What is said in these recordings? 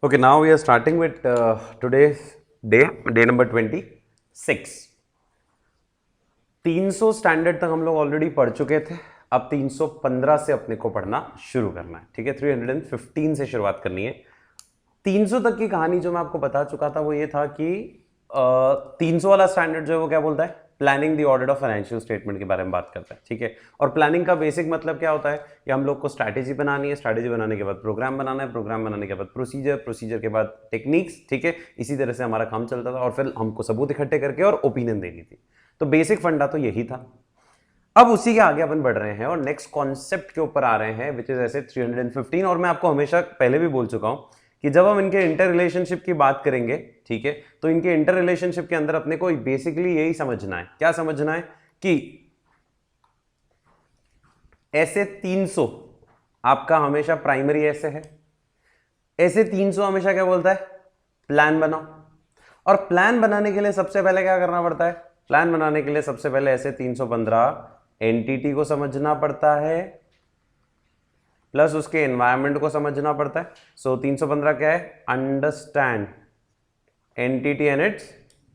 Okay, now we are starting with today's day number 26. 300 standard तक हम लोग already पढ़ चुके थे. अब 315 से अपने को पढ़ना शुरू करना है. ठीक है, 315 से शुरुआत करनी है. 300 तक की कहानी जो मैं आपको बता चुका था वो ये था कि 300 वाला स्टैंडर्ड जो है वो क्या बोलता है, planning the audit of financial statement के बारे में बात करता है. ठीक है, और प्लानिंग का बेसिक मतलब क्या होता है कि हम लोग को स्ट्रैटेजी बनानी है, स्ट्रैटेजी बनाने के बाद प्रोग्राम बनाना है, प्रोग्राम बनाने के बाद प्रोसीजर, प्रोसीजर के बाद टेक्निक्स. ठीक है, इसी तरह से हमारा काम चलता था और फिर हमको सबूत इकट्ठे करके और ओपिनियन देनी थी. तो बेसिक फंडा तो यही था. अब उसी के आगे अपन बढ़ रहे हैं और नेक्स्ट कॉन्सेप्ट के ऊपर आ रहे हैं विच इज ऐसे 315. और मैं आपको हमेशा पहले भी बोल चुका हूं कि जब हम इनके इंटर रिलेशनशिप की बात करेंगे, ठीक है, तो इनके इंटर रिलेशनशिप के अंदर अपने को बेसिकली यही समझना है. क्या समझना है कि ऐसे 300 आपका हमेशा प्राइमरी ऐसे है. ऐसे 300 हमेशा क्या बोलता है, प्लान बनाओ. और प्लान बनाने के लिए सबसे पहले क्या करना पड़ता है, प्लान बनाने के लिए सबसे पहले ऐसे 315 एंटिटी को समझना पड़ता है प्लस उसके एनवायरमेंट को समझना पड़ता है. सो 315 क्या है, understand entity and its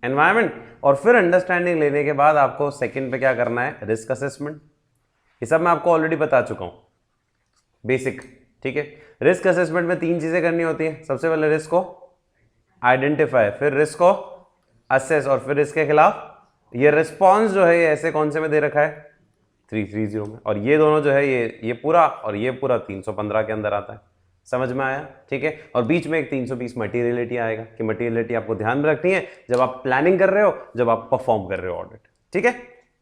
environment. और फिर अंडरस्टैंडिंग लेने के बाद आपको सेकंड पे क्या करना है, रिस्क असेसमेंट. ये सब मैं आपको ऑलरेडी बता चुका हूं बेसिक. ठीक है, रिस्क असेसमेंट में 3 चीजें करनी होती है. सबसे पहले रिस्क को आइडेंटिफाई, फिर रिस्क को असेस और फिर इसके खिलाफ ये रिस्पॉन्स जो है ये ऐसे कौन से में दे रखा है, 330 में. और ये दोनों जो है ये पूरा और ये पूरा 315 के अंदर आता है. समझ में आया? ठीक है, और बीच में एक 320 मटीरियलिटी आएगा कि मटीरियलिटी आपको ध्यान में रखनी है जब आप प्लानिंग कर रहे हो, जब आप परफॉर्म कर रहे हो ऑडिट. ठीक है,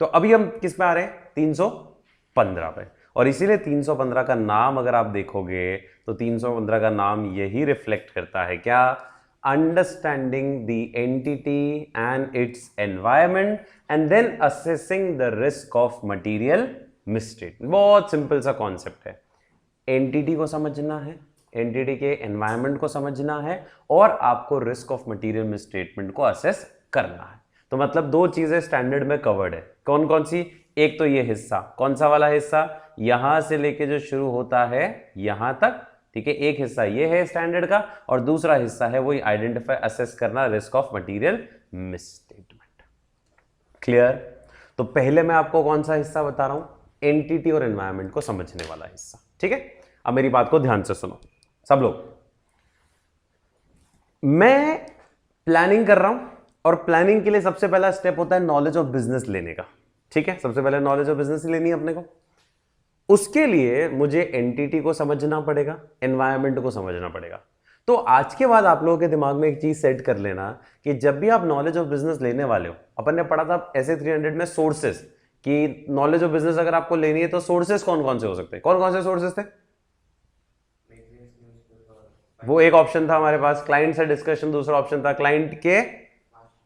तो अभी हम किस पे आ रहे हैं, 315 पे. और इसीलिए 315 का नाम अगर आप देखोगे तो 315 का नाम यही रिफ्लेक्ट करता है क्या, understanding the entity and its environment and then assessing the risk of material misstatement. बहुत सिंपल सा कॉन्सेप्ट है. एंटिटी को समझना है, एंटिटी के एनवायरमेंट को समझना है और आपको रिस्क ऑफ मटेरियल मिसस्टेटमेंट को असेस करना है. तो मतलब 2 चीजें स्टैंडर्ड में कवर्ड है. कौन कौन सी, एक तो ये हिस्सा, कौन सा वाला हिस्सा, यहां से लेके जो शुरू होता है यहां तक. ठीक है, एक हिस्सा ये है स्टैंडर्ड का और दूसरा हिस्सा है वही आइडेंटिफाई असेस करना risk of material misstatement. Clear? तो पहले मैं आपको कौन सा हिस्सा बता रहा हूं, एंटिटी और एनवायरमेंट को समझने वाला हिस्सा. ठीक है, अब मेरी बात को ध्यान से सुनो सब लोग. मैं प्लानिंग कर रहा हूं और प्लानिंग के लिए सबसे पहला स्टेप होता है नॉलेज ऑफ बिजनेस लेने का. ठीक है, सबसे पहले नॉलेज ऑफ बिजनेस लेनी है अपने को. उसके लिए मुझे एंटिटी को समझना पड़ेगा, एनवायरमेंट को समझना पड़ेगा. तो आज के बाद आप लोगों के दिमाग में एक चीज सेट कर लेना कि जब भी आप नॉलेज ऑफ बिजनेस लेने वाले हो, अपन ने पढ़ा था ऐसे 300 में सोर्सेस, कि नॉलेज ऑफ बिजनेस अगर आपको लेनी है तो सोर्सेस कौन कौन से हो सकते हैं, कौन कौन से सोर्सेस थे. वो एक ऑप्शन था हमारे पास, क्लाइंट से डिस्कशन. दूसरा ऑप्शन था क्लाइंट के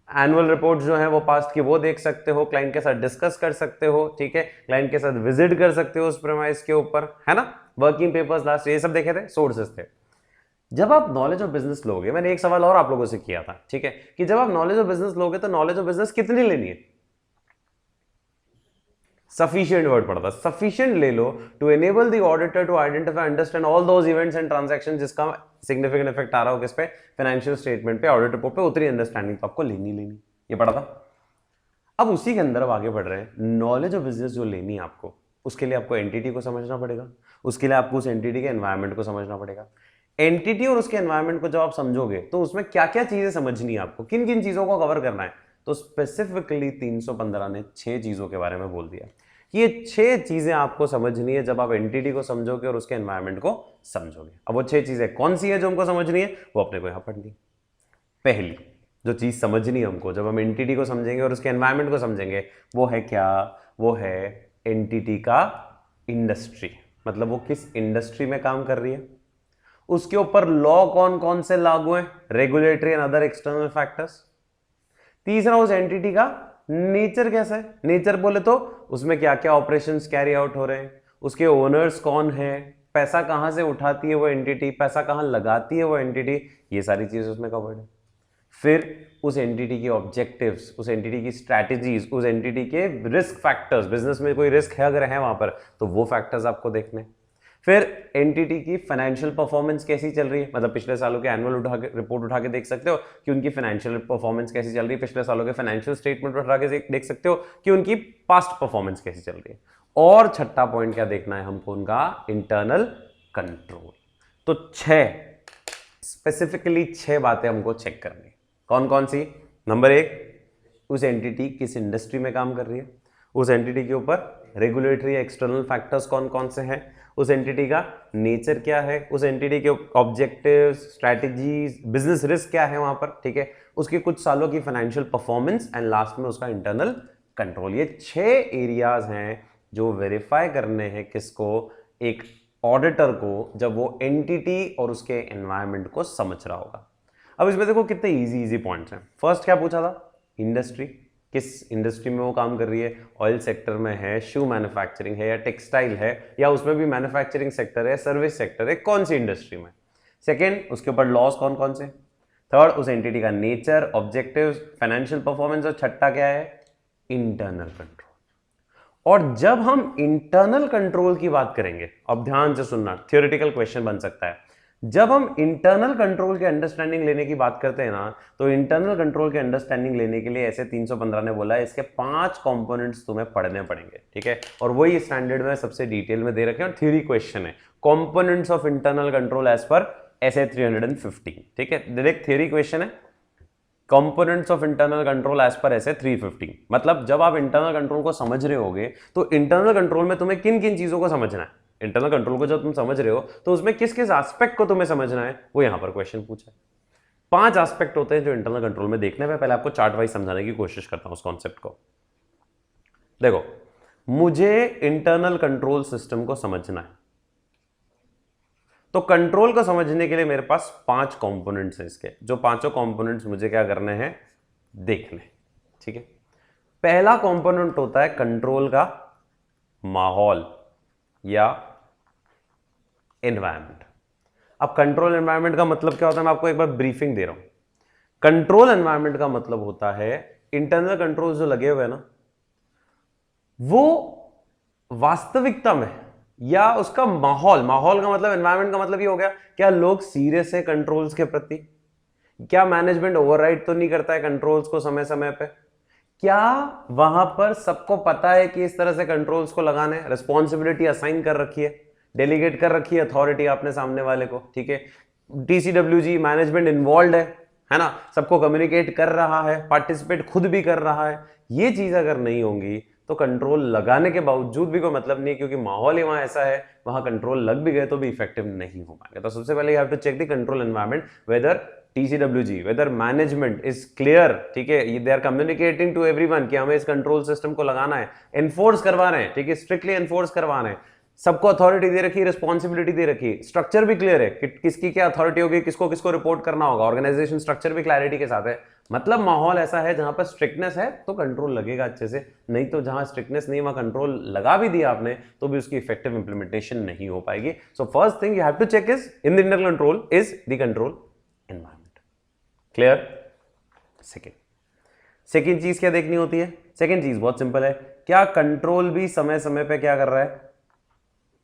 एनुअल रिपोर्ट जो है वो पास्ट की वो देख सकते हो, क्लाइंट के साथ डिस्कस कर सकते हो. ठीक है, क्लाइंट के साथ विजिट कर सकते हो उस प्रेमाइस के ऊपर, है ना, वर्किंग पेपर्स लास्ट, ये सब देखे थे, सोर्सेस थे. जब आप नॉलेज ऑफ बिजनेस लोगे, मैंने एक सवाल और आप लोगों से किया था, ठीक है, कि जब आप नॉलेज ऑफ बिजनेस लोगे तो नॉलेज ऑफ बिजनेस कितनी लेनी है, सफिशिएंट वर्ड पड़ता है, सफिशिएंट ले लो to enable the auditor to identify understand all those events and transactions जिसका सिग्निफिकेंट इफेक्ट आ रहा हो किस पे, फाइनेंशियल स्टेटमेंट पे, ऑडिट रिपोर्ट पे. उतनी अंडरस्टैंडिंग तो आपको लेनी, ये पढ़ा था. अब उसी के अंदर अब आगे बढ़ रहे हैं. नॉलेज ऑफ बिजनेस जो लेनी है आपको, उसके लिए आपको एंटिटी को समझना पड़ेगा, उसके लिए आपको उस एंटिटी के एनवायरमेंट को समझना पड़ेगा. एंटिटी और उसके एनवायरमेंट को जब आप समझोगे तो उसमें क्या क्या चीजें समझनी है आपको, किन किन चीजों को कवर करना है. तो स्पेसिफिकली 315 ने 6 चीजों के बारे में बोल दिया. ये 6 चीजें आपको समझनी है जब आप एंटिटी को समझोगे और उसके एनवायरमेंट को समझोगे. अब वो 6 चीजें कौन सी है जो हमको समझनी है, वो अपने को यहां पढ़नी. पहली जो चीज समझनी है हमको जब हम एंटिटी को समझेंगे और उसके एनवायरमेंट को समझेंगे, वो है क्या, वो है एंटिटी का इंडस्ट्री. मतलब वो किस इंडस्ट्री में काम कर रही है, उसके ऊपर लॉ कौन कौन से लागू हैं, regulatory and other external factors. तीसरा, उस एंटिटी का नेचर कैसा है. नेचर बोले तो उसमें क्या क्या ऑपरेशंस कैरी आउट हो रहे हैं, उसके ओनर्स कौन है, पैसा कहां से उठाती है वो एंटिटी, पैसा कहां लगाती है वो एंटिटी, ये सारी चीजें उसमें कवर्ड है. फिर उस एंटिटी के ऑब्जेक्टिव्स, उस एंटिटी की स्ट्रैटेजीज, उस एंटिटी के रिस्क फैक्टर्स, बिजनेस में कोई रिस्क है अगर है वहां पर तो वो फैक्टर्स आपको देखने. फिर एंटिटी की फाइनेंशियल परफॉर्मेंस कैसी चल रही है, मतलब पिछले सालों के एनुअल रिपोर्ट उठा के देख सकते हो कि उनकी फाइनेंशियल परफॉर्मेंस कैसी चल रही है, पिछले सालों के फाइनेंशियल स्टेटमेंट उठा के देख सकते हो कि उनकी पास्ट परफॉर्मेंस कैसी चल रही है। और छठा पॉइंट क्या देखना है हमको, उनका इंटरनल कंट्रोल। तो स्पेसिफिकली 6 बातें हमको चेक करनी। कौन कौन सी? नंबर 1, उस एंटिटी किस इंडस्ट्री में काम कर रही है, उस एंटिटी के ऊपर रेगुलेटरी एक्सटर्नल फैक्टर्स कौन कौन से हैं, उस एंटिटी का नेचर क्या है, उस एंटिटी के ऑब्जेक्टिव, स्ट्रैटेजीज, बिजनेस रिस्क क्या है वहां पर, ठीक है, उसके कुछ सालों की फाइनेंशियल परफॉर्मेंस एंड लास्ट में उसका इंटरनल कंट्रोल। ये 6 एरियाज हैं जो वेरीफाई करने हैं किसको, एक ऑडिटर को, जब वो एंटिटी और उसके एनवायरनमेंट को समझ रहा होगा। अब इसमें देखो कितने इजी पॉइंट्स हैं। फर्स्ट क्या पूछा था? इंडस्ट्री, किस इंडस्ट्री में वो काम कर रही है, ऑयल सेक्टर में है, शू मैन्युफैक्चरिंग है या टेक्सटाइल है, या उसमें भी मैन्युफैक्चरिंग सेक्टर है, सर्विस सेक्टर है, कौन सी इंडस्ट्री में। सेकेंड, उसके ऊपर लॉस कौन कौन से। थर्ड, उस एंटिटी का नेचर, ऑब्जेक्टिव्स, फाइनेंशियल परफॉर्मेंस, और छठा क्या है, इंटरनल कंट्रोल। और जब हम इंटरनल कंट्रोल की बात करेंगे, अब ध्यान से सुनना, थियोरेटिकल क्वेश्चन बन सकता है, जब हम इंटरनल कंट्रोल के अंडरस्टैंडिंग लेने की बात करते हैं ना, तो इंटरनल कंट्रोल के अंडरस्टैंडिंग लेने के लिए ऐसे 315 ने बोला है इसके 5 कंपोनेंट्स तुम्हें पढ़ने पड़ेंगे, ठीक है, और वही स्टैंडर्ड में सबसे डिटेल में दे रखे हैं और थ्योरी क्वेश्चन है, components of internal control as पर ऐसे 315, ठीक है, डायरेक्ट थ्योरी क्वेश्चन है, components of internal control as पर ऐसे 315। मतलब जब आप इंटरनल कंट्रोल को समझ रहे होगे तो इंटरनल कंट्रोल में तुम्हें किन किन चीजों को समझना है, इंटरनल कंट्रोल को जब तुम समझ रहे हो तो उसमें किस किस एस्पेक्ट को तुम्हें समझना है, वो यहां पर क्वेश्चन पूछा है। 5 एस्पेक्ट होते हैं जो इंटरनल कंट्रोल में देखने में, पहले आपको चार्ट वाइज समझाने की कोशिश करता हूं उस कॉन्सेप्ट को। देखो, मुझे इंटरनल कंट्रोल सिस्टम को समझना है, तो कंट्रोल को समझने के लिए मेरे पास 5 कंपोनेंट्स हैं इसके, जो पांचों कंपोनेंट्स मुझे क्या करने हैं, देखने, ठीक है। पहला कंपोनेंट होता है कंट्रोल का माहौल या एनवायरनमेंट। अब कंट्रोल एनवायरनमेंट का मतलब क्या होता है, मैं आपको एक बार ब्रीफिंग दे रहा हूं। कंट्रोल एनवायरनमेंट का मतलब होता है इंटरनल कंट्रोल जो लगे हुए हैं ना, वो वास्तविकता में या उसका माहौल, माहौल का मतलब, एनवायरनमेंट का मतलब ये हो गया, क्या लोग सीरियस है कंट्रोल्स के प्रति, क्या मैनेजमेंट ओवरराइड तो नहीं करता है कंट्रोल्स को समय समय पे, क्या वहां पर सबको पता है कि इस तरह से कंट्रोल्स को लगाना है, रिस्पॉन्सिबिलिटी असाइन कर रखी है, डेलीगेट कर रखी है अथॉरिटी आपने सामने वाले को, ठीक है, टीसीडब्ल्यूजी मैनेजमेंट इन्वॉल्व है ना, सबको कम्युनिकेट कर रहा है, पार्टिसिपेट खुद भी कर रहा है। ये चीज अगर नहीं होंगी तो कंट्रोल लगाने के बावजूद भी कोई मतलब नहीं, क्योंकि माहौल ही वहां ऐसा है, वहां कंट्रोल लग भी गए तो भी इफेक्टिव नहीं हो पाएंगे। तो सबसे पहले you have to check the control environment, whether TCWG, whether management is clear, ठीक है, they are communicating to everyone कि हमें इस कंट्रोल सिस्टम को लगाना है, एनफोर्स करवा रहे हैं, ठीक है, स्ट्रिक्टली एनफोर्स करवा रहे हैं, सबको अथॉरिटी दे रखी है, रिस्पॉन्सिबिलिटी दे रखी है, स्ट्रक्चर भी क्लियर है कि किसकी क्या अथॉरिटी होगी, किसको किसको रिपोर्ट करना होगा, ऑर्गेनाइजेशन स्ट्रक्चर भी क्लैरिटी के साथ है। मतलब माहौल ऐसा है जहां पर स्ट्रिक्टनेस है तो कंट्रोल लगेगा अच्छे से, नहीं तो जहां स्ट्रिक्टनेस नहीं वहां कंट्रोल लगा भी दिया आपने तो भी उसकी इफेक्टिव इंप्लीमेंटेशन नहीं हो पाएगी। So first thing you have to check is in the internal control is the control environment. Clear? Second चीज क्या देखनी होती है? सेकेंड चीज बहुत सिंपल है, क्या कंट्रोल भी समय समय पे क्या कर रहा है,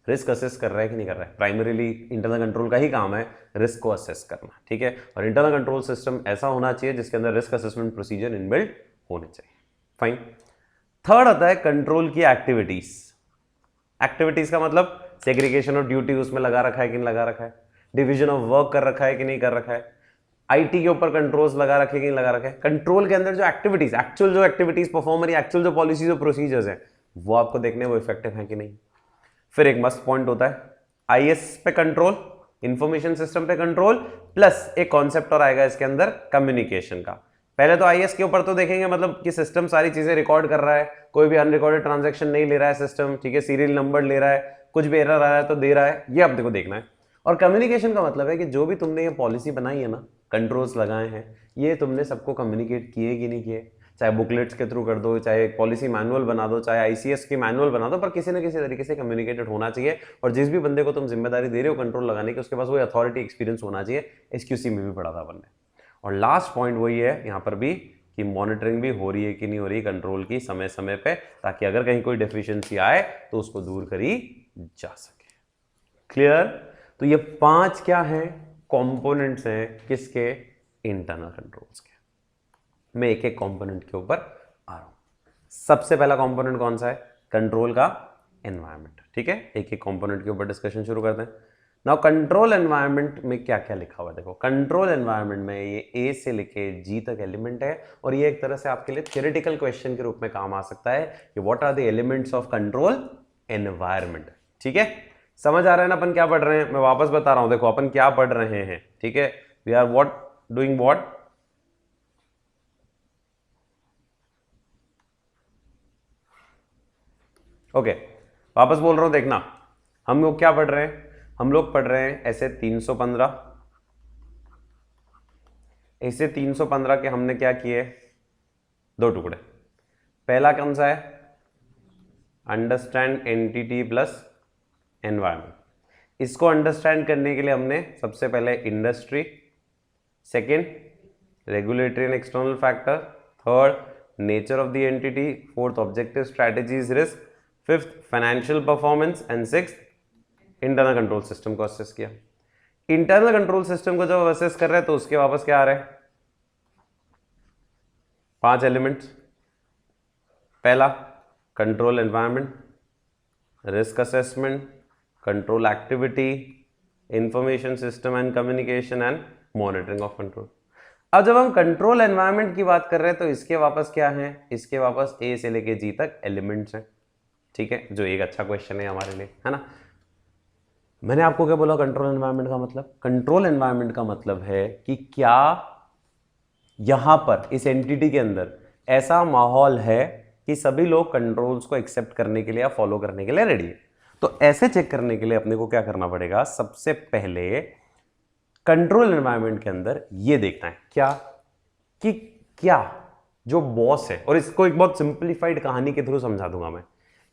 रिस्क असेस कर रहा है कि नहीं कर रहा है। प्राइमरीली इंटरनल कंट्रोल का ही काम है रिस्क को असेस करना, ठीक है, और इंटरनल कंट्रोल सिस्टम ऐसा होना चाहिए जिसके अंदर रिस्क असेसमेंट प्रोसीजर इनबिल्ट होने चाहिए। फाइन। थर्ड आता है कंट्रोल की एक्टिविटीज। एक्टिविटीज का मतलब सेग्रीगेशन ऑफ ड्यूटी उसमें लगा रखा है कि नहीं लगा रखा है, डिवीजन ऑफ वर्क कर रखा है कि नहीं कर रखा है, आईटी के ऊपर कंट्रोल्स लगा रखे कि नहीं लगा रखे। कंट्रोल के अंदर जो एक्टिविटीज, एक्चुअल जो एक्टिविटीज परफॉर्म हो रही है, एक्चुअल जो पॉलिसीज और प्रोसीजर्स है वो आपको देखने वो इफेक्टिव है कि नहीं। फिर एक मस्ट पॉइंट होता है आईएस पे कंट्रोल, इंफॉर्मेशन सिस्टम पे कंट्रोल, प्लस एक कॉन्सेप्ट और आएगा इसके अंदर कम्युनिकेशन का। पहले तो आईएस के ऊपर तो देखेंगे, मतलब कि सिस्टम सारी चीजें रिकॉर्ड कर रहा है, कोई भी अनरिकॉर्डेड ट्रांजैक्शन नहीं ले रहा है सिस्टम, ठीक है, सीरियल नंबर ले रहा है, कुछ भी एरर आ रहा है तो दे रहा है, ये आप देखो देखना है। और कम्युनिकेशन का मतलब है कि जो भी तुमने ये पॉलिसी बनाई है ना, कंट्रोल्स लगाए हैं, ये तुमने सबको कम्युनिकेट किए कि नहीं किए, चाहे बुकलेट्स के थ्रू कर दो, चाहे एक पॉलिसी मैनुअल बना दो, चाहे आईसीएस की मैनुअल बना दो, पर किसी ना किसी तरीके से कम्युनिकेटेड होना चाहिए। और जिस भी बंदे को तुम जिम्मेदारी दे रहे हो कंट्रोल लगाने की, उसके पास वो अथॉरिटी एक्सपीरियंस होना चाहिए। एसक्यूसी में भी पढ़ा था अपन ने। और लास्ट पॉइंट वही है यहाँ पर भी कि मॉनिटरिंग भी हो रही है कि नहीं हो रही कंट्रोल की समय समय पे, ताकि अगर कहीं कोई डेफिशिएंसी आए तो उसको दूर करी जा सके। क्लियर? तो ये 5 क्या हैं? कंपोनेंट्स हैं किसके? इंटरनल कंट्रोल्स के। मैं एक एक कंपोनेंट के ऊपर आ रहा हूं। सबसे पहला कंपोनेंट कौन सा है? कंट्रोल का एनवायरनमेंट। ठीक है, एक एक कंपोनेंट के ऊपर डिस्कशन शुरू करते हैं। नाउ कंट्रोल एनवायरनमेंट में क्या क्या लिखा हुआ है देखो। कंट्रोल एनवायरनमेंट में ये ए से लेके जी तक एलिमेंट है, और ये एक तरह से आपके लिए थियोरेटिकल क्वेश्चन के रूप में काम आ सकता है कि what are the elements of control environment. ठीक है, समझ आ रहा है ना अपन क्या पढ़ रहे हैं? मैं वापस बता रहा हूं, देखो अपन क्या पढ़ रहे हैं। ठीक है, we are what doing what? Okay, वापस बोल रहा हूं, देखना हम लोग क्या पढ़ रहे हैं। हम लोग पढ़ रहे हैं ऐसे 315। ऐसे 315 के हमने क्या किए? 2 टुकड़े। पहला कौन सा है? Understand entity plus environment. इसको अंडरस्टैंड करने के लिए हमने सबसे पहले industry, second regulatory and external factor, third nature of the entity, fourth objective strategies risk, fifth financial performance and sixth internal control system को असेस किया। इंटरनल कंट्रोल सिस्टम को जब असेस कर रहे हैं तो उसके वापस क्या आ रहे हैं? 5 एलिमेंट्स। पहला control environment, risk assessment, control activity, information system and communication and monitoring of control. अब जब हम कंट्रोल एनवायरनमेंट की बात कर रहे हैं तो इसके वापस क्या है? इसके वापस ए से लेके जी तक एलिमेंट्स हैं। ठीक है, जो एक अच्छा क्वेश्चन है हमारे लिए, है ना। मैंने आपको क्या बोला कंट्रोल एनवायरनमेंट का मतलब? कंट्रोल एनवायरनमेंट का मतलब है कि क्या यहां पर इस एंटिटी के अंदर ऐसा माहौल है कि सभी लोग कंट्रोल्स को एक्सेप्ट करने के लिए या फॉलो करने के लिए रेडी है। तो ऐसे चेक करने के लिए अपने को क्या करना पड़ेगा? सबसे पहले कंट्रोल एनवायरनमेंट के अंदर ये देखना है क्या कि क्या जो बॉस है, और इसको एक बहुत सिंप्लीफाइड कहानी के थ्रू समझा दूंगा मैं,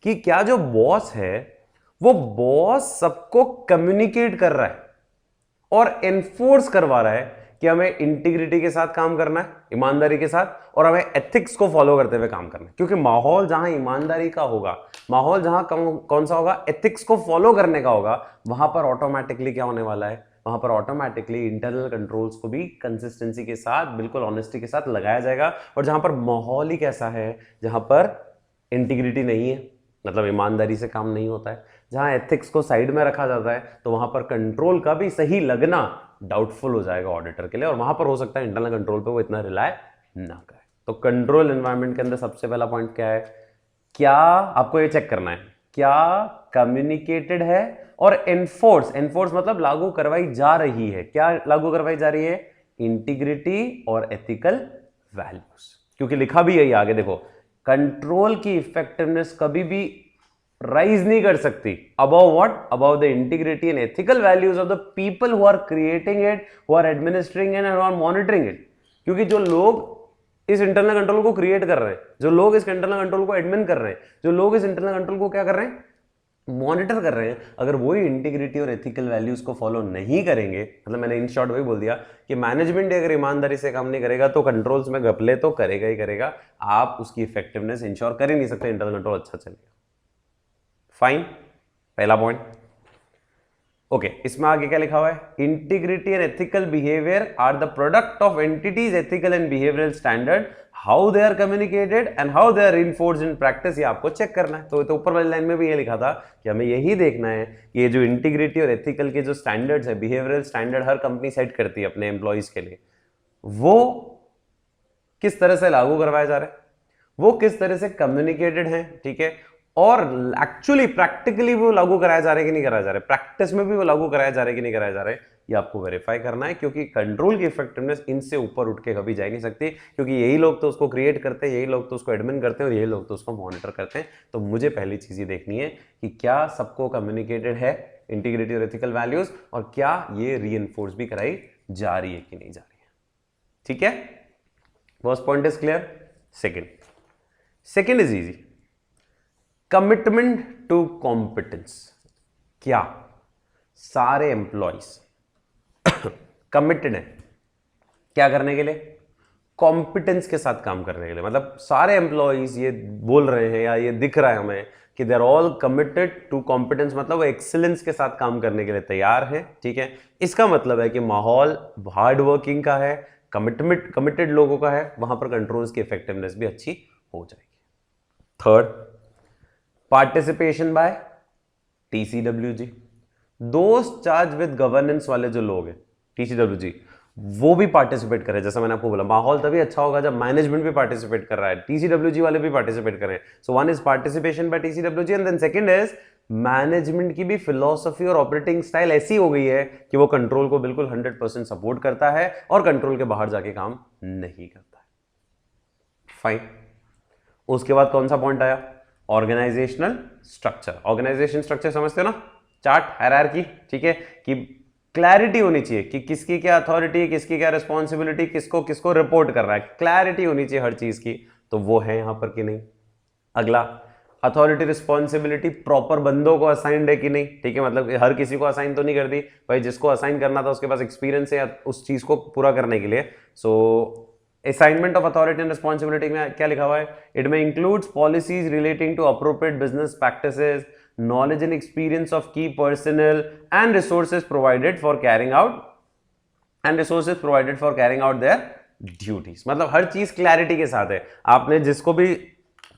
कि क्या जो बॉस है वो बॉस सबको कम्युनिकेट कर रहा है और एनफोर्स करवा रहा है कि हमें इंटीग्रिटी के साथ काम करना है, ईमानदारी के साथ, और हमें एथिक्स को फॉलो करते हुए काम करना है। क्योंकि माहौल जहां ईमानदारी का होगा, माहौल जहां कौन सा होगा? एथिक्स को फॉलो करने का होगा, वहां पर ऑटोमेटिकली क्या होने वाला है? वहां पर ऑटोमेटिकली इंटरनल कंट्रोल्स को भी कंसिस्टेंसी के साथ, बिल्कुल ऑनेस्टी के साथ लगाया जाएगा। और जहां पर माहौल ही कैसा है, जहां पर इंटीग्रिटी नहीं है, मतलब ईमानदारी से काम नहीं होता है, जहां एथिक्स को साइड में रखा जाता है, तो वहां पर कंट्रोल का भी सही लगना डाउटफुल हो जाएगा ऑडिटर के लिए, और वहां पर हो सकता है इंटरनल कंट्रोल पे वो इतना रिलाय ना करे। तो कंट्रोल एनवायरनमेंट के अंदर सबसे पहला पॉइंट क्या है? क्या आपको ये चेक करना है, क्या कम्युनिकेटेड है और एनफोर्स मतलब लागू करवाई जा रही है। क्या लागू करवाई जा रही है? इंटीग्रिटी और एथिकल वैल्यूज। क्योंकि लिखा भी यही आगे देखो, कंट्रोल की इफेक्टिवनेस कभी भी राइज नहीं कर सकती above what? Above the integrity and ethical values of the people who are creating it, who are administering it and who are monitoring it. क्योंकि जो लोग इस इंटरनल कंट्रोल को क्रिएट कर रहे हैं, जो लोग इस इंटरनल कंट्रोल को एडमिन कर रहे हैं, जो लोग इस इंटरनल कंट्रोल को क्या कर रहे हैं? मॉनिटर कर रहे हैं, अगर वही इंटीग्रिटी और एथिकल वैल्यूज को फॉलो नहीं करेंगे, मतलब मैंने इन शॉर्ट वही बोल दिया कि मैनेजमेंट अगर ईमानदारी से काम नहीं करेगा तो कंट्रोल्स में घपले तो करेगा ही करेगा, आप उसकी इफेक्टिवनेस इंश्योर कर ही नहीं सकते, इंटरनल कंट्रोल अच्छा चलेगा। फाइन, पहला पॉइंट। ओके, इसमें आगे क्या लिखा हुआ है? Integrity and ethical behaviour are the product of entities ethical and behavioural standard, how they are communicated and how they are enforced in practice. ये आपको चेक करना है। तो ऊपर वाली लाइन में भी ये लिखा था कि हमें यही देखना है कि ये जो इंटीग्रिटी और एथिकल के जो स्टैंडर्ड्स है, बिहेवियरल स्टैंडर्ड हर कंपनी सेट करती है अपने एम्प्लॉइज के लिए, वो किस तरह से लागू करवाए जा रहे हैं, वो किस तरह से कम्युनिकेटेड है, ठीक है, और एक्चुअली प्रैक्टिकली वो लागू कराया जा रहा है कि नहीं कराया जा रहा है, प्रैक्टिस में भी वो लागू कराया जा रहा है कि नहीं कराया जा रहा है, ये आपको वेरीफाई करना है। क्योंकि कंट्रोल की इफेक्टिवनेस इनसे ऊपर उठ के कभी जा ही नहीं सकती, क्योंकि यही लोग तो उसको क्रिएट करते हैं, यही लोग तो उसको एडमिन करते हैं, और यही लोग तो उसको मॉनिटर करते हैं। तो मुझे पहली चीज ये देखनी है कि क्या सबको कम्युनिकेटेड है इंटीग्रिटी और एथिकल वैल्यूज, और क्या ये रीइंफोर्स भी कराई जा रही है कि नहीं जा रही है। ठीक है, first point is clear. Second is easy, commitment to competence. क्या सारे एम्प्लॉइज कमिटेड है क्या करने के लिए? कॉम्पिटेंस के साथ काम करने के लिए। मतलब सारे एम्प्लॉइज ये बोल रहे हैं या ये दिख रहा है हमें कि they are all committed to competence, मतलब वो एक्सीलेंस के साथ काम करने के लिए तैयार है। ठीक है, इसका मतलब है कि माहौल हार्ड वर्किंग का है, कमिटेड लोगों का है, वहां पर कंट्रोल्स की इफेक्टिवनेस भी अच्छी हो जाएगी। Third, participation by TCWG, those charged with governance वाले जो लोग हैं TCWG, वो भी पार्टिसिपेट करें। जैसा मैंने आपको बोला, माहौल तभी अच्छा होगा जब मैनेजमेंट भी पार्टिसिपेट कर रहा है, TCWG वाले भी पार्टिसिपेट कर रहे हैं। So one is participation by TCWG and then second is management की भी फिलॉसफी और ऑपरेटिंग स्टाइल ऐसी हो गई है कि वो कंट्रोल को बिल्कुल 100% सपोर्ट करता है और कंट्रोल के बाहर जाके काम नहीं करता है। फाइन, उसके बाद कौन सा पॉइंट आया? Organisational structure. ऑर्गेनाइजेशन स्ट्रक्चर समझते हो ना, चार्ट, हायरार्की। ठीक है, कि क्लैरिटी होनी चाहिए कि किसकी क्या अथॉरिटी, किसकी क्या रिस्पॉन्सिबिलिटी, किसको किसको रिपोर्ट कर रहा है, क्लैरिटी होनी चाहिए हर चीज की। तो वो है यहां पर कि नहीं? अगला, अथॉरिटी रिस्पॉन्सिबिलिटी प्रॉपर बंदों को असाइंड है कि नहीं? ठीक है, मतलब हर किसी को असाइन तो नहीं कर दी भाई, जिसको असाइन करना था उसके पास एक्सपीरियंस है उस चीज को पूरा करने के लिए। So assignment of authority and responsibility में क्या लिखा हुआ है? इट में includes policies relating to appropriate business practices, knowledge and experience of key personnel and resources provided for carrying out their duties। मतलब हर चीज क्लैरिटी के साथ है। आपने जिसको भी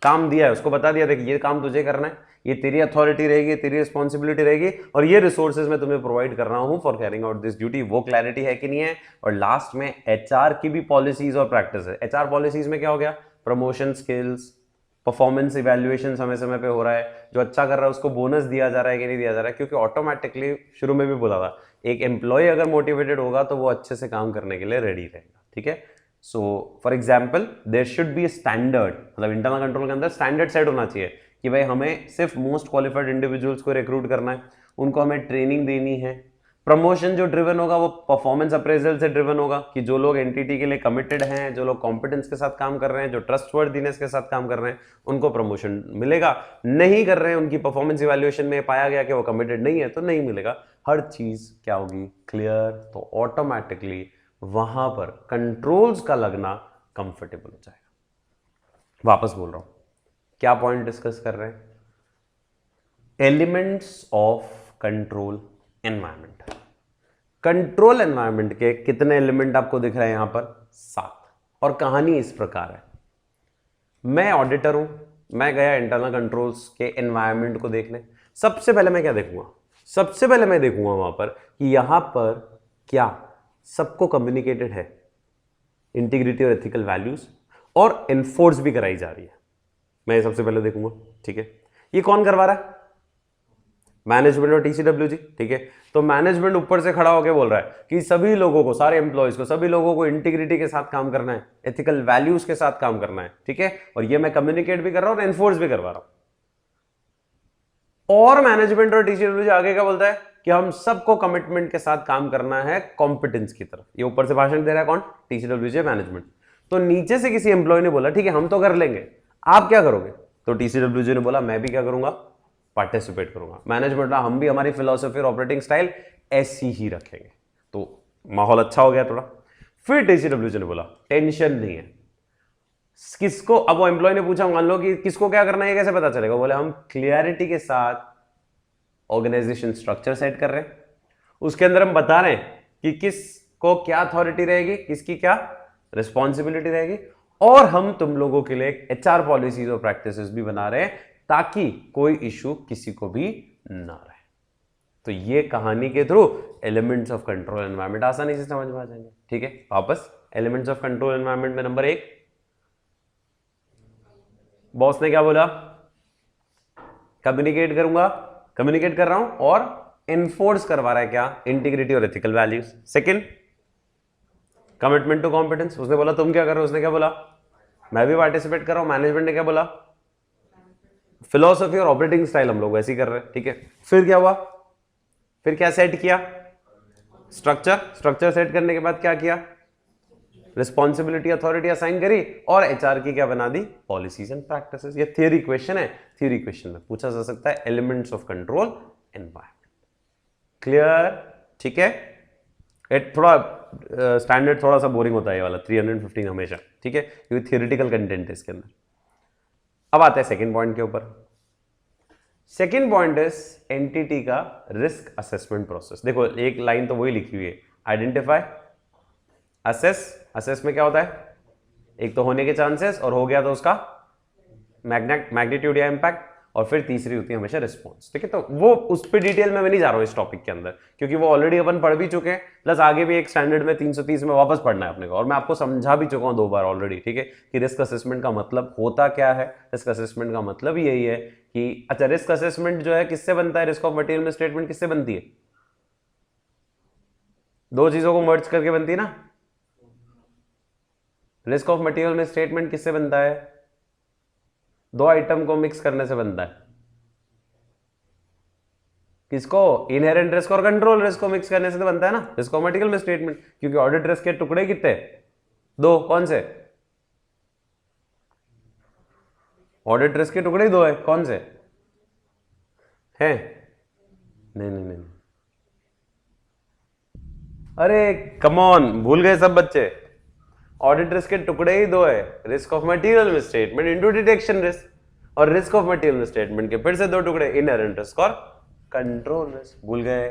काम दिया है उसको बता दिया, देखिए ये काम तुझे करना है, ये तेरी अथॉरिटी रहेगी, तेरी रिस्पॉन्सिबिलिटी रहेगी, और ये रिसोर्सेज मैं तुम्हें प्रोवाइड कर रहा हूं for carrying out this duty. वो क्लैरिटी है कि नहीं है? और लास्ट में HR की भी पॉलिसीज और प्रैक्टिस है। HR पॉलिसीज में क्या हो गया? प्रमोशन, स्किल्स, परफॉर्मेंस इवैल्यूएशन समय समय पे हो रहा है, जो अच्छा कर रहा है उसको बोनस दिया जा रहा है कि नहीं दिया जा रहा है, क्योंकि ऑटोमेटिकली शुरू में भी बोला था, एक एम्प्लॉय अगर मोटिवेटेड होगा तो वो अच्छे से काम करने के लिए रेडी रहेगा। ठीक है, so for example there should be standard, मतलब इंटरनल कंट्रोल के अंदर स्टैंडर्ड सेट होना चाहिए कि भाई हमें सिर्फ मोस्ट क्वालिफाइड इंडिविजुअल्स को रिक्रूट करना है, उनको हमें ट्रेनिंग देनी है। प्रमोशन जो ड्रिवन होगा वो परफॉर्मेंस अप्रेजल से ड्रिवन होगा कि जो लोग एंटिटी के लिए कमिटेड हैं, जो लोग कॉम्पिटेंस के साथ काम कर रहे हैं, जो ट्रस्टवर्दीनेस के साथ काम कर रहे हैं, उनको प्रमोशन मिलेगा। नहीं कर रहे हैं, उनकी परफॉर्मेंस इवैल्यूएशन में पाया गया कि वो कमिटेड नहीं है, तो नहीं मिलेगा। हर चीज क्या होगी? क्लियर। तो ऑटोमेटिकली वहां पर कंट्रोल्स का लगना कंफर्टेबल हो जाएगा। वापस बोल रहा हूं, क्या पॉइंट डिस्कस कर रहे हैं? Elements of control environment. Control environment के कितने एलिमेंट आपको दिख रहे हैं यहां पर? 7। और कहानी इस प्रकार है, मैं ऑडिटर हूं, मैं गया इंटरनल कंट्रोल्स के एनवायरमेंट को देखने। सबसे पहले मैं क्या देखूंगा? सबसे पहले मैं देखूंगा वहां पर कि यहां पर क्या सबको कम्युनिकेटेड है, इंटीग्रिटी और एथिकल वैल्यूज, और एनफोर्स भी कराई जा रही है। मैं सबसे पहले देखूंगा। ठीक है, ये कौन करवा रहा है? मैनेजमेंट और TCWG। ठीक है, तो मैनेजमेंट ऊपर से खड़ा होकर बोल रहा है कि सभी लोगों को, सारे एम्प्लॉयज को, सभी लोगों को इंटीग्रिटी के साथ काम करना है, एथिकल वैल्यूज के साथ काम करना है। ठीक है, और ये मैं कम्युनिकेट भी कर रहा हूं और एनफोर्स भी करवा रहा हूं। और मैनेजमेंट और TCWG आगे क्या बोलता है कि हम सबको कमिटमेंट के साथ काम करना है कॉम्पिटेंस की तरफ। ये ऊपर से भाषण दे रहा है कौन? TCWG, management. तो नीचे से किसी एम्प्लॉय ने बोला ठीक है हम तो कर लेंगे, आप क्या करोगे? तो TCWG ने बोला मैं भी क्या करूंगा? पार्टिसिपेट करूंगा। मैनेजमेंट ना, हम भी हमारी फिलॉसफी और ऑपरेटिंग स्टाइल ऐसी ही रखेंगे। तो माहौल अच्छा हो गया थोड़ा। फिर TCWG ने बोला टेंशन नहीं है, किसको, अब वो एम्प्लॉय ने पूछा मान लो कि किसको क्या करना है, कैसे पता चलेगा? बोले हम क्लियरिटी के साथ ऑर्गेनाइजेशन स्ट्रक्चर सेट कर रहे हैं, उसके अंदर हम बता रहे हैं कि किसको क्या अथॉरिटी रहेगी, किसकी क्या रिस्पॉन्सिबिलिटी रहेगी, और हम तुम लोगों के लिए HR पॉलिसीज और प्रैक्टिसेस भी बना रहे हैं ताकि कोई इशू किसी को भी ना रहे। तो ये कहानी के through elements of control environment आसानी से समझ में आ जाएंगे। ठीक है, वापस एलिमेंट्स ऑफ कंट्रोल एनवायरनमेंट में नंबर 1, बॉस ने क्या बोला? कम्युनिकेट करूंगा, कम्युनिकेट कर रहा हूं और एनफोर्स करवा रहा है क्या? इंटीग्रिटी और ethical values. Second, commitment to competence, उसने बोला तुम क्या कर रहे हो, उसने क्या बोला? मैं भी पार्टिसिपेट कर रहा हूं। मैनेजमेंट ने क्या बोला? फिलॉसफी और ऑपरेटिंग स्टाइल हम लोग वैसे ही कर रहे हैं। ठीक है, फिर क्या हुआ? फिर क्या सेट किया? स्ट्रक्चर सेट करने के बाद क्या किया? रिस्पॉन्सिबिलिटी, अथॉरिटी असाइन करी, और HR की क्या बना दी? Policies and practices. ये थियरी क्वेश्चन है, थियरी क्वेश्चन में पूछा जा सकता है elements of control environment. Clear? ठीक है, थोड़ा स्टैंडर्ड थोड़ा सा बोरिंग होता है ये वाला 315 हमेशा। ठीक है, क्योंकि थियोरिटिकल कंटेंट है इसके अंदर। अब आते हैं सेकंड पॉइंट के ऊपर। सेकेंड पॉइंट इज एंटिटी का रिस्क असेसमेंट प्रोसेस। देखो एक लाइन तो वही लिखी हुई है, आइडेंटिफाई, असेस। असेस में क्या होता है, एक तो होने के चांसेस और हो गया तो उसका मैग्नीट्यूड या इम्पैक्ट, और फिर तीसरी होती है हमेशा रिस्पॉन्स। ठीक है, तो वो उस पर डिटेल में मैं नहीं जा रहा हूं इस टॉपिक के अंदर, क्योंकि वो ऑलरेडी अपन पढ़ भी चुके हैं, प्लस आगे भी एक स्टैंडर्ड में 330 में वापस पढ़ना है अपने को, और मैं आपको समझा भी चुका हूं 2 बार ऑलरेडी। ठीक है, कि रिस्क असेसमेंट का मतलब होता क्या है। रिस्क असेसमेंट का मतलब यही है कि अच्छा, रिस्क असेसमेंट जो है किससे बनता है, रिस्क ऑफ मटेरियल में स्टेटमेंट किससे बनती है, 2 चीजों को मर्ज करके बनती है ना। रिस्क ऑफ मटेरियल में स्टेटमेंट किससे बनता है, 2 आइटम को मिक्स करने से बनता है। किसको, इनहेरेंट रिस्क और कंट्रोल रिस्क को मिक्स करने से तो बनता है ना रिस्क ऑफ मटेरियल में स्टेटमेंट, क्योंकि ऑडिट रिस्क के टुकड़े कितने, 2, कौन से, ऑडिट रिस्क के टुकड़े ही 2 है, कौन से हैं, नहीं नहीं नहीं, अरे कम ऑन, भूल गए सब बच्चे। ऑडिट रिस्क के टुकड़े ही 2 है, रिस्क ऑफ मटेरियल में स्टेटमेंट इनटू डिटेक्शन रिस्क, और रिस्क ऑफ मटेरियल में स्टेटमेंट के फिर से 2 टुकड़े, इनहेरेंट रिस्क और कंट्रोल रिस्क। भूल गए,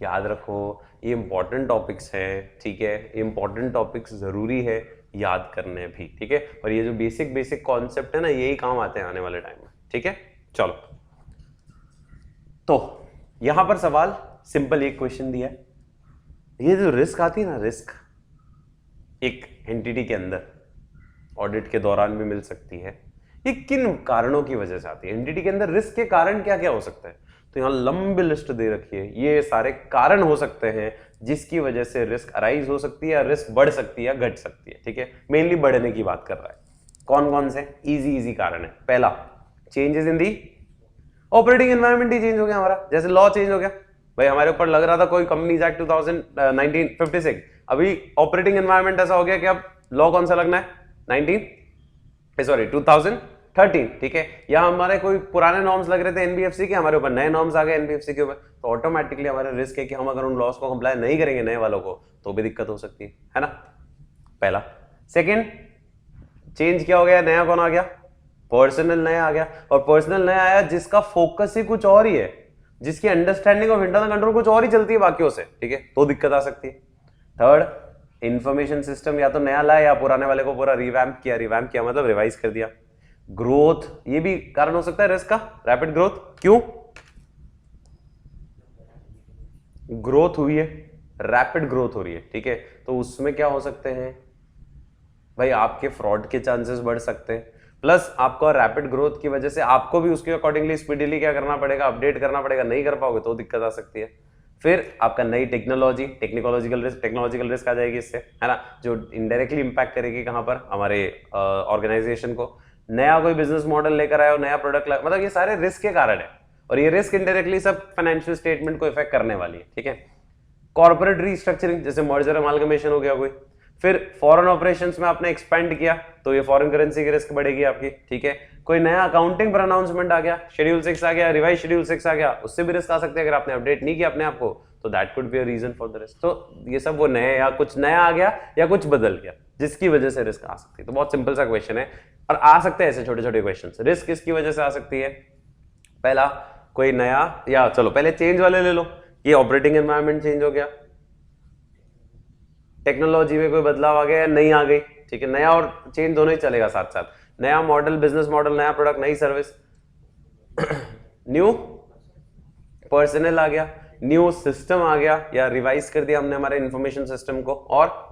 याद रखो, ये इंपॉर्टेंट टॉपिक्स हैं। ठीक है, इंपॉर्टेंट टॉपिक्स जरूरी है याद करने भी। ठीक है, और ये जो बेसिक कॉन्सेप्ट है ना, यही काम आते हैं आने वाले टाइम में। ठीक है, चलो, तो यहां पर सवाल सिंपल, एक क्वेश्चन दिया है, ये जो रिस्क आती है ना, रिस्क एक एंटिटी के अंदर ऑडिट के दौरान भी मिल सकती है, ये किन कारणों की वजह से आती है, एंटिटी के अंदर रिस्क के कारण क्या क्या हो सकता है। तो यहां लंबी लिस्ट दे रखी है, ये सारे कारण हो सकते हैं जिसकी वजह से रिस्क अराइज हो सकती है, या रिस्क बढ़ सकती है या घट सकती है। ठीक है, मेनली बढ़ने की बात कर रहा है। कौन कौन से इजी कारण है, पहला, changes in the operating environment he change हो गया हमारा, जैसे लॉ चेंज हो गया भाई, हमारे ऊपर लग रहा था कोई कंपनीज एक्ट 1956, अभी ऑपरेटिंग एनवायरमेंट ऐसा हो गया कि अब लॉ कौन सा लगना है, 2013। ठीक है, या हमारे कोई पुराने नॉर्म्स लग रहे थे एनबीएफसी के, हमारे ऊपर नए नॉर्म्स आ गए एनबीएफसी के ऊपर, तो ऑटोमेटिकली हमारा रिस्क है कि हम अगर उन लॉस को कंप्लाई नहीं करेंगे नए वालों को, तो भी दिक्कत हो सकती है ना, पहला। सेकेंड, चेंज क्या हो गया, नया कौन आ गया, पर्सनल नया आ गया, और पर्सनल नया आया जिसका फोकस ही कुछ और ही है, जिसकी अंडरस्टैंडिंग ऑफ इंटरनल कंट्रोल कुछ और ही चलती है बाकियों से। ठीक है, तो दिक्कत आ सकती है। थर्ड, इंफॉर्मेशन सिस्टम या तो नया लाया या पुराने वाले को पूरा रिवैम्प किया मतलब रिवाइज कर दिया। ग्रोथ, ये भी कारण हो सकता है रिस्क का, रैपिड ग्रोथ, क्यों, ग्रोथ हुई है, रैपिड ग्रोथ हो रही है। ठीक है, तो उसमें क्या हो सकते हैं भाई, आपके फ्रॉड के चांसेस बढ़ सकते हैं, प्लस आपका रैपिड ग्रोथ की वजह से आपको भी उसके अकॉर्डिंगली स्पीडीली क्या करना पड़ेगा, अपडेट करना पड़ेगा, नहीं कर पाओगे तो दिक्कत आ सकती है। फिर आपका नई टेक्नोलॉजिकल रिस्क आ जाएगी इससे, है ना, जो इनडायरेक्टली इंपैक्ट करेगी कहां पर, हमारे ऑर्गेनाइजेशन को। नया कोई बिजनेस मॉडल लेकर आए हो, नया प्रोडक्ट, मतलब ये सारे रिस्क के कारण है, और ये रिस्क इनडायरेक्टली सब फाइनेंशियल स्टेटमेंट को इफेक्ट करने वाली है। ठीक है, कॉर्पोरेट रीस्ट्रक्चरिंग, जैसे मर्जर अमालगमेशन हो गया कोई, फिर फॉरेन ऑपरेशंस में आपने एक्सपेंड किया तो ये फॉरेन करेंसी की रिस्क बढ़ेगी आपकी। ठीक है, कोई नया अकाउंटिंग पर अनाउंसमेंट आ गया, शेड्यूल 6 आ गया, रिवाइज शेड्यूल 6 आ गया, उससे भी रिस्क आ सकते हैं अगर आपने अपडेट नहीं किया अपने आप को, तो that could be a reason for the risk. तो ये सब वो नए, या कुछ नया आ गया या कुछ बदल गया जिसकी वजह से रिस्क आ सकती है। तो बहुत सिंपल सा क्वेश्चन है, और आ सकते हैं ऐसे छोटे छोटे क्वेश्चन। रिस्क किसकी वजह से आ सकती है, पहला कोई नया, या चलो पहले चेंज वाले ले लो, ये ऑपरेटिंग एनवायरनमेंट चेंज हो गया, टेक्नोलॉजी में कोई बदलाव आ गया या नहीं आ गई। ठीक है, नया और चेंज दोनों ही चलेगा साथ साथ, नया मॉडल, बिजनेस मॉडल, नया प्रोडक्ट, नई सर्विस, न्यू पर्सनल आ गया, न्यू सिस्टम आ गया, या रिवाइज कर दिया हमने हमारे इंफॉर्मेशन सिस्टम को, और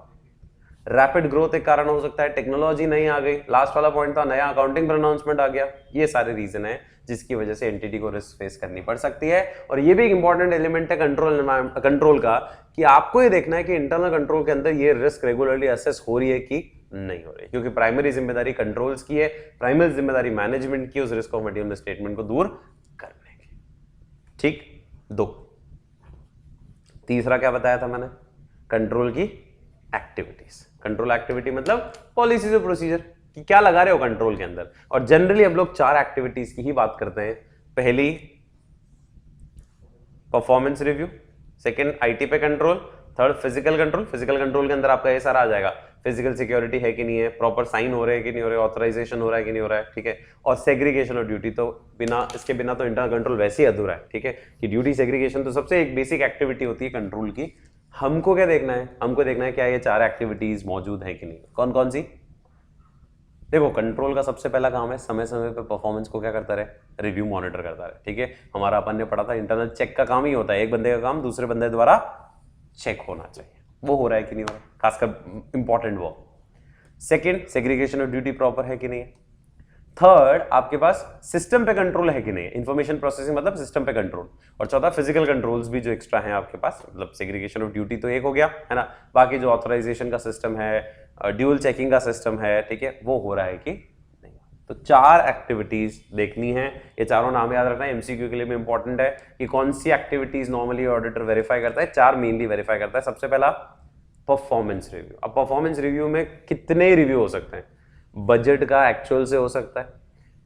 रैपिड ग्रोथ एक कारण हो सकता है, टेक्नोलॉजी नहीं आ गई, लास्ट वाला पॉइंट था नया अकाउंटिंग पर अनाउंसमेंट आ गया। ये सारे रीजन है जिसकी वजह से एंटिटी को रिस्क फेस करनी पड़ सकती है। और ये भी एक इंपॉर्टेंट एलिमेंट है कंट्रोल का, कि आपको ये देखना है कि इंटरनल कंट्रोल के अंदर ये रिस्क रेगुलरली असेस हो रही है कि नहीं हो रही, क्योंकि प्राइमरी जिम्मेदारी कंट्रोल्स की है, प्राइमरी जिम्मेदारी मैनेजमेंट की उस रिस्क ऑफ मटेरियल स्टेटमेंट को दूर करने की। ठीक, 2, तीसरा क्या बताया था मैंने, कंट्रोल की एक्टिविटीज। कंट्रोल एक्टिविटी मतलब पॉलिसीज और प्रोसीजर कि क्या लगा रहे हो कंट्रोल के अंदर, और जनरली हम लोग 4 एक्टिविटीज की ही बात करते हैं। पहली परफॉर्मेंस रिव्यू, सेकंड आईटी पे control, third physical control. Physical control के अंदर आपका ये सारा आ जाएगा, फिजिकल सिक्योरिटी है कि नहीं है, प्रॉपर साइन हो रहे हैं कि नहीं हो रहे, ऑथराइजेशन हो रहा है कि नहीं हो रहा है, ठीक है। और सेग्रीगेशन और ड्यूटी, तो इसके बिना तो इंटरनल कंट्रोल वैसे ही अधूरा है, ठीक है। कि ड्यूटी सेग्रीगेशन तो सबसे एक बेसिक एक्टिविटी होती है कंट्रोल की। हमको क्या देखना है, हमको देखना है क्या ये 4 एक्टिविटीज मौजूद है कि नहीं। कौन कौन सी? देखो, कंट्रोल का सबसे पहला काम है समय समय पे परफॉर्मेंस को क्या करता रहे, रिव्यू मॉनिटर करता रहे, ठीक है। हमारा अपन ने पढ़ा था इंटरनल चेक का काम ही होता है, एक बंदे का काम दूसरे बंदे द्वारा चेक होना चाहिए, वो हो रहा है कि नहीं हो रहा है, खासकर इंपॉर्टेंट वो। Second, segregation of duty proper है कि नहीं है। थर्ड, आपके पास सिस्टम पे कंट्रोल है कि नहीं है, इंफॉर्मेशन प्रोसेसिंग मतलब सिस्टम पे कंट्रोल। और चौथा, फिजिकल कंट्रोल्स भी जो एक्स्ट्रा हैं आपके पास, मतलब सेग्रीगेशन ऑफ ड्यूटी तो एक हो गया है ना, बाकी जो ऑथराइजेशन का सिस्टम है, ड्यूल चेकिंग का सिस्टम है, ठीक है, वो हो रहा है कि नहीं। तो 4 एक्टिविटीज देखनी है, ये चारों नाम याद रखना है, एमसीक्यू के लिए भी इंपॉर्टेंट है कि कौन सी एक्टिविटीज नॉर्मली ऑडिटर वेरीफाई करता है। 4 मेनली वेरीफाई करता है। सबसे पहला परफॉर्मेंस रिव्यू। अब परफॉर्मेंस रिव्यू में कितने रिव्यू हो सकते हैं? बजट का एक्चुअल से हो सकता है,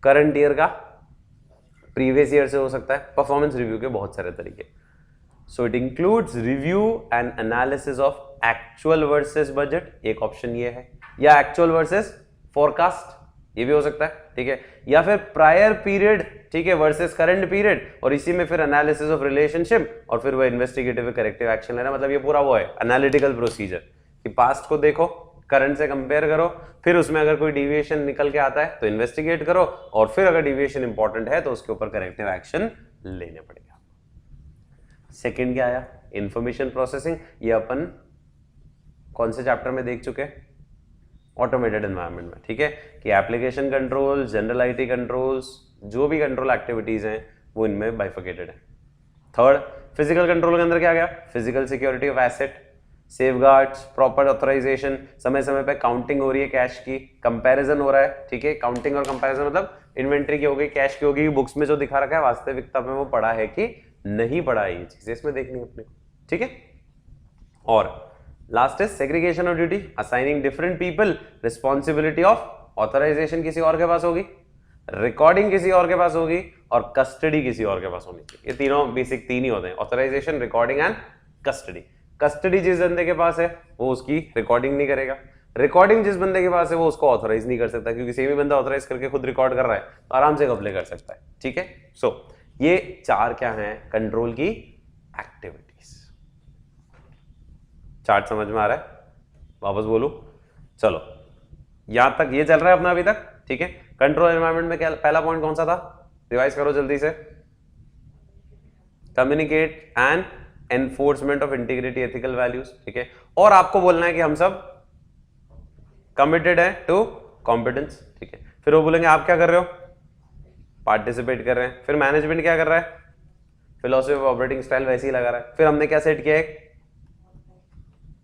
करंट ईयर का प्रीवियस ईयर से हो सकता है। परफॉर्मेंस रिव्यू के बहुत सारे तरीके। So it includes review and analysis of actual versus budget, एक ऑप्शन ये है, या एक्चुअल वर्सेस फोरकास्ट, ये भी हो सकता है, ठीक है, या फिर प्रायर पीरियड, ठीक है, वर्सेस करंट पीरियड, और इसी में फिर एनालिसिस ऑफ रिलेशनशिप, और फिर वो इन्वेस्टिगेटिव करेक्टिव एक्शन लेना। मतलब ये पूरा वो है एनालिटिकल प्रोसीजर कि पास्ट को देखो, करंट से कंपेयर करो, फिर उसमें अगर कोई डिविएशन निकल के आता है तो इन्वेस्टिगेट करो, और फिर अगर डिविएशन इंपॉर्टेंट है तो उसके ऊपर करेक्टिव एक्शन लेने पड़ेगा। सेकंड क्या आया? Information processing. ये अपन कौन से चैप्टर में देख चुके हैं? ऑटोमेटेड एनवायरनमेंट में, ठीक है, कि application control, general IT controls, जो भी कंट्रोल एक्टिविटीज हैं वो इनमें बाइफिकेटेड है। थर्ड, फिजिकल कंट्रोल के अंदर क्या गया? Physical security of asset, safeguards, proper authorisation, समय समय पे काउंटिंग हो रही है कैश की, कंपैरिजन हो रहा है, ठीक है। काउंटिंग और कंपैरिजन मतलब इन्वेंट्री की हो गई, कैश की होगी, बुक्स में जो दिखा रखा है वास्तविकता में वो पड़ा है कि नहीं पड़ा है, ये चीजें इसमें देखनी है अपने को, ठीक है। और last is segregation of duty, assigning different people responsibility of authorisation किसी और के पास होगी, रिकॉर्डिंग किसी और के पास होगी, और कस्टडी किसी और के पास होनी चाहिए। ये तीनों बेसिक 3 ही होते हैं, authorisation, recording and custody. Custody जिस बंदे के पास है वो उसकी रिकॉर्डिंग नहीं करेगा, रिकॉर्डिंग जिस बंदे के पास है वो उसको ऑथराइज नहीं कर सकता, क्योंकि सेम ही बंदा ऑथराइज करके खुद रिकॉर्ड कर रहा है तो आराम से कब्ले कर सकता है, ठीक है। सो ये 4 क्या हैं कंट्रोल की एक्टिविटीज। चार्ट समझ में आ रहा है? वापस बोलूं, चलो यहां तक ये चल रहा है अपना अभी तक, ठीक है। कंट्रोल एनवायरनमेंट में क्या पहला पॉइंट कौन सा था? रिवाइज करो जल्दी से। Communicate and enforcement of integrity ethical values, ठीक है। और आपको बोलना है कि हम सब कमिटेड है टू कॉम्पिटेंस, ठीक है। फिर वो बोलेंगे आप क्या कर रहे हो? पार्टिसिपेट कर रहे हैं। फिर मैनेजमेंट क्या कर रहा है? फिलोसफी ऑफ ऑपरेटिंग स्टाइल वैसे ही लगा रहा है। फिर हमने क्या सेट किया है?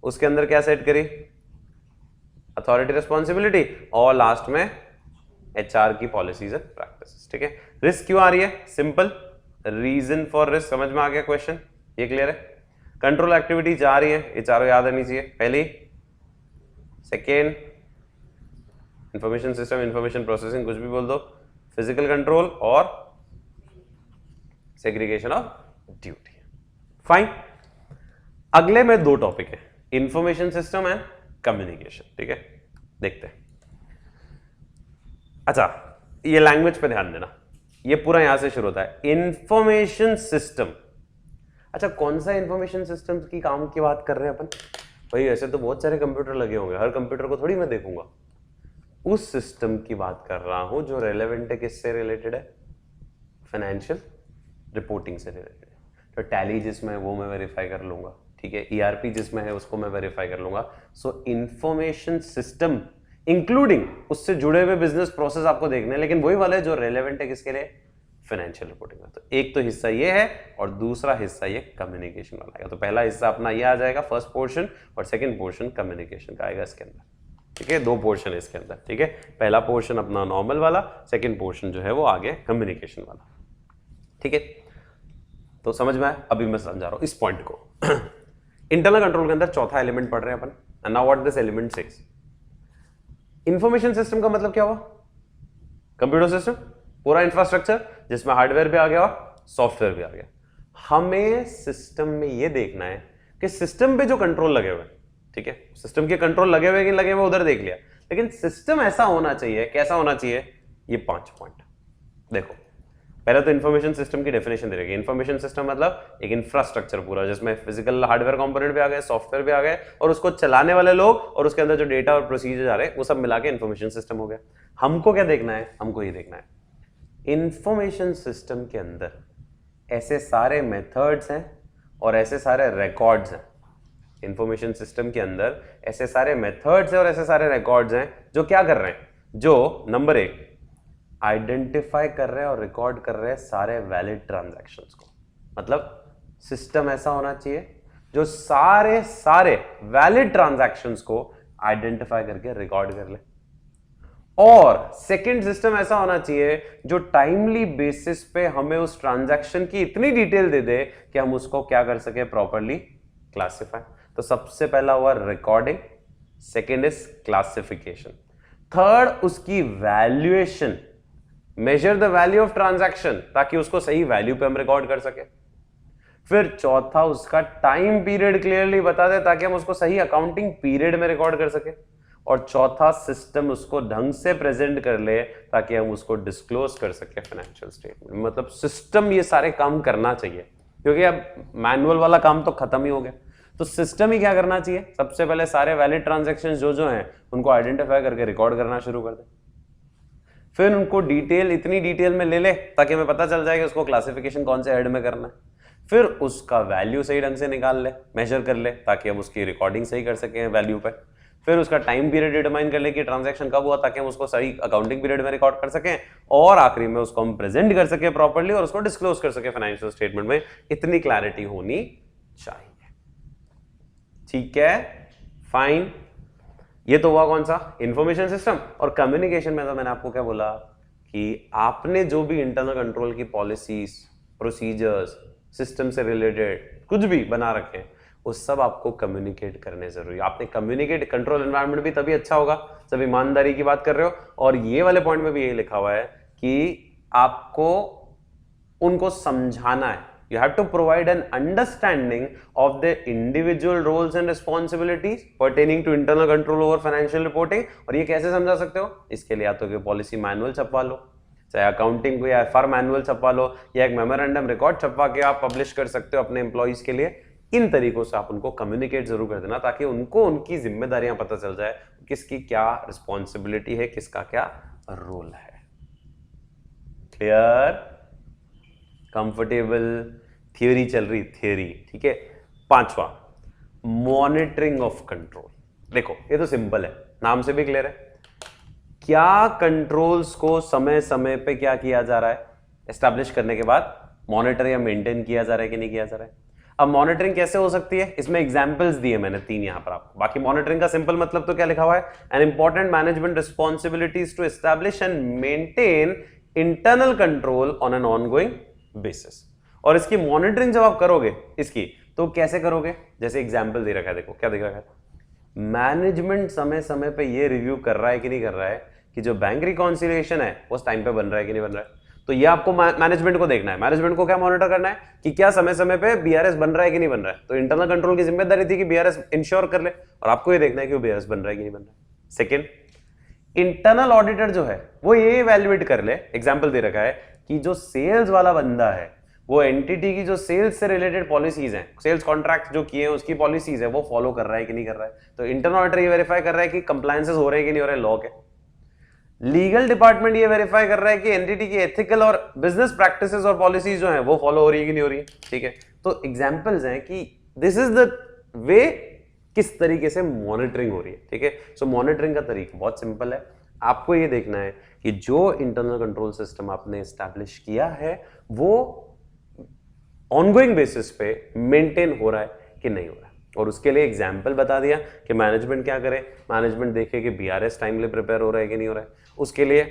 उसके अंदर क्या सेट करी? अथॉरिटी रिस्पॉन्सिबिलिटी, और लास्ट में एचआर की पॉलिसीज एंड प्रैक्टिसेस, ठीक है। रिस्क क्यों आ रही है? Simple, reason for risk. समझ में आ गया क्वेश्चन? ये क्लियर है? कंट्रोल एक्टिविटी जा रही है, ये चारों याद आनी चाहिए। पहली, second information system, information processing, कुछ भी बोल दो, फिजिकल कंट्रोल और सेग्रीगेशन ऑफ ड्यूटी। फाइन। अगले में 2 टॉपिक है, इंफॉर्मेशन सिस्टम एंड कम्युनिकेशन, ठीक है। देखते हैं। अच्छा, ये लैंग्वेज पे ध्यान देना, ये पूरा यहां से शुरू होता है, इंफॉर्मेशन सिस्टम। अच्छा, कौन सा इंफॉर्मेशन सिस्टम की काम की बात कर रहे हैं अपन? भाई ऐसे तो बहुत सारे कंप्यूटर लगे होंगे, हर कंप्यूटर को थोड़ी मैं देखूंगा। उस सिस्टम की बात कर रहा हूं जो रेलेवेंट है, किससे रिलेटेड है? फाइनेंशियल रिपोर्टिंग से रिलेटेड है। तो टैली जिसमें है वो मैं वेरीफाई कर लूंगा, ठीक है। ईआरपी जिसमें है उसको मैं वेरीफाई कर लूंगा। सो इंफॉर्मेशन सिस्टम इंक्लूडिंग उससे जुड़े हुए बिजनेस प्रोसेस आपको देखने हैं, लेकिन वही वाले जो रेलेवेंट है किसके लिए? फाइनेंशियल रिपोर्टिंग में। तो एक तो हिस्सा ये है और दूसरा हिस्सा ये कम्युनिकेशन वाला आएगा। तो पहला हिस्सा अपना ये आ जाएगा फर्स्ट पोर्शन, और सेकंड पोर्शन कम्युनिकेशन का आएगा इसके अंदर, ठीक है। 2 पोर्शन है इसके अंदर, ठीक है। पहला पोर्शन अपना नॉर्मल वाला, सेकंड पोर्शन जो है वो आगे कम्युनिकेशन वाला, ठीक है। तो समझ में आया? अभी मैं समझा रहा हूं इस पॉइंट को। इंटरनल कंट्रोल के अंदर चौथा एलिमेंट पढ़ रहे हैं अपन, and now what this element says. Information system का मतलब क्या हुआ? कंप्यूटर सिस्टम, पूरा इंफ्रास्ट्रक्चर जिसमें हार्डवेयर भी आ गया और सॉफ्टवेयर भी आ गया। हमें सिस्टम में यह देखना है कि सिस्टम पे जो कंट्रोल लगे हुए ठीक है, सिस्टम के कंट्रोल लगे हुए कि लगे हुए उधर देख लिया, लेकिन सिस्टम ऐसा होना चाहिए, कैसा होना चाहिए, ये 5 पॉइंट देखो। पहले तो इंफॉर्मेशन सिस्टम की डेफिनेशन दे रखी है। इंफॉर्मेशन सिस्टम मतलब एक इंफ्रास्ट्रक्चर पूरा, जिसमें फिजिकल हार्डवेयर कंपोनेंट भी आ गए, सॉफ्टवेयर भी आ गए, और उसको चलाने वाले लोग और उसके अंदर जो डेटा और प्रोसीजर आ रहे हैं वो सब मिला के इंफॉर्मेशन सिस्टम हो गया। हमको क्या देखना है, हमको ये देखना है इंफॉर्मेशन सिस्टम के अंदर ऐसे सारे मेथड्स हैं और ऐसे सारे रिकॉर्ड्स हैं। इंफॉर्मेशन सिस्टम के अंदर ऐसे सारे मेथड्स हैं और ऐसे सारे रिकॉर्ड्स हैं जो क्या कर रहे हैं, जो नंबर 1 आइडेंटिफाई कर रहे हैं और रिकॉर्ड कर रहे हैं सारे वैलिड ट्रांजैक्शंस को। मतलब सिस्टम ऐसा होना चाहिए जो सारे वैलिड ट्रांजैक्शंस को आइडेंटिफाई करके रिकॉर्ड कर ले। और सेकंड सिस्टम ऐसा होना चाहिए जो टाइमली बेसिस पे हमें उस ट्रांजैक्शन की इतनी डिटेल दे दे कि हम उसको क्या कर सके, प्रॉपर्ली क्लासिफाई। तो सबसे पहला हुआ recording, second is classification, third उसकी valuation, measure the value of transaction ताकि उसको सही वैल्यू पे हम रिकॉर्ड कर सके। फिर चौथा उसका टाइम पीरियड क्लियरली बता दे ताकि हम उसको सही अकाउंटिंग पीरियड में रिकॉर्ड कर सके। और चौथा सिस्टम उसको ढंग से प्रेजेंट कर ले ताकि हम उसको डिस्क्लोज कर सके फाइनेंशियल स्टेटमेंट। मतलब सिस्टम ये सारे काम करना चाहिए, क्योंकि अब मैनुअल वाला काम तो खत्म ही हो गया। तो सिस्टम ही क्या करना चाहिए, सबसे पहले सारे वैलिड ट्रांजैक्शंस जो हैं उनको आइडेंटिफाई करके रिकॉर्ड करना शुरू कर दे। फिर उनको डिटेल, इतनी डिटेल में ले ले ताकि हमें पता चल जाए कि उसको क्लासिफिकेशन कौन से हेड में करना है। फिर उसका वैल्यू सही ढंग से निकाल ले, मेजर कर ले ताकि हम उसकी रिकॉर्डिंग सही कर सकें वैल्यू पे। फिर उसका टाइम पीरियड डिटरमाइन कर ले कि ट्रांजैक्शन कब हुआ ताकि हम उसको सही अकाउंटिंग पीरियड में रिकॉर्ड कर सकें। और आखिरी में उसको हम प्रेजेंट कर सके प्रॉपर्ली और उसको डिस्क्लोज कर सके फाइनेंशियल स्टेटमेंट में। इतनी क्लैरिटी होनी चाहिए। ठीक है, फाइन। ये तो हुआ कौन सा, इंफॉर्मेशन सिस्टम। और कम्युनिकेशन में तो मैंने आपको क्या बोला कि आपने जो भी इंटरनल कंट्रोल की पॉलिसीज, प्रोसीजर्स, सिस्टम से रिलेटेड कुछ भी बना रखे हैं वो सब आपको कम्युनिकेट करने जरूरी। आपने कम्युनिकेट, कंट्रोल एनवायरनमेंट भी तभी अच्छा होगा जब ईमानदारी की बात कर रहे हो। और ये वाले पॉइंट में भी यही लिखा हुआ है कि आपको उनको समझाना है। You have to provide an understanding of the individual roles and responsibilities pertaining to internal control over financial reporting। और ये कैसे समझा सकते हो, इसके लिए या तो कि पॉलिसी मैनुअल छपवा लो, चाहे अकाउंटिंग को या एफआर मैनुअल छपवा लो, या एक मेमोरेंडम रिकॉर्ड छपवा के आप पब्लिश कर सकते हो अपने एम्प्लॉइज के लिए। इन तरीकों से आप उनको कम्युनिकेट जरूर कर देना ताकि उनको उनकी जिम्मेदारियां पता चल जाए, किसकी क्या रिस्पॉन्सिबिलिटी है, किसका क्या रोल है। क्लियर, कंफर्टेबल, थियोरी चल रही, थियोरी। ठीक है, पांचवा मॉनिटरिंग ऑफ कंट्रोल। देखो ये तो सिंपल है, नाम से भी क्लियर है। क्या कंट्रोल्स को समय समय पे क्या किया जा रहा है, एस्टैब्लिश करने के बाद मॉनिटर या मेंटेन किया जा रहा है कि नहीं किया जा रहा है। अब मॉनिटरिंग कैसे हो सकती है, इसमें एग्जांपल्स दिए मैंने 3 यहां पर आपको। बाकी मॉनिटरिंग का सिंपल मतलब तो क्या लिखा हुआ है, an important management responsibilities to establish and maintain internal control on an ongoing basis. और इसकी मॉनिटरिंग जब आप करोगे इसकी, तो कैसे करोगे, जैसे एग्जांपल दे रखा है, देखो क्या दे रखा है, मैनेजमेंट समय समय पे ये रिव्यू कर रहा है कि नहीं कर रहा है कि जो बैंक रिकॉन्सिलिएशन है वो टाइम पे बन रहा है कि नहीं बन रहा है। तो ये आपको मैनेजमेंट को देखना है। मैनेजमेंट को क्या मॉनिटर करना है कि क्या समय समय पे बीआरएस बन रहा है कि नहीं बन रहा है। तो इंटरनल कंट्रोल की जिम्मेदारी थी कि बीआरएस इंश्योर कर ले, और आपको ये देखना है कि वो बीआरएस बन रहा है कि नहीं बन रहा है। सेकेंड, इंटरनल ऑडिटर जो है वो ये इवैल्यूएट कर ले, एग्जांपल दे रखा है कि जो सेल्स वाला बंदा है वो एंटिटी की जो सेल्स से रिलेटेड पॉलिसीज हैं, सेल्स कॉन्ट्रैक्ट जो किए हैं उसकी पॉलिसीज है, वो फॉलो कर रहा है कि नहीं कर रहा है। तो इंटरनल ऑडिटर ये वेरीफाई कर रहा है कि कंप्लायंसेस हो रहे हैं कि नहीं हो रहे लॉ के। लीगल डिपार्टमेंट ये वेरीफाई कर रहा है कि एंटिटी की एथिकल और बिजनेस प्रैक्टिसेस और पॉलिसीज जो हैं वो फॉलो हो रही है कि नहीं हो रही है। ठीक है, तो एग्जांपल्स हैं कि दिस इज द वे किस तरीके से मॉनिटरिंग हो रही है। ठीक है, सो मॉनिटरिंग का तरीका बहुत सिंपल है। आपको ये देखना है कि जो इंटरनल कंट्रोल सिस्टम आपने एस्टैब्लिश किया है वो ऑनगोइंग बेसिस पे मेंटेन हो रहा है कि नहीं हो रहा है। और उसके लिए एग्जाम्पल बता दिया कि मैनेजमेंट क्या करे, मैनेजमेंट देखे कि बीआरएस टाइमली प्रिपेयर हो रहा है कि नहीं हो रहा है। उसके लिए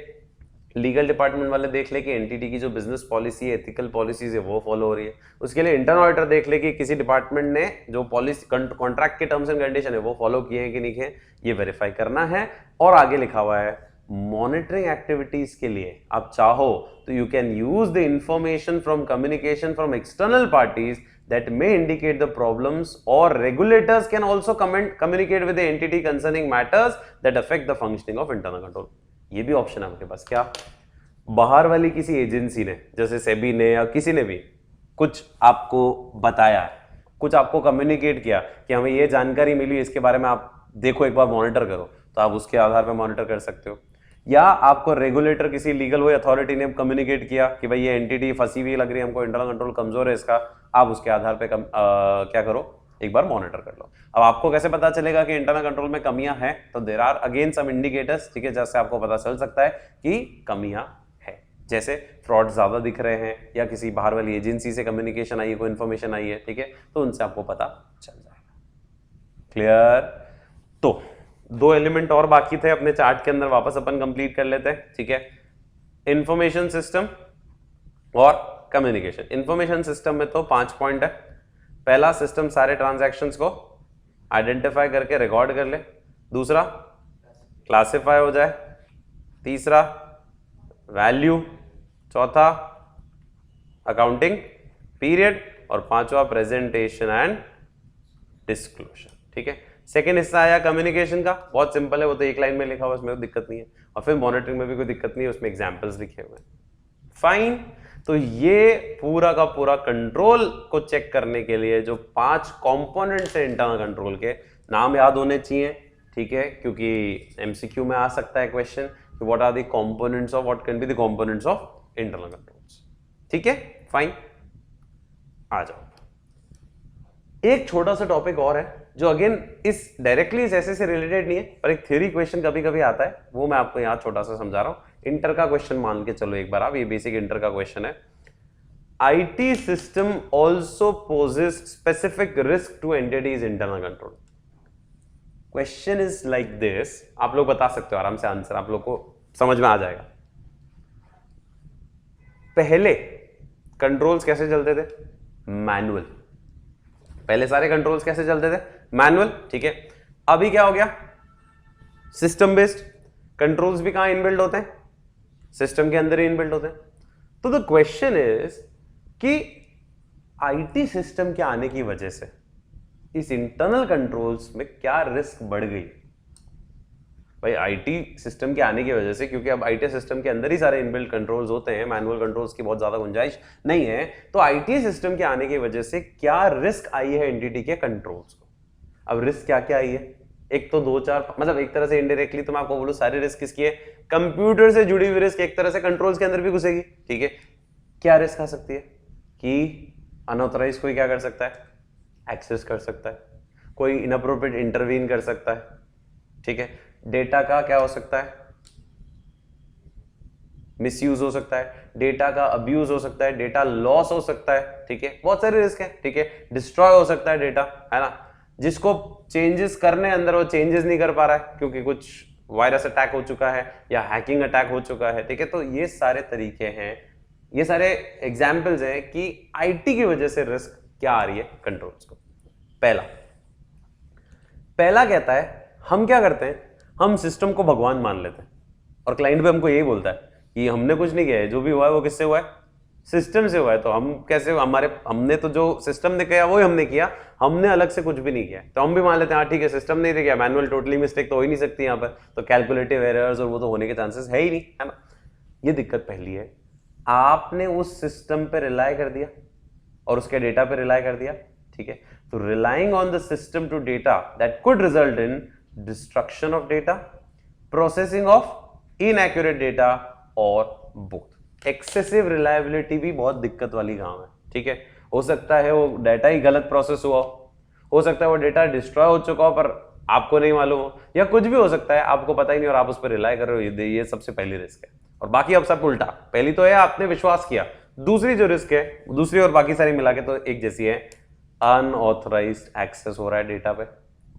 लीगल डिपार्टमेंट वाले देख ले कि एंटिटी की जो बिजनेस पॉलिसी है, एथिकल पॉलिसीज है वो फॉलो हो रही है। उसके लिए इंटरनल ऑडिटर देख ले कि किसी डिपार्टमेंट ने जो पॉलिसी कॉन्ट्रैक्ट के टर्म्स एंड कंडीशन है वो फॉलो किए हैं कि नहीं किए, ये वेरीफाई करना है। और आगे लिखा हुआ है मॉनिटरिंग एक्टिविटीज के लिए आप चाहो तो you can use the information from communication from external parties that may indicate the problems, or regulators can also communicate with the entity concerning matters that affect the functioning of internal control. ये भी option है आपके पास। क्या बाहर वाली किसी agency ने, जैसे सेबी ने या किसी ने भी कुछ आपको बताया, कुछ आपको कम्युनिकेट किया कि हमें ये जानकारी मिली, इसके बारे में आप देखो, एक बार मॉनिटर करो, तो आप उसके आधार पर मॉनिटर कर सकते हो। या आपको रेगुलेटर, किसी लीगल वो अथॉरिटी ने कम्युनिकेट किया कि भाई ये एंटिटी फंसी हुई लग रही है हमको, इंटरनल कंट्रोल कमजोर है इसका, आप उसके आधार पे क्या करो, एक बार मॉनिटर कर लो। अब आपको कैसे पता चलेगा कि इंटरनल कंट्रोल में कमियां हैं? तो there are again some indicators, ठीक है, जैसे आपको पता चल सकता है कि कमियां है, जैसे फ्रॉड ज्यादा दिख रहे हैं, या किसी बाहर वाली एजेंसी से कम्युनिकेशन आई है, कोई इंफॉर्मेशन आई है, ठीक है, तो उनसे आपको पता चल जाएगा। क्लियर? तो दो एलिमेंट और बाकी थे अपने चार्ट के अंदर, वापस अपन कंप्लीट कर लेते हैं, ठीक है। इंफॉर्मेशन सिस्टम और कम्युनिकेशन। इंफॉर्मेशन सिस्टम में तो 5 पॉइंट है। पहला, सिस्टम सारे ट्रांजैक्शंस को आइडेंटिफाई करके रिकॉर्ड कर ले। दूसरा, क्लासिफाई हो जाए। तीसरा, वैल्यू। चौथा, अकाउंटिंग पीरियड। और पांचवा, प्रेजेंटेशन एंड डिस्क्लोजर, ठीक है। सेकेंड हिस्सा आया कम्युनिकेशन का, बहुत सिंपल है, वो तो एक लाइन में लिखा हुआ है, उसमें कोई दिक्कत नहीं है। और फिर मॉनिटरिंग में भी कोई दिक्कत नहीं है, उसमें एग्जांपल्स लिखे हुए हैं। फाइन। तो ये पूरा का पूरा कंट्रोल को चेक करने के लिए जो 5 कंपोनेंट्स है इंटरनल कंट्रोल के, नाम याद होने चाहिए, ठीक है, क्योंकि एमसीक्यू में आ सकता है क्वेश्चन कि what are the components of, what can be the components of internal controls, ठीक है। फाइन, आ जाओ। एक छोटा सा टॉपिक और है जो अगेन इस डायरेक्टली इस ऐसे से रिलेटेड नहीं है, पर एक थ्योरी क्वेश्चन कभी कभी आता है, वो मैं आपको यहाँ छोटा सा समझा रहा हूं। इंटर का क्वेश्चन मान के चलो एक बार आप, ये बेसिक इंटर का क्वेश्चन है। IT system also poses specific risk to entities internal control. Question is like this, आप लोग बता सकते हो आराम से आंसर, आप लोग को समझ में आ जाएगा। पहले कंट्रोल्स कैसे चलते थे? मैनुअल। पहले सारे कंट्रोल्स कैसे चलते थे? मैनुअल, ठीक है। अभी क्या हो गया? System based. कंट्रोल्स भी कहां इनबिल्ड होते हैं? सिस्टम के अंदर ही इनबिल्ड होते हैं। तो द क्वेश्चन इज कि आईटी सिस्टम के आने की वजह से इस इंटरनल कंट्रोल्स में क्या रिस्क बढ़ गई? भाई आईटी सिस्टम के आने की वजह से, क्योंकि अब आईटी सिस्टम के अंदर ही सारे इनबिल्ट कंट्रोल्स होते हैं, मैनुअल कंट्रोल्स की बहुत ज्यादा गुंजाइश नहीं है, तो आईटी सिस्टम के आने की वजह से क्या रिस्क आई है एंटिटी के कंट्रोल्स को? अब रिस्क क्या क्या आई है? एक तो 2-4, मतलब एक तरह से इनडायरेक्टली तो मैं आपको बोलूं सारे रिस्क किसकी है? कंप्यूटर से जुड़ी हुई रिस्क एक तरह से कंट्रोल्स के अंदर भी घुसेगी, ठीक है। क्या रिस्क आ सकती है? कि अनऑथराइज कोई क्या कर सकता है? एक्सेस कर सकता है, कोई इनअप्रोप्रिएट इंटरवीन कर सकता है, ठीक है। डेटा का क्या हो सकता है? मिसयूज हो सकता है, डेटा का अब्यूज हो सकता है, डेटा लॉस हो सकता है, ठीक है। बहुत सारे रिस्क है, ठीक है। डिस्ट्रॉय हो सकता है डेटा, है ना, जिसको चेंजेस करने अंदर वो चेंजेस नहीं कर पा रहा है क्योंकि कुछ वायरस अटैक हो चुका है या हैकिंग अटैक हो चुका है, ठीक है। तो ये सारे तरीके हैं, ये सारे एग्जाम्पल्स हैं कि आईटी की वजह से रिस्क क्या आ रही है कंट्रोल्स को। पहला कहता है, हम क्या करते हैं, हम सिस्टम को भगवान मान लेते हैं, और क्लाइंट भी हमको यही बोलता है कि हमने कुछ नहीं किया है, जो भी हुआ है वो किससे हुआ है? सिस्टम से हुआ है। तो हम कैसे, हमने तो जो सिस्टम ने किया वही हमने किया, हमने अलग से कुछ भी नहीं किया, तो हम भी मान लेते हैं हाँ ठीक है सिस्टम नहीं किया, मैनुअल टोटली मिस्टेक तो हो ही नहीं सकती यहाँ पर, तो कैलकुलेटिव एरर्स और वो तो होने के चांसेस है ही नहीं, है ना। ये दिक्कत पहली है, आपने उस सिस्टम पे रिलाय कर दिया और उसके डेटा पे रिलाय कर दिया, ठीक है। तो relying on the system to data that could result in destruction of data, processing of inaccurate data और बोथ। एक्सेसिव रिलायबिलिटी भी बहुत दिक्कत वाली काम है, ठीक है। हो सकता है वो डेटा ही गलत प्रोसेस हुआ हो सकता है वो डेटा डिस्ट्रॉय हो चुका हो पर आपको नहीं मालूम हो, या कुछ भी हो सकता है आपको पता ही नहीं और आप उस पर रिलाय कर रहे हो। ये सबसे पहली रिस्क है। और बाकी अब सब उल्टा, पहली तो है आपने विश्वास किया, दूसरी जो रिस्क है, दूसरी और बाकी सारी मिला के तो एक जैसी है, अनऑथराइज्ड एक्सेस हो रहा है डेटा पे,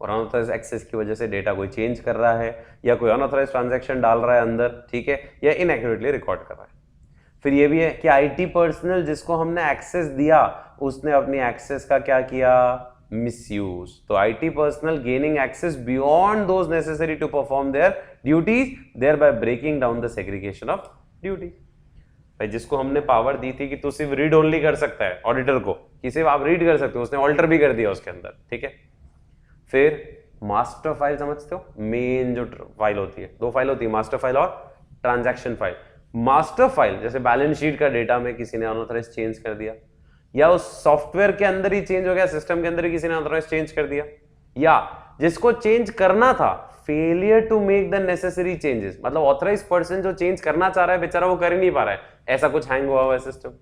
और अनऑथराइज्ड एक्सेस की वजह से डेटा कोई चेंज कर रहा है या कोई अनऑथराइज्ड ट्रांजैक्शन डाल रहा है अंदर, ठीक है, या इनएक्यूरेटली रिकॉर्ड कर रहा है। फिर ये भी है कि आईटी पर्सनल जिसको हमने एक्सेस दिया उसने अपनी एक्सेस का क्या किया? मिसयूज। तो IT personnel gaining access beyond those necessary to perform their duties, thereby breaking down the segregation of duty. भाई जिसको हमने पावर दी थी कि तू सिर्फ रीड ओनली कर सकता है ऑडिटर को, कि सिर्फ आप रीड कर सकते हो, उसने ऑल्टर भी कर दिया उसके अंदर, ठीक है। फिर मास्टर फाइल समझते हो, मेन जो फाइल होती है, दो फाइल होती है, मास्टर फाइल और ट्रांजैक्शन फाइल। मास्टर फाइल जैसे बैलेंस शीट का डेटा में किसी ने अनऑथराइज चेंज कर दिया, या उस सॉफ्टवेयर के अंदर ही चेंज हो गया, सिस्टम के अंदर ही किसी ने अनऑथराइज चेंज कर दिया, या जिसको चेंज करना था failure to make the necessary changes, मतलब ऑथराइज पर्सन जो चेंज करना चाह रहा है बेचारा वो कर ही नहीं पा रहा है, ऐसा कुछ हैंग हुआ हुआ है सिस्टम।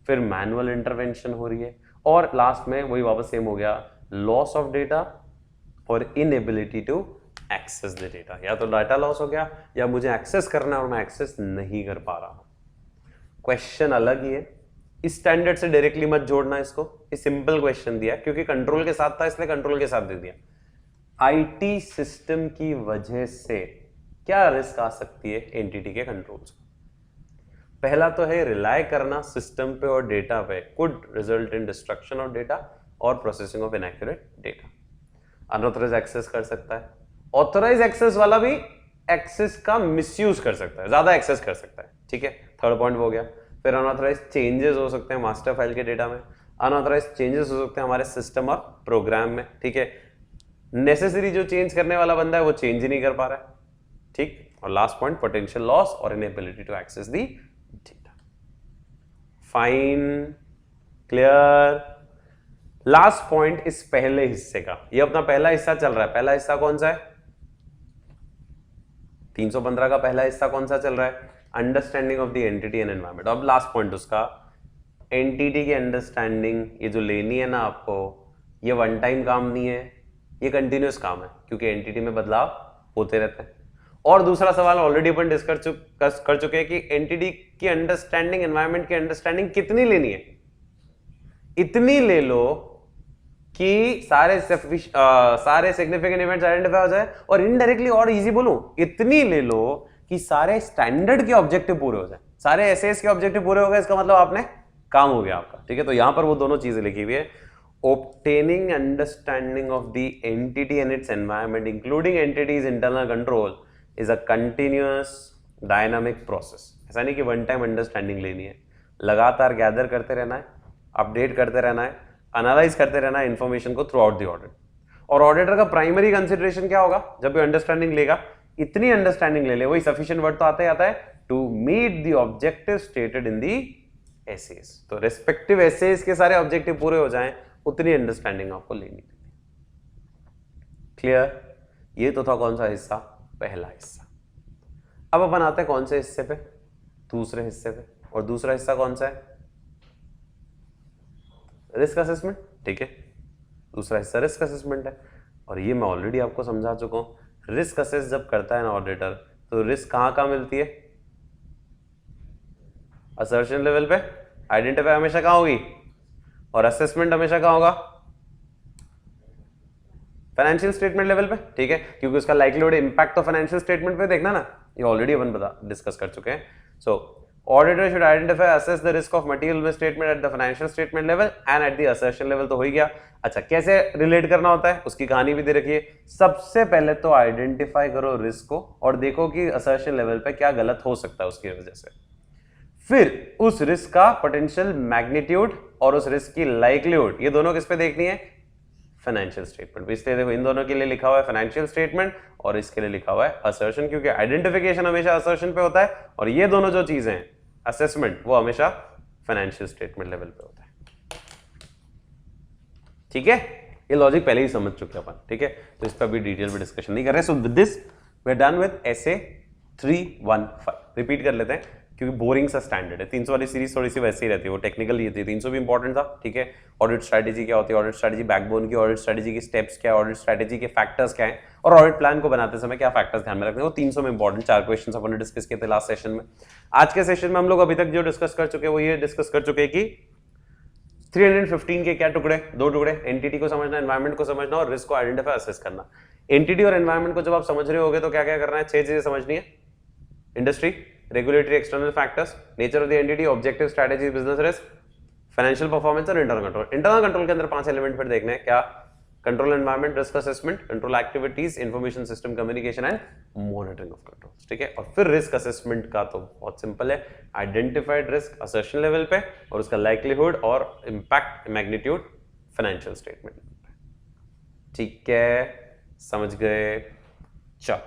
फिर मैनुअल इंटरवेंशन हो रही है, और लास्ट में वही वापस सेम हो गया, लॉस ऑफ डेटा और inability to access the data, या तो डाटा लॉस हो गया या मुझे एक्सेस करना है और मैं एक्सेस नहीं कर पा रहा हूं। क्वेश्चन अलग ही है, इस स्टैंडर्ड से डायरेक्टली मत जोड़ना इसको, ये सिंपल क्वेश्चन दिया क्योंकि कंट्रोल के साथ था इसलिए कंट्रोल के साथ दे दिया। आईटी सिस्टम की वजह से क्या रिस्क आ सकती है एंटिटी के कंट्रोल्स को? पहला तो है रिलाय करना सिस्टम पे और डेटा पे could result in destruction of data और processing of inaccurate data. Unauthorised access कर सकता है, ऑथराइज एक्सेस वाला भी एक्सेस का मिसयूज कर सकता है, ज्यादा एक्सेस कर सकता है, ठीक है, थर्ड पॉइंट हो गया। फिर अनऑथराइज चेंजेस हो सकते हैं मास्टर फाइल के डेटा में, अनऑथराइज चेंजेस हो सकते हैं हमारे सिस्टम और प्रोग्राम में, ठीक है। नेसेसरी जो चेंज करने वाला बंदा है वो चेंज ही नहीं कर पा रहा है, ठीक। और लास्ट पॉइंट पोटेंशियल लॉस और inability to access the data. Fine, clear. Last point इस पहले हिस्से का, ये अपना पहला हिस्सा चल रहा है। पहला हिस्सा कौन सा है? 315 का पहला हिस्सा कौन सा चल रहा है? Understanding of the entity and environment. अब लास्ट पॉइंट उसका, एंटिटी की अंडरस्टैंडिंग ये जो लेनी है ना आपको, ये वन टाइम काम नहीं है, ये कंटिन्यूस काम है क्योंकि एंटिटी में बदलाव होते रहते हैं। और दूसरा सवाल ऑलरेडी अपन डिस्कस कर चुके हैं कि एंटिटी की अंडरस्टैंडिंग, एनवायरनमेंट की अंडरस्टैंडिंग कितनी लेनी है? इतनी ले लो कि सारे सिग्निफिकेंट इवेंट्स आइडेंटिफाई हो जाए, और इनडायरेक्टली और इजी बोलूं, इतनी ले लो कि सारे स्टैंडर्ड के ऑब्जेक्टिव पूरे हो जाए, सारे एसएस के ऑब्जेक्टिव पूरे हो गए, इसका मतलब आपने काम हो गया आपका, ठीक है। तो यहां पर वो दोनों चीजें लिखी हुई है, obtaining understanding of the entity and its environment including entity's internal control is a continuous dynamic process। ऐसा नहीं कि वन टाइम अंडरस्टैंडिंग लेनी है, लगातार गैदर करते रहना है, अपडेट करते रहना है, एनालाइज करते रहना है इंफॉर्मेशन को थ्रू आउट द ऑडिट। और ऑडिटर का प्राइमरी कंसिडरेशन क्या होगा जब भी अंडरस्टैंडिंग लेगा? इतनी अंडरस्टैंडिंग ले ले, वही सफिशिएंट वर्ड तो आता ही आता है, to meet the objective stated in the SS. तो रेस्पेक्टिव एसएस के सारे ऑब्जेक्टिव पूरे हो जाएं, उतनी अंडरस्टैंडिंग आपको लेनी थी। क्लियर? ये तो था कौन सा हिस्सा? पहला हिस्सा। अब अपन आते हैं कौन से हिस्से पे? दूसरे हिस्से पे। और दूसरा हिस्सा कौन सा है? रिस्क असेसमेंट, ठीक है। दूसरा हिस्सा रिस्क असेसमेंट है, और ये मैं ऑलरेडी आपको समझा चुका हूं। रिस्क असेस जब करता है ना ऑडिटर, तो रिस्क कहां मिलती है? असर्शन लेवल पे। आइडेंटिफाई हमेशा कहां होगी? और असेसमेंट हमेशा कहां होगा? फाइनेंशियल स्टेटमेंट लेवल पे, ठीक है, क्योंकि उसका लाइक्लीहुड इम्पैक्ट तो फाइनेंशियल स्टेटमेंट पे देखना ना, ये ऑलरेडी अपन डिस्कस कर चुके हैं। सो auditor should identify assess the risk of material misstatement at the financial statement level and eight the assertion level, तो हो ही गया। अच्छा, कैसे रिलेट करना होता है उसकी कहानी भी दे रखी है। सबसे पहले तो आइडेंटिफाई करो रिस्क को और देखो कि असर्शन लेवल पे क्या गलत हो सकता है उसकी वजह से। फिर उस रिस्क का पोटेंशियल मैग्नीट्यूड और उस रिस्क की लाइक्लीहुड, ये दोनों किस पे देखनी है? Financial statement. इसलिए देखो इन दोनों के लिए लिखा हुआ है फाइनेंशियल स्टेटमेंट और इसके लिए लिखा हुआ है असर्शन, क्योंकि आइडेंटिफिकेशन हमेशा असर्शन पे होता है और ये दोनों जो चीजें हैं असेसमेंट, वो हमेशा फाइनेंशियल स्टेटमेंट लेवल पे होता है। ठीक है, ये लॉजिक पहले ही समझ चुके अपन, ठीक है, तो इस पर अभी डिटेल में डिस्कशन नहीं कर रहे। So with this we are done with SA 315। Repeat कर लेते हैं क्योंकि बोरिंग सा स्टैंडर्ड है। 300 वाली सीरीज थोड़ी सी वैसे ही रहती है, वो टेक्निकल ही थी। 300 भी इंपॉर्टेंट था, ठीक है। ऑडिट स्ट्रैटेजी क्या होती है, ऑडिट स्ट्रैटेजी बैकबोन की, ऑडिट स्ट्रैटेजी की स्टेप्स क्या है, ऑडिट स्ट्रैटेजी के फैक्टर्स क्या है, और ऑडिट प्लान को बनाते समय क्या फैक्टर्स ध्यान में रखने हैं, वो 300 में इंपॉर्टेंट 4 क्वेश्चन अपन ने डिस्कस किए थे लास्ट सेशन में। आज के सेशन में हम लोग अभी तक जो डिस्कस कर चुके हैं वो ये डिस्कस कर चुके हैं कि 315 के क्या टुकड़े? 2 टुकड़े, एंटिटी को समझना, एनवायरनमेंट को समझना और रिस्क को आइडेंटिफाई असेस करना। एंटिटी और एनवायरनमेंट को जब आप समझ रहे होगे तो क्या क्या करना है? 6 चीजें समझनी है। Industry, regulatory external factors, nature of the entity, objective, strategy, business risk, financial performance और इंटरनल कंट्रोल। इंटरनल कंट्रोल के अंदर 5 एलिमेंट फिर देखने हैं, क्या? Control environment, risk assessment, control activities, information system communication and monitoring of control, ठीक है। और फिर रिस्क असेसमेंट का तो बहुत सिंपल है, आइडेंटिफाइड रिस्क असर्शन लेवल पे और उसका लाइक्लीहुड और इंपैक्ट मैग्नीट्यूड फाइनेंशियल स्टेटमेंट, ठीक है, समझ गए। चल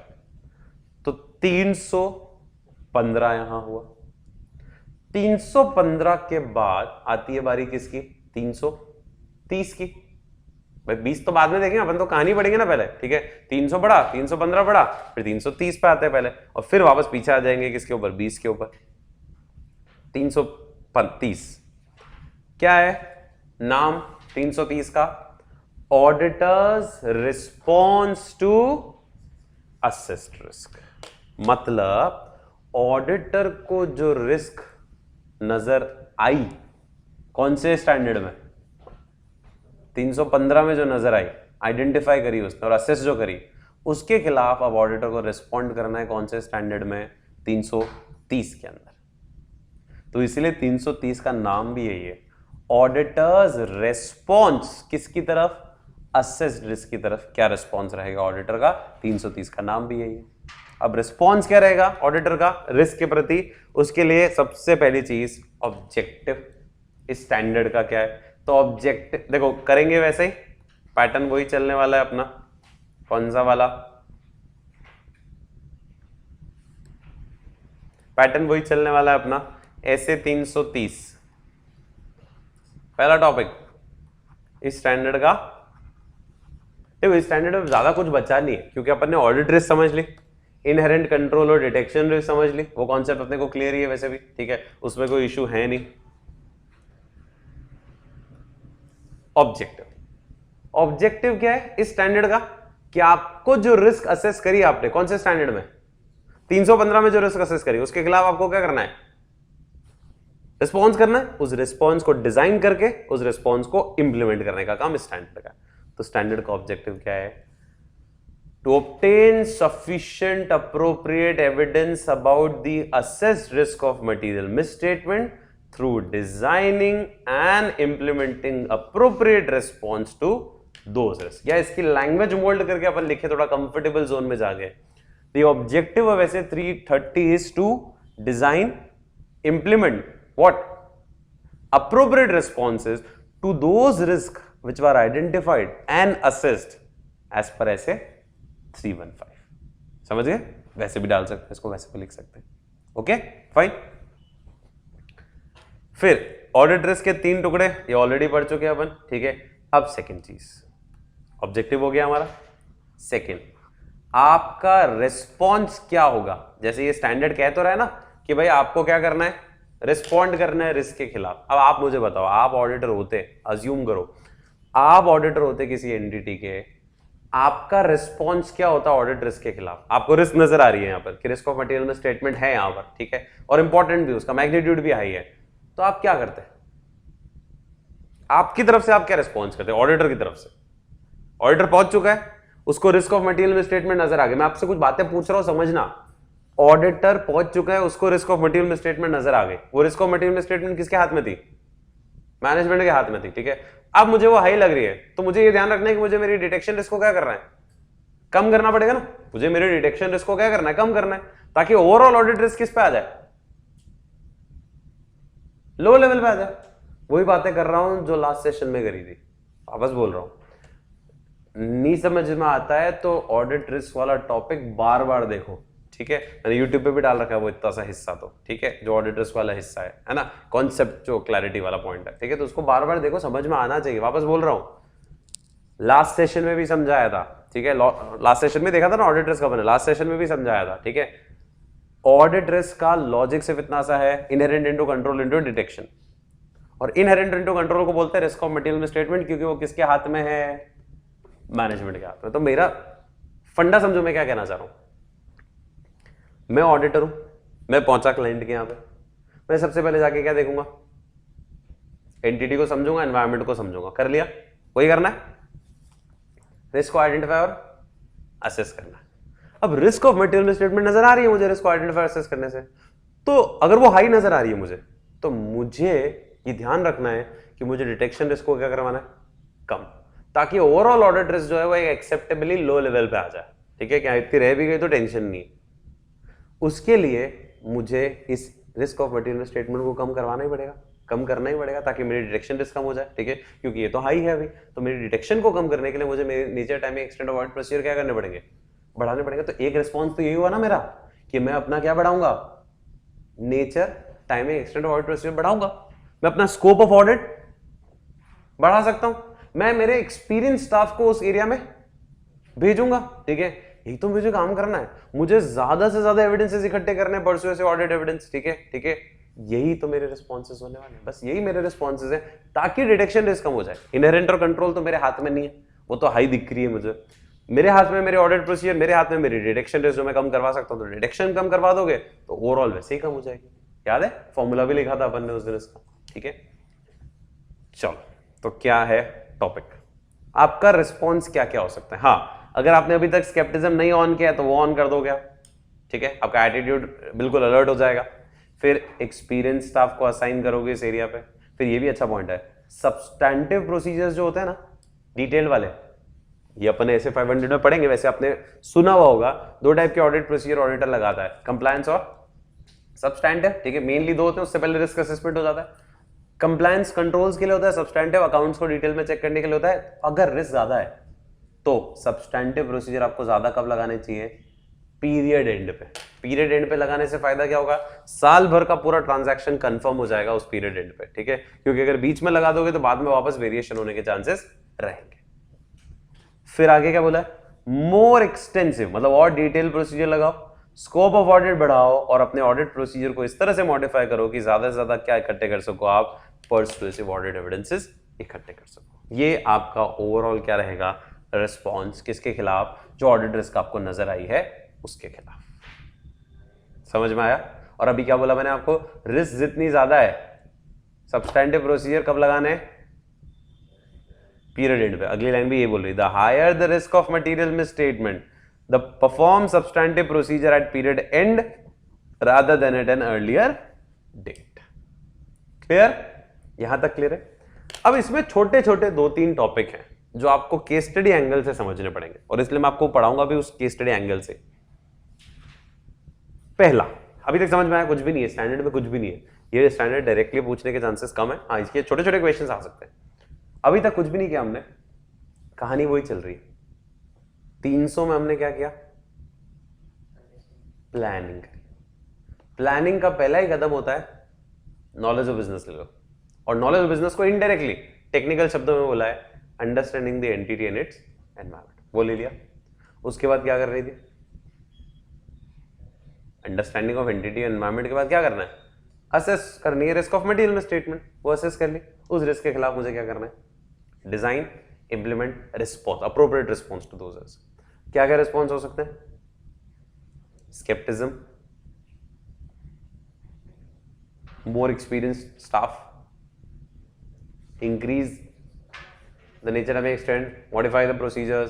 तो 315 यहां हुआ। 315 के बाद आती है बारी किसकी, 330 की। भाई 20 तो बाद में देखेंगे, अपन तो कहानी पढ़ेंगे ना पहले, ठीक है। 300 पढ़ा, 315 पढ़ा, फिर 330 पे आते हैं पहले, और फिर वापस पीछे आ जाएंगे किसके ऊपर, 20 के ऊपर। 330 क्या है नाम 330 का, auditor's response to assessed risk. मतलब ऑडिटर को जो रिस्क नजर आई कौन से स्टैंडर्ड में, 315 में जो नजर आई, आइडेंटिफाई करी उसने और असेस जो करी, उसके खिलाफ अब ऑडिटर को रिस्पॉन्ड करना है कौन से स्टैंडर्ड में, 330 के अंदर। तो इसलिए 330 का नाम भी यही है, ऑडिटर्स रिस्पॉन्स किसकी तरफ, असेस्ड रिस्क की तरफ। क्या रिस्पॉन्स रहेगा ऑडिटर का, 330 का नाम भी यही है। अब रिस्पॉन्स क्या रहेगा ऑडिटर का रिस्क के प्रति, उसके लिए सबसे पहली चीज ऑब्जेक्टिव। इस स्टैंडर्ड का क्या है, तो ऑब्जेक्टिव देखो करेंगे वैसे ही, पैटर्न वही चलने वाला है अपना, कौन सा वाला पैटर्न, वही चलने वाला है अपना, ऐसे 330 पहला टॉपिक। इस स्टैंडर्ड का देखो, इस स्टैंडर्ड में ज्यादा कुछ बचा नहीं है, क्योंकि अपन ने ऑडिट रिस्क समझ ली, इनहेरेंट कंट्रोल और डिटेक्शन रिस्क समझ ली, वो कॉन्सेप्ट अपने को क्लियर ही है वैसे भी, ठीक है, उसमें कोई इशू है नहीं। ऑब्जेक्टिव, ऑब्जेक्टिव क्या है इस स्टैंडर्ड का, कि आपको जो रिस्क असेस करी आपने कौन से स्टैंडर्ड में, 315 में जो रिस्क असेस करी, उसके खिलाफ आपको क्या करना है, रिस्पॉन्स करना है। उस रिस्पॉन्स को डिजाइन करके उस रिस्पॉन्स को इंप्लीमेंट करने का काम स्टैंडर्ड का। तो स्टैंडर्ड का ऑब्जेक्टिव क्या है, to obtain sufficient appropriate evidence about the assessed risk of material misstatement through designing and implementing appropriate response to those risk. या इसकी लैंग्वेज मोल्ड करके अपन लिखे, थोड़ा कंफर्टेबल जोन में जा गए। The objective of SA 330 is to design, implement what appropriate responses to those risks which were identified and assessed as per ऐसे 315। समझ गए, वैसे भी डाल सकते हैं इसको, वैसे भी लिख सकते हैं, ओके फाइन। फिर ऑडिट रिस्क के 3 टुकड़े ये ऑलरेडी पढ़ चुके हैं अपन, ठीक है। अब सेकंड चीज, ऑब्जेक्टिव हो गया हमारा, सेकंड आपका रिस्पॉन्स क्या होगा। जैसे ये स्टैंडर्ड कह तो रहा है ना कि भाई आपको क्या करना है, रिस्पॉन्ड करना है रिस्क के खिलाफ। अब आप मुझे बताओ, आप ऑडिटर होते, अज्यूम करो आप ऑडिटर होते किसी एंटिटी के, आपका रिस्पॉन्स क्या होता ऑडिट रिस्क के खिलाफ। आपको रिस्क नजर आ रही है यहाँ पर कि रिस्क ऑफ मटेरियल में स्टेटमेंट है यहाँ पर, ठीक है, और इंपॉर्टेंट भी, उसका मैग्नीट्यूड भी हाई है, तो आप क्या करते हैं, आपकी तरफ से आप क्या रिस्पॉन्स करते हैं, ऑडिटर की तरफ से। ऑडिटर पहुंच चुका है, उसको रिस्क ऑफ मटेरियल में स्टेटमेंट नजर आ गया, मैं आपसे कुछ बातें पूछ रहा हूं समझना, ऑडिटर पहुंच चुका है, उसको रिस्क ऑफ मटेरियल में स्टेटमेंट नजर आ गई। वो रिस्क ऑफ मटेरियल में स्टेटमेंट किसके हाथ में थी, मैनेजमेंट के हाथ में थी, ठीक है। अब मुझे वो हाई लग रही है, तो मुझे ये ध्यान रखना है कि मुझे मेरी डिटेक्शन रिस्क को क्या करना है, कम करना पड़ेगा ना। मुझे मेरे डिटेक्शन रिस्क को क्या करना है, कम करना है, ताकि ओवरऑल ऑडिट रिस्क किस पे आ जाए, लो लेवल पे आ जाए। वही बातें कर रहा हूं जो लास्ट सेशन में करी थी, वापस बोल रहा हूं। नहीं समझ में आता है तो ऑडिट रिस्क वाला टॉपिक बार बार देखो, ठीक है। मैंने यूट्यूब पे भी डाल रखा है वो इतना सा हिस्सा, तो ठीक है, जो ऑडिट रिस्क वाला हिस्सा है ना, कॉन्सेप्ट जो क्लैरिटी वाला पॉइंट है, ठीक है। तो उसको बार बार देखो, समझ में आना चाहिए। वापस बोल रहा हूं, लास्ट सेशन में भी समझाया था, ठीक है, लास्ट सेशन में देखा था ना ऑडिट रिस्क का, मैंने लास्ट सेशन में भी समझाया था, ठीक है। ऑडिट रिस्क का लॉजिक सिर्फ इतना सा है, inherent into control into detection. और इनहेरेंट इनटू कंट्रोल को बोलते हैं रिस्क ऑफ मटेरियल में स्टेटमेंट, क्योंकि वो किसके हाथ में है, मैनेजमेंट के हाथ में। तो मेरा फंडा समझो मैं क्या कहना चाह रहा हूं। मैं ऑडिटर हूं, मैं पहुंचा क्लाइंट के यहां पे, मैं सबसे पहले जाके क्या देखूंगा, एंटिटी को समझूंगा, एनवायरनमेंट को समझूंगा, कर लिया, वही करना है, रिस्क को आइडेंटिफाई और असेस करना है। अब रिस्क ऑफ मटेरियल स्टेटमेंट नजर आ रही है मुझे रिस्क को आइडेंटिफाई असेस करने से, तो अगर वो हाई नजर आ रही है मुझे, तो मुझे ये ध्यान रखना है कि मुझे डिटेक्शन रिस्क को क्या करवाना है, कम, ताकि ओवरऑल ऑडिट रिस्क जो है वो एक एक्सेप्टेबली लो लेवल पे आ जाए, ठीक है, क्या इतनी रह भी गई तो टेंशन नहीं है। उसके लिए मुझे इस रिस्क ऑफ मटेरियल स्टेटमेंट को कम करवाना ही पड़ेगा, कम करना ही पड़ेगा, ताकि मेरी डिटेक्शन रिस्क कम हो जाए, ठीक है, क्योंकि ये तो हाई है अभी। तो मेरी डिटेक्शन को कम करने के लिए मुझे मेरे nature timing extent audit procedure क्या करने पड़ेंगे, बढ़ाने पड़ेंगे। तो एक रिस्पॉन्स तो यही हुआ ना मेरा कि मैं अपना क्या बढ़ाऊंगा, nature timing extent audit procedure बढ़ाऊंगा। मैं अपना स्कोप ऑफ ऑडिट बढ़ा सकता हूं, मैं मेरे एक्सपीरियंस स्टाफ को उस एरिया में भेजूंगा, ठीक है। यही तो मुझे काम करना है, मुझे ज्यादा से ज्यादा एविडेंसेस इकट्ठे करने परसों से ऑडिट एविडेंस, ठीक है, ठीक है। यही तो मेरे रिस्पॉन्सेज होने वाले हैं, बस यही मेरे रिस्पॉन्सेज हैं, ताकि डिटेक्शन रिस्क कम हो जाए। इनहेरेंट और कंट्रोल तो मेरे हाथ में नहीं है, वो तो हाई दिख रही है मुझे। मेरे हाथ में मेरे ऑडिट प्रोसीजर, मेरे हाथ में मेरी डिटेक्शन रिस्क जो मैं कम करवा सकता हूं। तो डिटेक्शन कम करवा दोगे तो ओवरऑल वैसे ही कम हो जाएगी। याद है फॉर्मूला भी लिखा था अपन ने उस दिन इसका, ठीक है। चलो, तो क्या है टॉपिक, आपका रिस्पॉन्स क्या क्या हो सकता है। हाँ, अगर आपने अभी तक स्केप्टिज्म नहीं ऑन किया तो वो ऑन कर दोगे आप, ठीक है, आपका एटीट्यूड बिल्कुल अलर्ट हो जाएगा। फिर एक्सपीरियंस स्टाफ को असाइन करोगे इस एरिया पे। फिर ये भी अच्छा पॉइंट है, सब्सटैंटिव प्रोसीजर्स जो होते हैं ना, डिटेल वाले, ये अपन ऐसे 500 में पढ़ेंगे। वैसे आपने सुना हुआ होगा, दो टाइप के ऑडिट प्रोसीजर ऑडिटर लगाता है, कंप्लायंस और सब्सटैंटिव, ठीक है। मेनली दो होते हैं, उससे पहले रिस्क असेसमेंट हो जाता है। कंप्लायंस कंट्रोल्स के लिए होता है, सब्सटैंटिव अकाउंट्स को डिटेल में चेक करने के लिए होता है। अगर रिस्क ज्यादा है तो सब्सटैंटिव प्रोसीजर आपको ज्यादा कब लगाने चाहिए, पीरियड एंड पे। पीरियड एंड पे लगाने से फायदा क्या होगा, साल भर का पूरा ट्रांजैक्शन कंफर्म हो जाएगा उस पीरियड एंड पे, ठीक है। क्योंकि अगर बीच में लगा दोगे तो बाद में वापस वेरिएशन होने के चांसेस रहेंगे। फिर आगे क्या बोला है, मोर एक्सटेंसिव, मतलब और डिटेल प्रोसीजर लगाओ, स्कोप ऑफ ऑडिट बढ़ाओ और अपने ऑडिट प्रोसीजर को इस तरह से मॉडिफाई करो कि ज्यादा से ज्यादा क्या इकट्ठे कर सको आप, पर्सुएसिव ऑडिट एविडेंसेस इकट्ठे कर सको। ये आपका ओवरऑल क्या रहेगा, रिस्पॉन्स किसके खिलाफ, जो ऑडिट रिस्क आपको नजर आई है उसके खिलाफ। समझ में आया। और अभी क्या बोला मैंने आपको, रिस्क जितनी ज्यादा है सब्सटैंटिव प्रोसीजर कब लगाने, पीरियड एंड पे। अगली लाइन भी ये बोल रही, the higher the risk of material misstatement the perform substantive procedure at period end rather than at an earlier date. Clear, यहां तक क्लियर है। अब इसमें छोटे छोटे 2-3 टॉपिक हैं जो आपको केस स्टडी एंगल से समझने पड़ेंगे, और इसलिए मैं आपको पढ़ाऊंगा भी उस केस स्टडी एंगल से। पहला, अभी तक समझ में आया, कुछ भी नहीं है स्टैंडर्ड में, कुछ भी नहीं है। ये स्टैंडर्ड डायरेक्टली पूछने के चांसेस कम है, हाँ इसके छोटे छोटे क्वेश्चंस आ सकते हैं। अभी तक कुछ भी नहीं किया हमने, कहानी वही चल रही है। 300 में हमने क्या किया, प्लानिंग। प्लानिंग का पहला ही कदम होता है नॉलेज ऑफ बिजनेस ले लो, और नॉलेज ऑफ बिजनेस को इनडायरेक्टली टेक्निकल शब्दों में बोला है understanding the entity and it's environment, वो ले लिया। उसके बाद क्या कर रही थी, understanding of entity and environment के बाद क्या करना है, असेस करनी है रिस्क ऑफ मटेरियल मिसस्टेटमेंट, वो असेस कर ली। उस रिस्क के खिलाफ मुझे क्या करना है, design, implement, response, appropriate response to those risk. क्या क्या रिस्पॉन्स हो सकते हैं, scepticism, more experienced staff, increase the nature of extent, modify the procedures,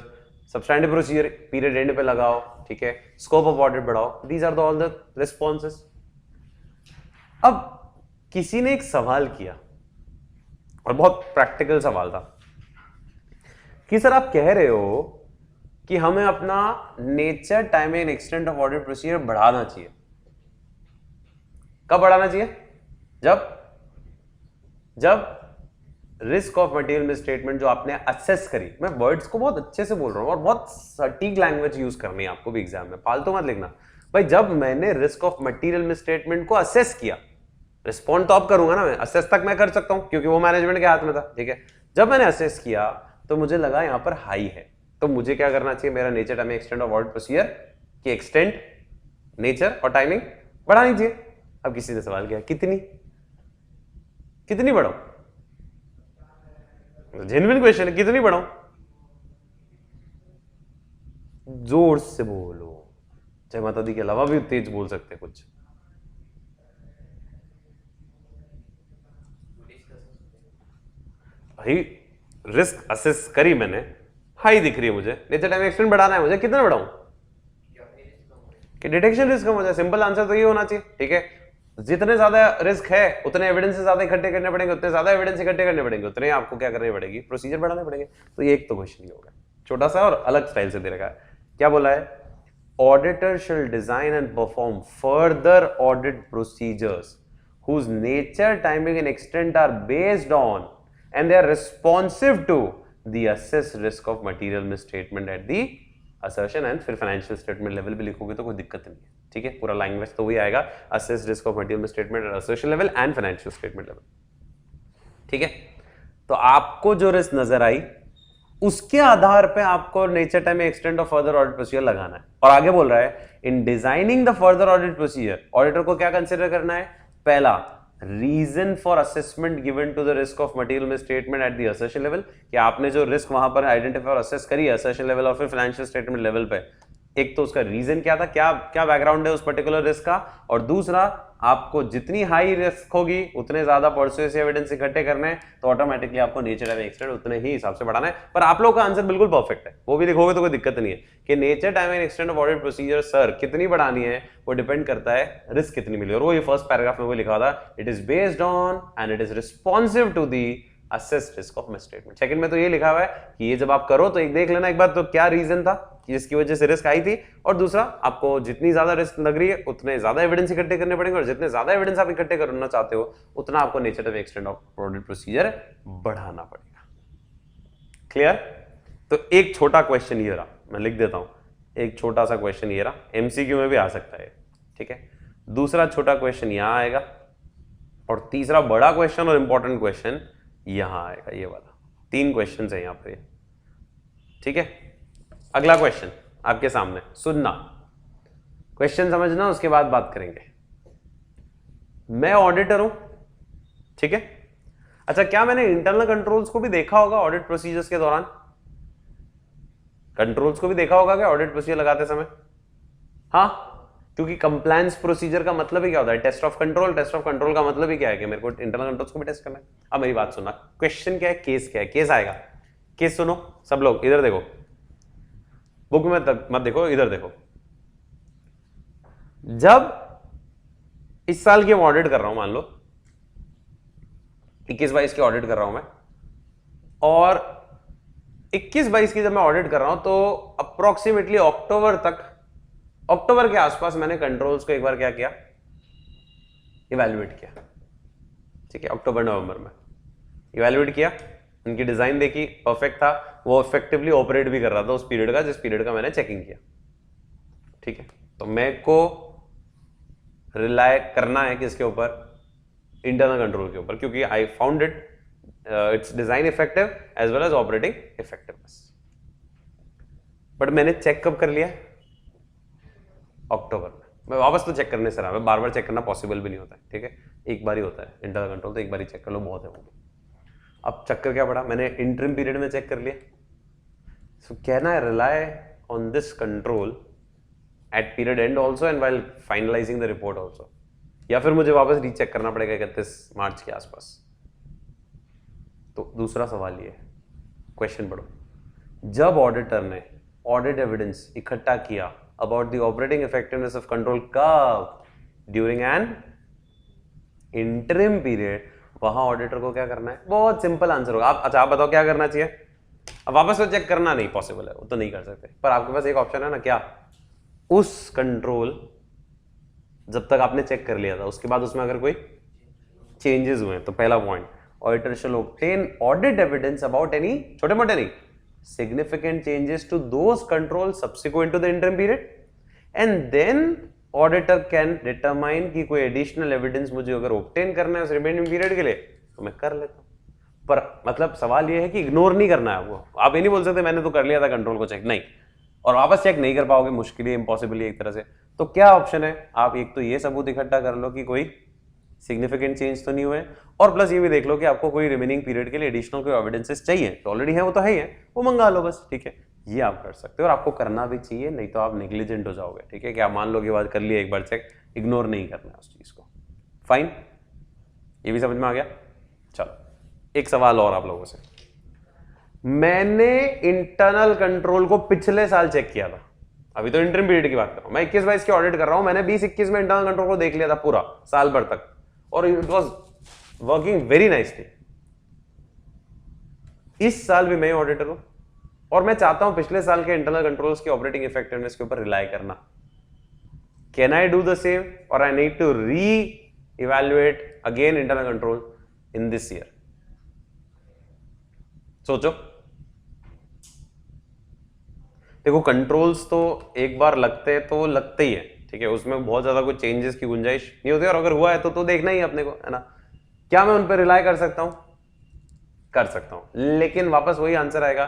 substantive procedure period end पे लगाओ, ठीक है, scope of audit बढ़ाओ। These are all the responses. अब किसी ने एक सवाल किया और बहुत प्रैक्टिकल सवाल था कि सर आप कह रहे हो कि हमें अपना nature time and extent of audit procedure बढ़ाना चाहिए। कब बढ़ाना चाहिए, जब रिस्क ऑफ मटेरियल मिसस्टेटमेंट जो आपने असेस करी, मैं वर्ड्स को बहुत अच्छे से बोल रहा हूं और बहुत सटीक लैंग्वेज यूज करनी है आपको भी एग्जाम में, फालतू मत लिखना भाई। जब मैंने रिस्क ऑफ मटेरियल मिसस्टेटमेंट को असेस किया, रिस्पॉन्ड तो अब करूंगा ना मैं, असेस तक मैं कर सकता हूं क्योंकि वो मैनेजमेंट के हाथ में था, ठीक है। जब मैंने असेस किया तो मुझे लगा यहां पर हाई है, तो मुझे क्या करना चाहिए, मेरा nature timing extent of audit procedure की एक्सटेंट, नेचर और टाइमिंग बढ़ानी चाहिए। अब किसी ने सवाल किया कितनी बढ़ाऊं, जेन्युइन क्वेश्चन है, कितनी बढ़ाऊं, जोर से बोलो, जय माता दी के अलावा भी तेज बोल सकते हैं कुछ। भाई रिस्क असेस करी मैंने, हाई दिख रही है मुझे, नेचर टाइम एक्सटेंट बढ़ाना है मुझे, कितना बढ़ाऊं कि डिटेक्शन रिस्क कम हो जाए। सिंपल आंसर तो ये होना चाहिए, ठीक है। जितने ज्यादा रिस्क है उतने एविडेंस से ज्यादा इकट्ठे करने पड़ेंगे, उतने ज्यादा एविडेंस इकट्ठे करने पड़ेंगे, उतने आपको क्या करनी पड़ेगी, प्रोसीजर बढ़ाने पड़ेंगे। तो ये एक तो क्वेश्चन ही होगा, छोटा सा और अलग स्टाइल से दे रखा है। क्या बोला है, ऑडिटर शिल design and perform further audit procedures whose nature, timing and extent are based on and they are responsive to the assessed risk of material misstatement at the assertion and फिर financial statement level भी लिखोगे तो कोई दिक्कत नहीं है, ठीक है। पूरा लैंग्वेज तो वही आएगा, assessed risk of material misstatement at assertion level and financial statement level, ठीक है। तो आपको जो रिस्क नजर आई उसके आधार पे आपको nature, time, extent of further audit procedure लगाना है। और आगे बोल रहा है in designing the further audit procedure auditor को क्या कंसीडर करना है, पहला reason for assessment given to the risk of material misstatement at the assertion level, कि आपने जो रिस्क वहां पर आइडेंटिफाई और असेस करी है असर्शन लेवल और फिर फाइनेंशियल स्टेटमेंट लेवल पे, एक तो उसका रीजन क्या था, क्या क्या बैकग्राउंड है उस पर्टिकुलर रिस्क का, और दूसरा आपको जितनी हाई रिस्क होगी उतने ज्यादा परसुएसिव एविडेंस इकट्ठे करने हैं, तो ऑटोमेटिकली आपको नेचर टाइम एक्सटेंट उतने ही हिसाब से बढ़ाना है। पर आप लोगों का आंसर बिल्कुल परफेक्ट है, वो भी लिखोगे तो कोई दिक्कत नहीं है कि nature time and extent of audit procedure sir कितनी बढ़ानी है, वो डिपेंड करता है रिस्क कितनी मिली। और वो ये फर्स्ट पैराग्राफ में वो लिखा था, it is based on and it is responsive to the assessed risk of misstatement. Second में तो ये लिखा हुआ है कि ये जब आप करो तो एक देख लेना एक बार तो क्या रीजन था जिसकी वजह से रिस्क आई थी, और दूसरा आपको जितनी ज्यादा रिस्क लग रही है उतने ज्यादा एविडेंस इकट्ठे करने पड़ेंगे, और जितने ज्यादा एविडेंस आप इकट्ठे करना चाहते हो उतना आपको nature time extent of audit procedure बढ़ाना पड़ेगा। क्लियर? तो एक छोटा क्वेश्चन ये रहा, मैं लिख देता हूं, एक छोटा सा क्वेश्चन ये रहा, एमसीक्यू में भी आ सकता है, ठीक है। दूसरा छोटा क्वेश्चन यहां आएगा और तीसरा बड़ा क्वेश्चन और इंपॉर्टेंट क्वेश्चन यहां आएगा, ये वाला। 3 क्वेश्चन है यहां पर, ठीक है। अगला क्वेश्चन आपके सामने, सुनना, क्वेश्चन समझना, उसके बाद बात करेंगे। मैं ऑडिटर हूं, ठीक है। अच्छा, क्या मैंने इंटरनल कंट्रोल्स को भी देखा होगा ऑडिट प्रोसीजर्स के दौरान? कंट्रोल्स को भी देखा होगा क्या ऑडिट प्रोसीजर लगाते समय? हाँ, क्योंकि कंप्लायंस प्रोसीजर का मतलब ही क्या होता है, test of control. Test of control का मतलब ही क्या है कि मेरे को इंटरनल कंट्रोल्स को भी टेस्ट करना है। अब मेरी बात सुनना, क्वेश्चन क्या है, केस क्या है, केस आएगा। केस सुनो सब लोग, इधर देखो, बुक में मत देखो, इधर देखो। जब इस साल की ऑडिट कर रहा हूं, मान लो 21-22 की ऑडिट कर रहा हूं मैं, और 21-22 की जब मैं ऑडिट कर रहा हूं तो अप्रोक्सीमेटली अक्टूबर के आसपास मैंने कंट्रोल्स को एक बार क्या किया, इवैल्यूएट किया, ठीक है। अक्टूबर नवंबर में इवैल्यूएट किया, उनकी डिजाइन देखी, परफेक्ट था, वो इफेक्टिवली ऑपरेट भी कर रहा था उस पीरियड का जिस पीरियड का मैंने चेकिंग किया, ठीक है। तो मेरे को रिलाय करना है किसके ऊपर, इंटरनल कंट्रोल के ऊपर, क्योंकि I found its design effective as well as operating effectiveness. But मैंने चेक कब कर लिया, अक्टूबर में। मैं वापस तो चेक करने से रहा, मैं बार बार चेक करना पॉसिबल भी नहीं होता है, ठीक है। एक बार ही होता है इंटरनल कंट्रोल, तो एक बार ही चेक कर लो, बहुत है वो। अब चक्कर क्या पड़ा, मैंने इंटरिम पीरियड में चेक कर लिया। So can I rely on this control at period end also and while finalising the report also, या फिर मुझे वापस रीचेक करना पड़ेगा 31 मार्च के आसपास? तो दूसरा सवाल ये, क्वेश्चन पढ़ो, जब ऑडिटर ने ऑडिट एविडेंस इकट्ठा किया about the operating effectiveness of control कब, ड्यूरिंग एन इंटरिम पीरियड, वहां ऑडिटर को क्या करना है? बहुत सिंपल आंसर होगा। आप बताओ क्या करना चाहिए? अब वापस तो चेक करना नहीं पॉसिबल है, वो तो नहीं कर सकते, पर आपके पास एक ऑप्शन है ना, क्या, उस कंट्रोल जब तक आपने चेक कर लिया था उसके बाद उसमें अगर कोई चेंजेस हुए तो पहला point, auditor shall obtain audit evidence about any, छोटे मोटे नहीं, significant changes to those controls subsequent to the interim period, and then auditor can determine कि कोई additional evidence मुझे अगर obtain करना है उस remaining period के लिए तो मैं कर लेता हूँ। पर मतलब सवाल ये है कि इग्नोर नहीं करना है आपको। आप ये नहीं बोल सकते मैंने तो कर लिया था कंट्रोल को चेक, नहीं, और वापस चेक नहीं कर पाओगे, मुश्किल है, इम्पॉसिबल है एक तरह से। तो क्या ऑप्शन है, आप एक तो ये सबूत इकट्ठा कर लो कि कोई सिग्निफिकेंट चेंज तो नहीं हुए, और प्लस ये भी देख लो कि आपको कोई रिमेनिंग पीरियड के लिए एडिशनल कोई एविडेंसेस चाहिए, तो ऑलरेडी है वो तो है ही है, वो मंगा लो बस, ठीक है। ये आप कर सकते हो और आपको करना भी चाहिए, नहीं तो आप नेग्लिजेंट हो जाओगे, ठीक है। कि आप मान लो कि बात कर लिया एक बार चेक, इग्नोर नहीं करना है उस चीज को। फाइन, ये भी समझ में आ गया। चलो एक सवाल और आप लोगों से, मैंने इंटरनल कंट्रोल को पिछले साल चेक किया था, अभी तो इंटरम पीरियड की बात कर रहा हूं मैं, 21-22 की ऑडिट कर रहा हूं, मैंने 20-21 में इंटरनल कंट्रोल को देख लिया था पूरा साल भर तक और it was working very nicely. इस साल भी मैं ऑडिटर हूं और मैं चाहता हूं पिछले साल के इंटरनल कंट्रोल्स की ऑपरेटिंग इफेक्टिवनेस के ऊपर रिलाई करना। Can I do the same और I need to re evaluate again internal control in this year? सोचो। देखो कंट्रोल्स तो एक बार लगते हैं तो लगते ही है, ठीक है, उसमें बहुत ज्यादा कोई चेंजेस की गुंजाइश नहीं होती और अगर हुआ है तो देखना ही है अपने को, है ना। क्या मैं उन पर रिलाई कर सकता हूं? कर सकता हूं, लेकिन वापस वही आंसर आएगा,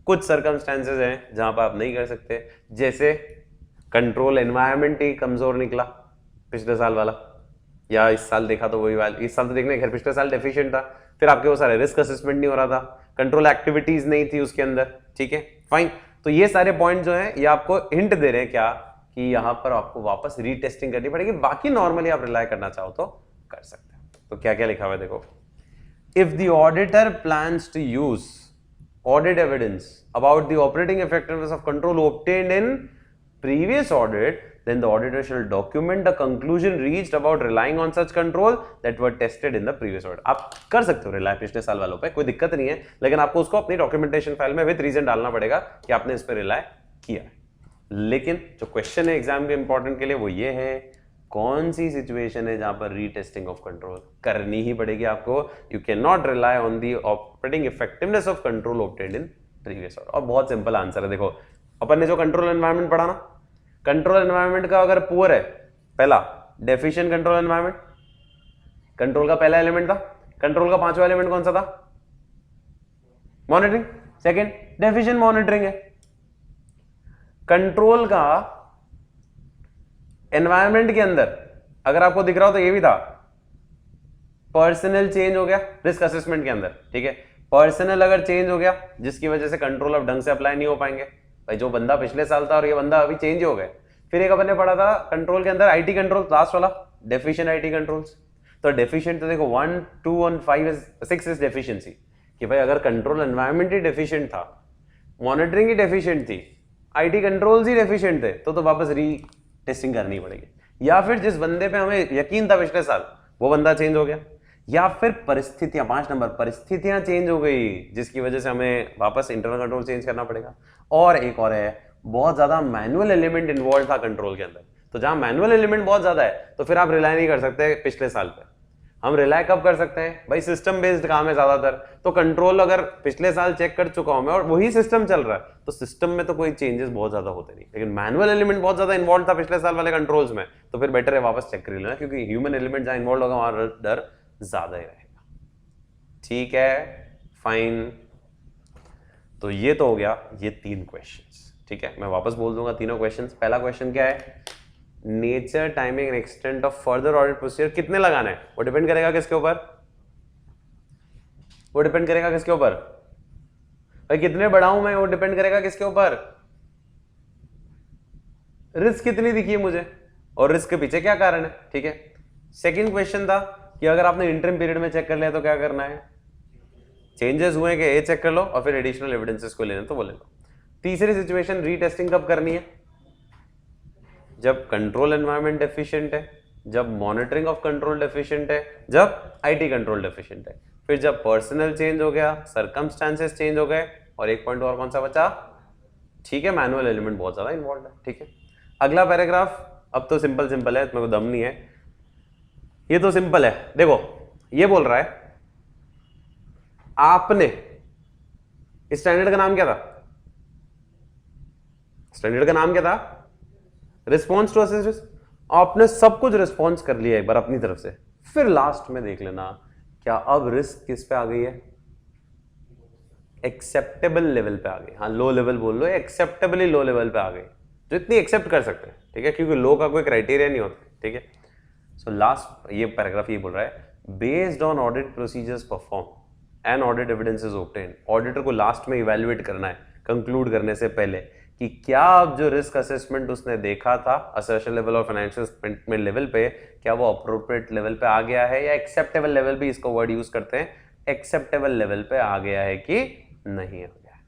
कुछ सर्कमस्टेंसेज हैं जहां पर आप नहीं कर सकते, जैसे कंट्रोल एनवायरनमेंट ही कमजोर निकला पिछले साल वाला, या इस साल देखा तो वही वाला, इस साल तो देखने खैर पिछले साल डेफिशिएंट था, फिर आपके वो सारे रिस्क असेसमेंट नहीं हो रहा था, कंट्रोल एक्टिविटीज नहीं थी उसके अंदर, ठीक है फाइन। तो ये सारे पॉइंट जो है ये आपको हिंट दे रहे हैं क्या कि यहां पर आपको वापस रीटेस्टिंग करनी पड़ेगी, बाकी नॉर्मली आप रिलाई करना चाहो तो कर सकते हैं। तो क्या क्या लिखा हुआ है देखो, if the auditor plans to use audit evidence about the operating effectiveness of control obtained in previous audit, then the auditor shall document the conclusion reached about relying on such control that were tested in the previous audit। आप कर सकते हो rely पिछले साल वालों पे, कोई दिक्कत नहीं है, लेकिन आपको उसको अपनी डॉक्यूमेंटेशन फाइल में विद रीजन डालना पड़ेगा कि आपने इस पर रिलाई किया है। लेकिन जो क्वेश्चन है एग्जाम के इंपॉर्टेंट के लिए वो ये है, कौन सी सिचुएशन है जहां पर रीटेस्टिंग ऑफ कंट्रोल करनी ही पड़ेगी आपको। You can not rely on the operating effectiveness of control obtained in previous audit. और बहुत सिंपल आंसर है, देखो अपन ने जो कंट्रोल एनवायरनमेंट पढ़ा ना, कंट्रोल एनवायरनमेंट का अगर पुअर है, पहला डेफिशिएंट कंट्रोल एनवायरनमेंट, कंट्रोल का पहला एलिमेंट था, कंट्रोल का पांचवा एलिमेंट कौन सा था? मॉनिटरिंग। सेकेंड डेफिशिएंट मॉनिटरिंग है। कंट्रोल का एनवायरनमेंट के अंदर अगर आपको दिख रहा हो तो ये भी था, पर्सनल चेंज हो गया रिस्क असेसमेंट के अंदर, ठीक है, पर्सनल अगर चेंज हो गया जिसकी वजह से कंट्रोल अब ढंग से अप्लाई नहीं हो पाएंगे, भाई जो बंदा पिछले साल था और ये बंदा अभी चेंज हो गए। फिर एक अपन ने पढ़ा था कंट्रोल के अंदर आईटी कंट्रोल, लास्ट वाला डेफिशिएंट आईटी कंट्रोल्स। तो डेफिशिएंट तो देखो 1, 2 और 6 इज डेफिशिएंसी, कि भाई अगर कंट्रोल एनवायरनमेंट ही डेफिशिएंट था, मॉनिटरिंग ही डेफिशिएंट थी, आईटी कंट्रोल्स ही डेफिशिएंट थे, तो वापस री टेस्टिंग करनी पड़ेगी। या फिर जिस बंदे पे हमें यकीन था पिछले साल वो बंदा चेंज हो गया, या फिर परिस्थितियां, 5 नंबर परिस्थितियां चेंज हो गई जिसकी वजह से हमें वापस इंटरनल कंट्रोल चेंज करना पड़ेगा। और एक और है, बहुत ज्यादा मैनुअल एलिमेंट इन्वॉल्व था कंट्रोल के अंदर, तो जहां मैनुअल एलिमेंट बहुत ज्यादा है तो फिर आप रिलाई नहीं कर सकते पिछले साल पे। हम रिलाई कब कर सकते हैं भाई? सिस्टम बेस्ड काम है ज्यादातर, तो कंट्रोल अगर पिछले साल चेक कर चुका हूं मैं और वही सिस्टम चल रहा है तो सिस्टम में तो कोई चेंजेस बहुत ज्यादा होते नहीं, लेकिन मैनुअल एलिमेंट बहुत ज्यादा इन्वॉल्व था पिछले साल वाले कंट्रोल्स में, तो फिर बेटर है वापस चेक कर लेना, क्योंकि ह्यूमन एलिमेंट जहां इन्वॉल्व होगा वहां डर ज्यादा ही रहेगा। ठीक है फाइन, तो ये तो हो गया ये 3 क्वेश्चंस, ठीक है। मैं वापस बोल दूंगा तीनों क्वेश्चंस। पहला क्वेश्चन क्या है? Nature, timing and extent of further audit procedure कितने लगाना है वो डिपेंड करेगा किसके ऊपर? वो डिपेंड करेगा किसके ऊपर भाई? कितने बढ़ाऊं मैं वो डिपेंड करेगा किसके ऊपर? रिस्क कितनी दिखी है मुझे और रिस्क के पीछे क्या कारण है, ठीक है। सेकंड क्वेश्चन था कि अगर आपने इंटरिम पीरियड में चेक कर लिया तो क्या करना है? चेंजेस हुए कि ये चेक कर लो और फिर एडिशनल एविडेंसेस को लेना तो वो ले लो। तीसरी सिचुएशन, रीटेस्टिंग कब करनी है? जब कंट्रोल एनवायरनमेंट डेफिशिएंट है, जब मॉनिटरिंग ऑफ कंट्रोल डेफिशिएंट है, जब आईटी कंट्रोल डेफिशिएंट है, फिर जब पर्सनल चेंज हो गया, सर्कमस्टांसेस चेंज हो गए, और एक पॉइंट और कौन सा बचा? ठीक है, मैनुअल एलिमेंट बहुत ज्यादा इन्वॉल्व है, ठीक है। अगला पैराग्राफ अब तो सिंपल सिंपल है, मेरे को दम नहीं है, ये तो सिंपल है। देखो ये बोल रहा है आपने, स्टैंडर्ड का नाम क्या था? स्टैंडर्ड का नाम क्या था? Response to assessment. आपने सब कुछ रिस्पॉन्स कर लिया एक बार अपनी तरफ से, फिर लास्ट में देख लेना क्या अब रिस्क किस पे आ गई है? एक्सेप्टेबल लेवल पे आ गई। हाँ, लो लेवल बोल लो, एक्सेप्टेबली लो लेवल पे आ गई, जो इतनी एक्सेप्ट कर सकते हैं, ठीक है, क्योंकि लो का कोई क्राइटेरिया नहीं होता, ठीक है। सो लास्ट ये पैराग्राफ ये बोल रहा है, based on audit procedures perform and audit evidence is obtained. Auditor को लास्ट में इवैल्यूएट करना है कंक्लूड करने से पहले कि क्या अब जो रिस्क असेसमेंट उसने देखा था असर्शन लेवल और फाइनेंशियल स्टेटमेंट लेवल पे, क्या वो अप्रोप्रिएट लेवल पे आ गया है, या एक्सेप्टेबल लेवल भी इसको वर्ड यूज करते हैं, एक्सेप्टेबल लेवल पे आ गया है कि नहीं आ गया,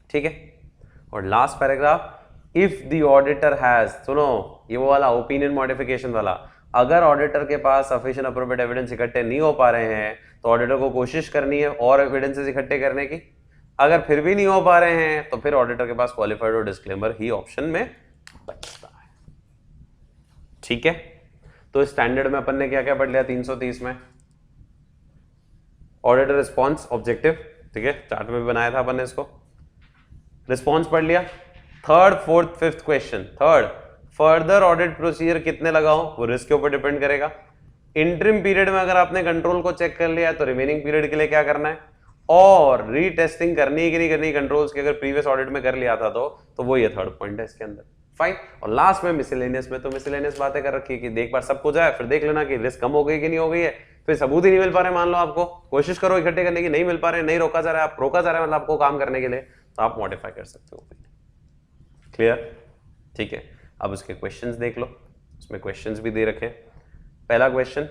ठीक है। और last paragraph, if the auditor has, सुनो ये वो वाला ओपिनियन मॉडिफिकेशन वाला, अगर ऑडिटर के पास सफिशिएंट अप्रोप्रिएट एविडेंस इकट्ठे नहीं हो पा रहे हैं तो ऑडिटर को कोशिश करनी है और एविडेंसेस इकट्ठे करने की। अगर फिर भी नहीं हो पा रहे हैं तो फिर ऑडिटर के पास क्वालिफाइड और डिस्क्लेमर ही ऑप्शन में बचता है। ठीक है, तो स्टैंडर्ड में अपन ने क्या क्या पढ़ लिया 330 में? ऑडिटर रिस्पॉन्स ऑब्जेक्टिव, ठीक है, चार्ट में भी बनाया था अपन ने इसको। रिस्पॉन्स पढ़ लिया। Third fourth fifth question, third, further audit procedure कितने लगाओ वो रिस्क के ऊपर डिपेंड करेगा। इंटरिम पीरियड में अगर आपने कंट्रोल को चेक कर लिया तो रिमेनिंग पीरियड के लिए क्या करना है, और रीटेस्टिंग करनी है कि नहीं करनी कंट्रोल्स की, अगर प्रीवियस ऑडिट में कर लिया था तो वो ये थर्ड पॉइंट है इसके अंदर। फाइन। और लास्ट में मिसलेनियस में तो मिसलेनियस बातें कर रखी है कि एक बार सब कुछ आए फिर देख लेना कि रिस्क कम हो गई कि नहीं हो गई है। फिर सबूत ही नहीं मिल पा रहे, मान लो आपको कोशिश करो इकट्ठे करने की, नहीं मिल पा रहे, नहीं रोका जा रहा है, आप रोका जा रहा है मतलब आपको काम करने के लिए, तो आप मॉडिफाई कर सकते हो। क्लियर? ठीक है, अब उसके क्वेश्चंस देख लो, उसमें क्वेश्चंस भी दे रखे। पहला क्वेश्चन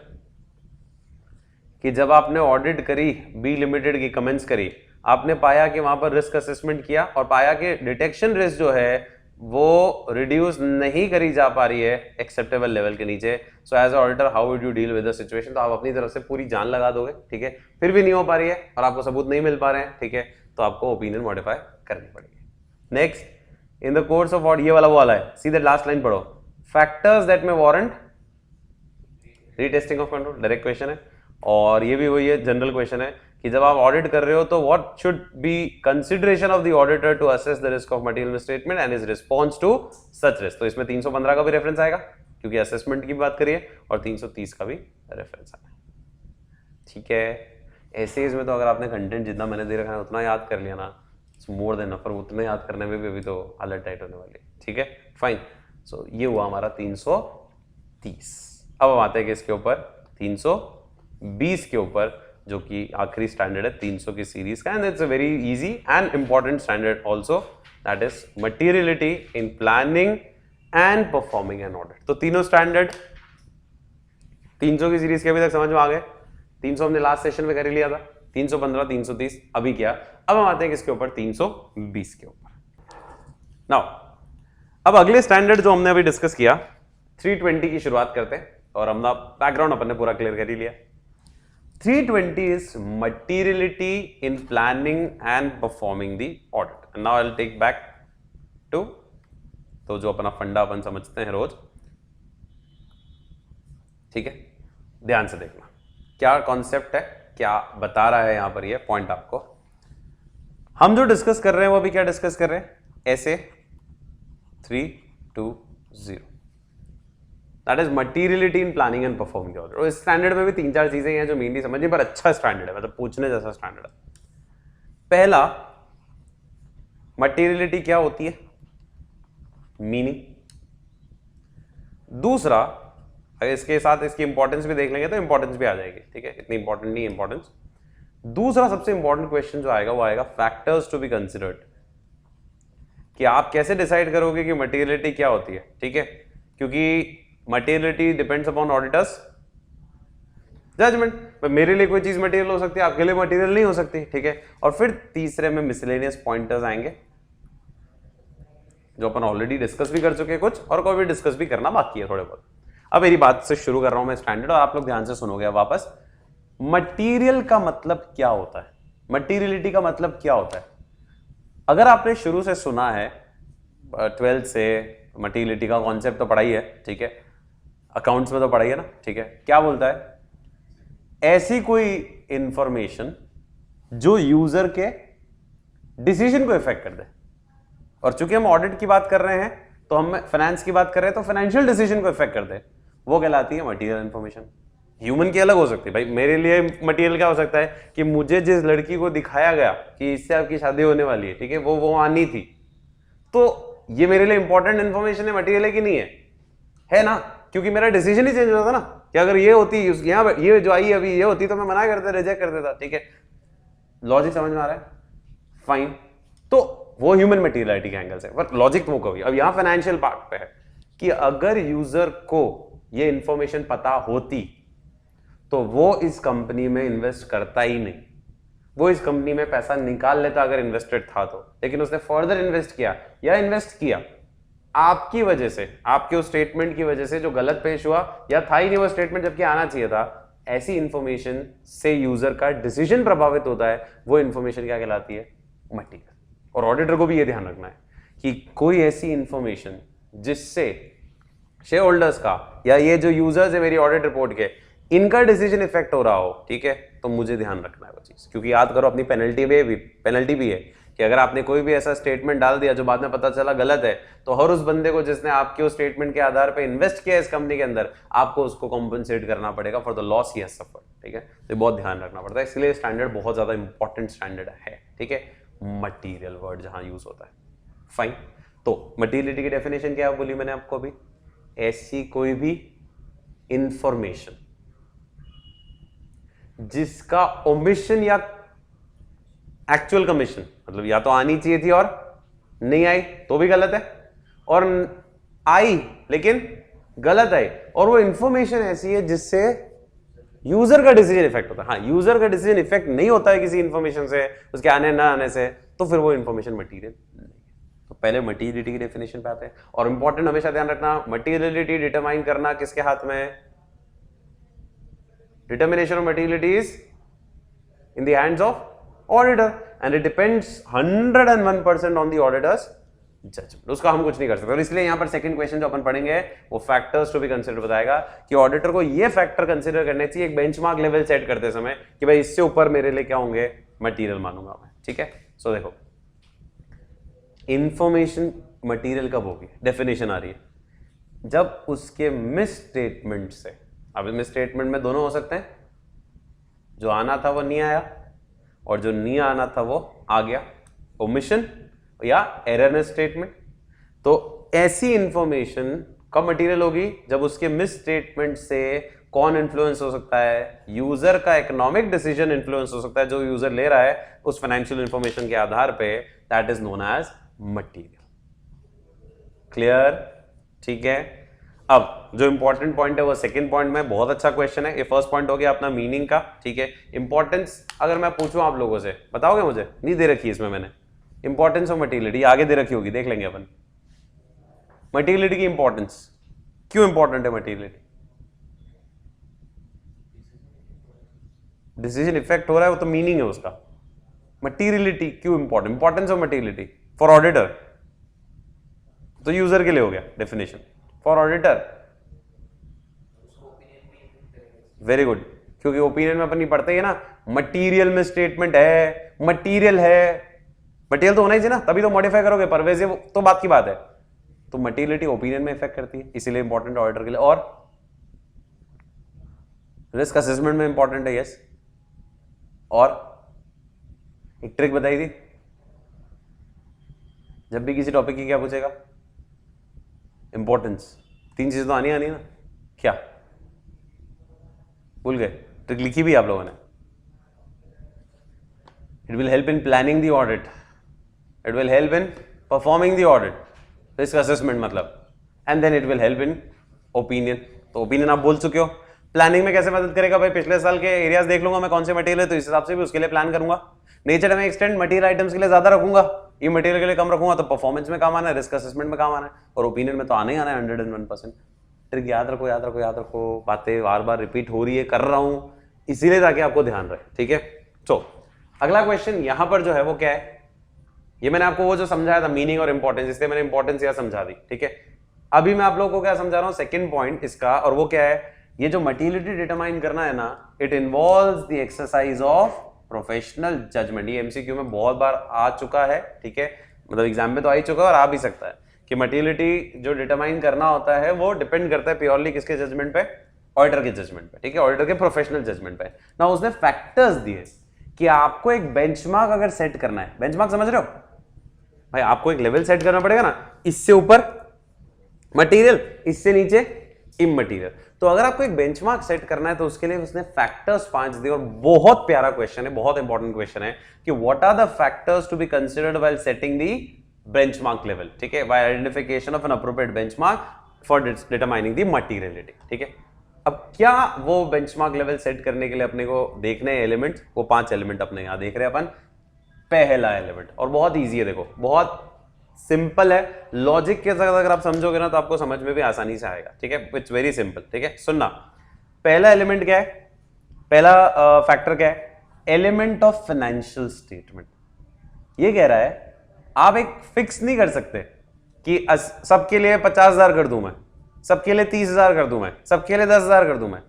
कि जब आपने ऑडिट करी बी लिमिटेड की, कमेंस करी, आपने पाया कि वहां पर रिस्क असेसमेंट किया और पाया कि डिटेक्शन रिस्क जो है वो रिड्यूस नहीं करी जा पा रही है एक्सेप्टेबल लेवल के नीचे, so as auditor how would you deal with the situation? तो आप अपनी तरफ से पूरी जान लगा दोगे, ठीक है, फिर भी नहीं हो पा रही है और आपको सबूत नहीं मिल पा रहे हैं, ठीक है, तो आपको ओपिनियन मॉडिफाई करनी पड़ेगी। Next, in the course of audit, ये वाला वो वाला है, सीधे लास्ट लाइन पढ़ो, फैक्टर्स दैट में warrant retesting of control, direct question है। और ये भी वही है, जनरल क्वेश्चन है कि जब आप ऑडिट कर रहे हो तो what should be consideration of the auditor to assess the risk of material misstatement and his response to such risk. तो इसमें 315 का भी रेफरेंस आएगा क्योंकि असेसमेंट की बात करिए, और 330 का भी रेफरेंस आएगा। ठीक है, ऐसे इसमें तो अगर आपने कंटेंट जितना मैंने दे रखा है उतना याद कर लिया ना, मोर देन नफर, उतने याद करने में भी अभी तो हालत टाइट होने वाली है। ठीक है, फाइन। सो ये हुआ हमारा 330। अब हम आते हैं कि इसके ऊपर 320 के ऊपर, जो कि आखिरी स्टैंडर्ड है 300 की सीरीज का, and it's a very easy and important standard also, that is materiality in planning and performing an audit. तो तीनों स्टैंडर्ड 300 की सीरीज के अभी तक समझ में आ गए। 300 हमने लास्ट सेशन में कर ही लिया था, 315, 330 अभी किया। अब हम आते हैं किसके ऊपर, 320 के ऊपर। नाउ अब अगले स्टैंडर्ड जो हमने अभी डिस्कस किया, 320 की शुरुआत करते हैं, और हमने बैकग्राउंड अपन ने पूरा क्लियर कर ही लिया। 320 is materiality in planning and performing the audit. And now I'll take back to तो जो अपना फंडा अपन समझते हैं रोज, ठीक है, ध्यान से देखना क्या कॉन्सेप्ट है, क्या बता रहा है यहां पर ये पॉइंट आपको। हम जो डिस्कस कर रहे हैं वो अभी क्या डिस्कस कर रहे हैं, ऐसे 320, that is materiality in planning and performing the audit. और इस स्टैंडर्ड में भी 3-4 चीजें हैं जो मेनली समझिए, पर अच्छा स्टैंडर्ड है, मतलब पूछने जैसा स्टैंडर्ड है। पहला, मटीरियलिटी क्या होती है, मीनिंग। दूसरा, अगर इसके साथ इसकी इंपॉर्टेंस भी देख लेंगे तो इंपॉर्टेंस भी आ जाएगी, ठीक है, इतनी इंपॉर्टेंट नहीं इंपॉर्टेंस। दूसरा सबसे इंपॉर्टेंट क्वेश्चन जो आएगा वो आएगा फैक्टर्स टू बी कंसिडर्ड, कि आप कैसे डिसाइड करोगे कि मटीरियलिटी क्या होती है, ठीक है, क्योंकि materiality depends upon auditor's judgement. मेरे लिए कोई चीज मटेरियल हो सकती है, आपके लिए मटेरियल नहीं हो सकती, ठीक है। और फिर तीसरे में मिसलेनियस पॉइंटर्स आएंगे जो अपन ऑलरेडी डिस्कस भी कर चुके हैं कुछ, और कोई भी डिस्कस भी करना बाकी है थोड़े बहुत। अब मेरी बात से शुरू कर रहा हूं मैं स्टैंडर्ड, और आप लोग ध्यान से सुनोगे वापस। मटीरियल का मतलब क्या होता है, मटीरियलिटी का मतलब क्या होता है? अगर आपने शुरू से सुना है 12th से, मटीरियलिटी का कॉन्सेप्ट तो पढ़ा ही है, ठीक है, अकाउंट्स में तो पढ़ा ही है ना, ठीक है। क्या बोलता है, ऐसी कोई इंफॉर्मेशन जो यूजर के डिसीजन को इफेक्ट कर दे। और चूंकि हम ऑडिट की बात कर रहे हैं तो हम फाइनेंस की बात कर रहे हैं, तो फाइनेंशियल डिसीजन को इफेक्ट कर दे, वो कहलाती है मटीरियल इंफॉर्मेशन। ह्यूमन की अलग हो सकती है भाई, मेरे लिए मटीरियल क्या हो सकता है कि मुझे जिस लड़की को दिखाया गया कि इससे आपकी शादी होने वाली है, ठीक है, वो आनी थी, तो ये मेरे लिए इंपॉर्टेंट इंफॉर्मेशन है, मटीरियल है कि नहीं है ना, क्योंकि मेरा डिसीजन ही चेंज होता था ना, कि अगर ये होती, यहाँ ये जो आई अभी ये होती तो मैं मना कर देता, रिजेक्ट कर देता, ठीक है। लॉजिक समझ में आ रहा है? फाइन। तो वो ह्यूमन मटीरियलिटी के एंगल से, पर लॉजिक वो कभी, अब यहाँ फाइनेंशियल पार्ट पे है कि अगर यूजर को ये इंफॉर्मेशन पता होती तो वो इस कंपनी में इन्वेस्ट करता ही नहीं, वो इस कंपनी में पैसा निकाल लेता अगर इन्वेस्टेड था तो, लेकिन उसने फर्दर इन्वेस्ट किया या इन्वेस्ट किया, आपकी वजह से, आपके उस स्टेटमेंट की वजह से जो गलत पेश हुआ या था ही नहीं वो स्टेटमेंट जबकि आना चाहिए था, ऐसी इंफॉर्मेशन से यूजर का डिसीजन प्रभावित होता है, वो इंफॉर्मेशन क्या कहलाती है? मटीरियल। और ऑडिटर को भी ये ध्यान रखना है कि कोई ऐसी इंफॉर्मेशन जिससे शेयर होल्डर्स का या ये जो यूजर्स है मेरी ऑडिट रिपोर्ट के, इनका डिसीजन इफेक्ट हो रहा हो, ठीक है, तो मुझे ध्यान रखना है वो चीज। क्योंकि याद करो अपनी पेनल्टी भी है कि अगर आपने कोई भी ऐसा स्टेटमेंट डाल दिया जो बाद में पता चला गलत है, तो हर उस बंदे को जिसने आपके उस स्टेटमेंट के आधार पे इन्वेस्ट किया इस कंपनी के अंदर, आपको उसको कॉम्पनसेट करना पड़ेगा for the loss he has suffered. ठीक है, तो बहुत ध्यान रखना पड़ता है, इसलिए स्टैंडर्ड बहुत ज्यादा इंपॉर्टेंट स्टैंडर्ड है। ठीक है, मटीरियल वर्ड जहां यूज होता है। फाइन, तो मटीरियलिटी की डेफिनेशन क्या बोली मैंने आपको अभी? ऐसी कोई भी इंफॉर्मेशन जिसका ओमिशन या एक्चुअल कमीशन, मतलब या तो आनी चाहिए थी और नहीं आई तो भी गलत है, और आई लेकिन गलत आई, और वो इंफॉर्मेशन ऐसी है जिससे यूजर का डिसीजन इफेक्ट होता है। हाँ, यूजर का डिसीजन इफेक्ट नहीं होता है किसी इंफॉर्मेशन से, उसके आने ना आने से, तो फिर वो इंफॉर्मेशन मटीरियल नहीं है। तो पहले मटीरियलिटी की डेफिनेशन पे आते हैं। और इंपॉर्टेंट हमेशा ध्यान रखना, मटीरियलिटी डिटरमाइन करना किसके हाथ में है? Determination of materiality is in the hands of auditor and it depends 101% on the auditor's judgement. उसका हम कुछ नहीं कर सकते। और इसलिए यहां पर सेकंड क्वेश्चन जो अपन पढ़ेंगे वो फैक्टर्स टू बी कंसीडर बताएगा कि ऑडिटर को ये फैक्टर कंसीडर करने चाहिए एक बेंचमार्क लेवल सेट करते समय कि भाई इससे ऊपर मेरे लिए क्या होंगे? मटीरियल मानूंगा मैं। ठीक है, सो देखो इंफॉर्मेशन मटीरियल कब होगी? डेफिनेशन आ रही है जब उसके मिस स्टेटमेंट से, अब मिस स्टेटमेंट में दोनों हो सकते हैं, जो आना था वो नहीं आया और जो नहीं आना था वो आ गया, ओमिशन या एरर स्टेटमेंट। तो ऐसी इंफॉर्मेशन कब मटीरियल होगी? जब उसके मिस स्टेटमेंट से कौन इन्फ्लुएंस हो सकता है? यूजर का इकोनॉमिक डिसीजन इन्फ्लुएंस हो सकता है, जो यूजर ले रहा है उस फाइनेंशियल इंफॉर्मेशन के आधार पे, that is known as material. Clear? ठीक है, अब जो इंपॉर्टेंट पॉइंट है वो सेकंड पॉइंट में, बहुत अच्छा क्वेश्चन है। ये फर्स्ट पॉइंट हो गया अपना मीनिंग का। ठीक है, इंपॉर्टेंस अगर मैं पूछूं आप लोगों से, बताओगे मुझे? नहीं दे रखी इसमें मैंने इंपॉर्टेंस ऑफ मटीरियलिटी, आगे दे रखी होगी, देख लेंगे अपन। मटीरियलिटी की इंपॉर्टेंस क्यों इंपॉर्टेंट है? मटीरियलिटी डिसीजन इफेक्ट हो रहा है, वो तो मीनिंग है उसका। मटीरियलिटी क्यों important? Importance of materiality for auditor, तो यूजर के लिए हो गया definition. For auditor very good, क्योंकि ओपिनियन में अपन नहीं पढ़ते है ना, मटीरियल में स्टेटमेंट है, मटीरियल है, मटीरियल तो होना ही चाहिए ना, तभी तो मॉडिफाई करोगे, परवेजिव तो बात की बात है। तो मटीरियलिटी ओपिनियन में इफेक्ट करती है, इसीलिए इंपॉर्टेंट ऑडिटर के लिए। और रिस्क असेसमेंट में इंपॉर्टेंट है, यस। और एक ट्रिक बताई थी, जब भी किसी टॉपिक की क्या पूछेगा? इंपॉर्टेंस। तीन चीजें तो आनी आनी ना, क्या भूल गए? ट्रिक लिखी भी आप लोगों ने। It will help in planning the audit, it will help in performing the audit, risk assessment मतलब, and then it will help in opinion. तो ओपिनियन आप बोल चुके हो। प्लानिंग में कैसे मदद करेगा? भाई पिछले साल के एरियाज देख लूंगा मैं कौन से मटेरियल है, तो इस हिसाब से भी उसके लिए प्लान करूंगा। नेचर में एक्सटेंड मटेरियल आइटम्स के लिए ज्यादा रखूंगा, ये मटेरियल के लिए कम रखूंगा, तो परफॉर्मेंस में काम आना है, रिस्क असेसमेंट में काम आना है, और ओपिनियन में तो आना ही आना है 101%। ट्रिक याद रखो, याद रखो, याद रखो। बातें बार बार रिपीट हो रही है, कर रहा हूं इसीलिए ताकि आपको ध्यान रहे। ठीक है, तो अगला क्वेश्चन यहां पर जो है वो क्या है? ये मैंने आपको वो जो समझाया था मीनिंग और इंपॉर्टेंस, इसलिए मैंने इंपॉर्टेंस यहां समझा दी। ठीक है, अभी मैं आप लोगों को क्या समझा रहा हूं? सेकंड पॉइंट इसका, और वो क्या है? ये जो मटीरियलिटी डिटरमाइन करना है ना, it involves the exercise of professional judgement. ये एमसीक्यू में बहुत बार आ चुका है। ठीक है, मतलब एग्जाम में तो आ ही चुका है और आ भी सकता है कि मटीरियलिटी जो डिटरमाइन करना होता है वो डिपेंड करता है प्योरली किसके जजमेंट पे? ऑडिटर के जजमेंट पे। ठीक है, ऑडिटर के प्रोफेशनल जजमेंट पे। ना उसने फैक्टर्स दिए कि आपको एक बेंचमार्क अगर सेट करना है, बेंचमार्क समझ रहे हो भाई? आपको एक लेवल सेट करना पड़ेगा ना, इससे ऊपर मटीरियल, इससे नीचे इममटीरियल। तो अगर आपको एक बेंचमार्क सेट करना है तो उसके लिए उसने फैक्टर्स 5 दिए, और बहुत प्यारा क्वेश्चन है, बहुत इंपॉर्टेंट क्वेश्चन है कि what are the factors to be considered while setting the benchmark level. ठीक है, by identification of an appropriate benchmark for determining the materiality. ठीक है, अब क्या वो बेंचमार्क लेवल सेट करने के लिए अपने को देखने एलिमेंट, वो 5 एलिमेंट अपने यहां देख रहे हैं अपन। पहला एलिमेंट, और बहुत ईजी है, देखो बहुत सिंपल है, लॉजिक के साथ अगर आप समझोगे ना तो आपको समझ में भी आसानी से आएगा, ठीक है। इट्स वेरी सिंपल, ठीक है। सुनना, पहला एलिमेंट क्या है, पहला फैक्टर क्या है, एलिमेंट ऑफ फाइनेंशियल स्टेटमेंट। ये कह रहा है आप एक फिक्स नहीं कर सकते कि सबके लिए 50,000 कर दूं मैं, सबके लिए 30,000 कर दूं मैं, सबके लिए 10,000 कर दूं मैं,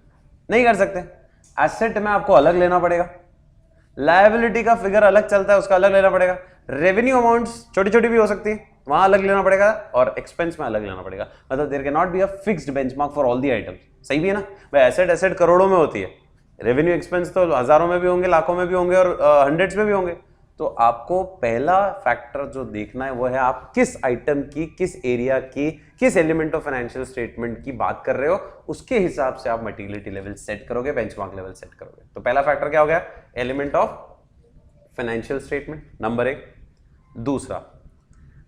नहीं कर सकते। एसेट में आपको अलग लेना पड़ेगा, लायबिलिटी का फिगर अलग चलता है, उसका अलग लेना पड़ेगा, रेवेन्यू अमाउंट्स छोटी छोटी भी हो सकती है, वहां अलग लेना पड़ेगा, और एक्सपेंस में अलग लेना पड़ेगा। मतलब there cannot be a fixed benchmark for all the items. सही भी है ना भाई, एसेट करोड़ों में होती है, रेवेन्यू एक्सपेंस तो हजारों में भी होंगे, लाखों में भी होंगे, और हंड्रेड्स में भी होंगे। तो आपको पहला फैक्टर जो देखना है वो है आप किस आइटम की, किस एरिया की, किस एलिमेंट ऑफ फाइनेंशियल स्टेटमेंट की बात कर रहे हो, उसके हिसाब से आप मटेरियलिटी लेवल सेट करोगे, बेंचमार्क लेवल सेट करोगे। तो पहला फैक्टर क्या हो गया, element of financial statement, number 1।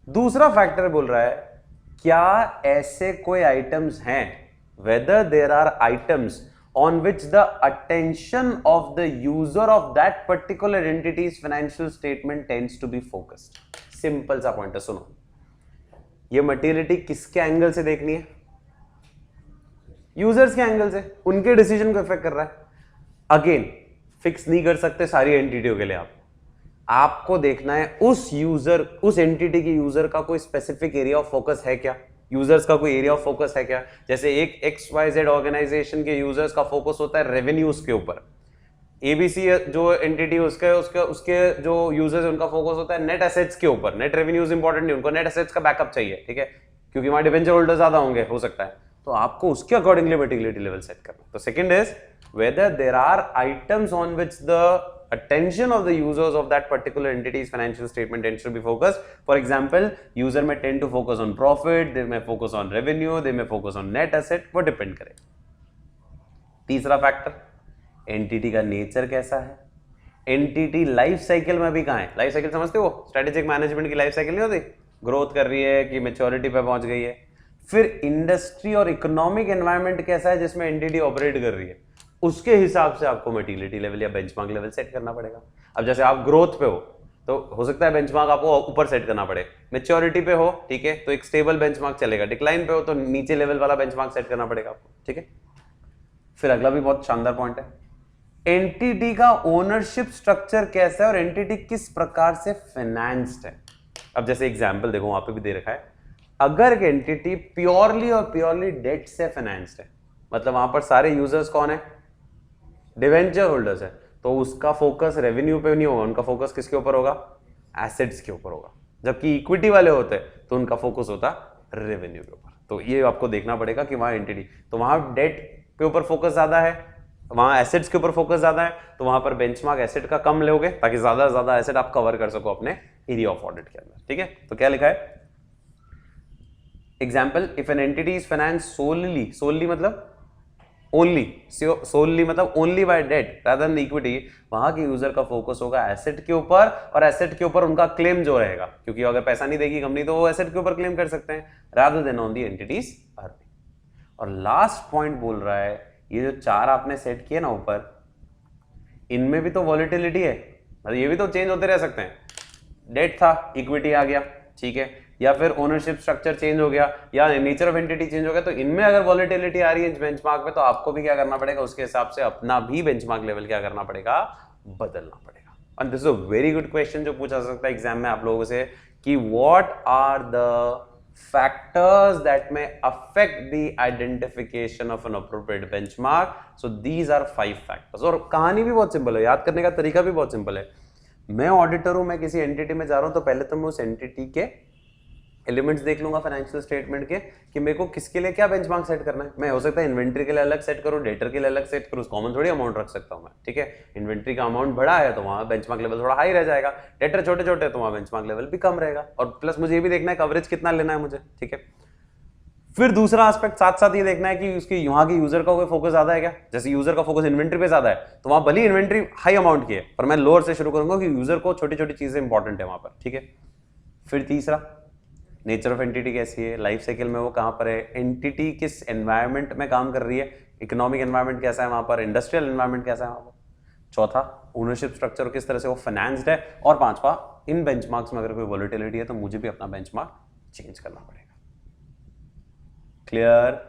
दूसरा फैक्टर बोल रहा है क्या ऐसे कोई आइटम्स हैं, whether there are items on which the attention of the user of that particular entity's financial statement tends to be focused। Simple सा पॉइंट है, सुनो, ये मटेरियलिटी किसके एंगल से देखनी है, यूजर्स के एंगल से, उनके डिसीजन को इफेक्ट कर रहा है। अगेन फिक्स नहीं कर सकते सारी एंटिटियों के लिए, आपको देखना है उस यूजर, उस एंटिटी के यूजर का कोई स्पेसिफिक एरिया ऑफ फोकस है क्या, यूजर्स का कोई एरिया ऑफ फोकस है क्या। जैसे एक XYZ ऑर्गेनाइजेशन के यूजर्स का फोकस होता है रेवेन्यूज के ऊपर, ABC जो एंटिटी उसके उसके उसके जो यूजर्स उनका फोकस होता है नेट एसेट्स के ऊपर। नेट रेवेन्यूज इंपॉर्टेंट नहीं, उनको नेट एसेट्स का बैकअप चाहिए, ठीक है, क्योंकि वहां डिवेंचर होल्डर ज्यादा होंगे, हो सकता है, तो आपको उसके अकॉर्डिंगली मटेरियलिटी लेवल सेट करना। तो second is whether there are items on which the attention of the users of that particular entity's financial statement tends to be focused। For example, user may tend to focus on profit, they may focus on revenue, they may focus on net asset, वो depend करेगा। तीसरा factor, entity का nature कैसा है, entity life cycle में भी कहां है, लाइफ साइकिल समझते हो, स्ट्रेटेजिक मैनेजमेंट की लाइफ साइकिल नहीं होती, ग्रोथ कर रही है कि मैच्योरिटी पे पहुंच गई है। फिर इंडस्ट्री और इकोनॉमिक एनवायरनमेंट कैसा है जिसमें एंटिटी ऑपरेट कर रही है, उसके हिसाब से आपको मटेरियलिटी लेवल या बेंचमार्क लेवल सेट करना पड़ेगा। अब जैसे आप ग्रोथ पे हो तो हो सकता है बेंचमार्क आपको ऊपर सेट करना पड़े, मैच्योरिटी पे हो, ठीक है, तो एक स्टेबल बेंचमार्क चलेगा, डिक्लाइन पे हो तो नीचे लेवल वाला बेंचमार्क सेट करना पड़ेगा आपको, ठीक है। फिर अगला भी बहुत शानदार पॉइंट है, एंटिटी का ओनरशिप स्ट्रक्चर कैसा है और एंटिटी किस प्रकार से फाइनेंस्ड है। अब जैसे एग्जाम्पल देखो वहां पे भी दे रखा है, अगर एक एंटिटी प्योरली और प्योरली डेट से फाइनेंस्ड है, मतलब वहां पर सारे यूजर्स कौन है, डिवेंचर होल्डर्स है, तो उसका फोकस रेवेन्यू पे नहीं होगा, उनका फोकस किसके ऊपर होगा, एसेट्स के ऊपर होगा। जबकि इक्विटी वाले होते हैं तो उनका फोकस होता रेवेन्यू के ऊपर। तो ये आपको देखना पड़ेगा कि वहां एंटिटी, तो वहां डेट के ऊपर फोकस ज्यादा है, वहां एसेट्स के ऊपर फोकस ज्यादा है, तो वहां पर बेंचमार्क एसेट का कम लोगे ताकि ज्यादा से ज्यादा एसेट आप कवर कर सको अपने एरिया ऑफ ऑडिट के अंदर, ठीक है। तो क्या लिखा है, example, if an entity is finance solely, solely मतलब ओनली, सोलली मतलब only by debt rather than equity, वहां के यूजर का फोकस होगा एसेट के ऊपर, और एसेट के ऊपर उनका क्लेम जो रहेगा, क्योंकि अगर पैसा नहीं देगी कंपनी तो वो एसेट के ऊपर क्लेम कर सकते हैं rather than on the entities earning. और लास्ट पॉइंट बोल रहा है, ये जो चार आपने सेट किए ना ऊपर, इनमें भी तो वॉलिटिलिटी है, मतलब ये भी तो चेंज होते रह सकते हैं। डेट था, इक्विटी आ गया, ठीक है, या फिर ओनरशिप स्ट्रक्चर चेंज हो गया, या नेचर ऑफ एंटिटी चेंज हो गया, तो इनमें अगर वॉलिटिलिटी आ रही है बेंचमार्क में, तो आपको भी क्या करना पड़ेगा, उसके हिसाब से अपना भी बेंचमार्क लेवल क्या करना पड़ेगा, बदलना पड़ेगा। And this is a very good question जो पूछा सकता है एग्जाम में आप लोगों से कि what are the factors that may affect the identification of an appropriate benchmark. So these are 5 factors. और कहानी भी बहुत सिंपल है, याद करने का तरीका भी बहुत सिंपल है। मैं ऑडिटर हूं, मैं किसी एंटिटी में जा रहा हूं, तो पहले तो मैं उस एंटिटी के एलिमेंट्स देख लूंगा फाइनेंशियल स्टेटमेंट के कि मेरे को किसके लिए क्या बेंचमार्क सेट करना है। मैं हो सकता है इन्वेंट्री के लिए अलग सेट करूं, डेटर के लिए अलग सेट करूं, कॉमन थोड़ी अमाउंट रख सकता हूं मैं, ठीक है। इन्वेंट्री का अमाउंट बड़ा है तो वहां बेंचमार्क लेवल थोड़ा हाई रह जाएगा, डेटर छोटे छोटे है तो वहां बेंचमार्क लेवल भी कम रहेगा, और प्लस मुझे ये भी देखना है कवरेज कितना लेना है मुझे, ठीक है। फिर दूसरा एस्पेक्ट साथ साथ ये देखना है कि उसके यहाँ के यूजर का कोई फोकस ज्यादा है क्या। जैसे यूजर का फोकस इन्वेंट्री पे ज्यादा है तो वहां भली इन्वेंट्री हाई अमाउंट की है, पर मैं लोअर से शुरू करूंगा कि यूजर को छोटी छोटी चीजें इंपॉर्टेंट है वहां पर, ठीक है। फिर तीसरा, नेचर ऑफ एंटिटी कैसी है, लाइफ साइकिल में वो कहां पर है, एंटिटी किस एनवायरनमेंट में काम कर रही है, इकोनॉमिक एनवायरनमेंट कैसा है वहां पर, इंडस्ट्रियल एनवायरनमेंट कैसा है वहां पर। चौथा ओनरशिप स्ट्रक्चर किस तरह से वो फाइनेंस्ड है, और पांचवा इन बेंचमार्क्स में अगर कोई वॉलेटिलिटी है तो मुझे भी अपना बेंचमार्क चेंज करना पड़ेगा। क्लियर,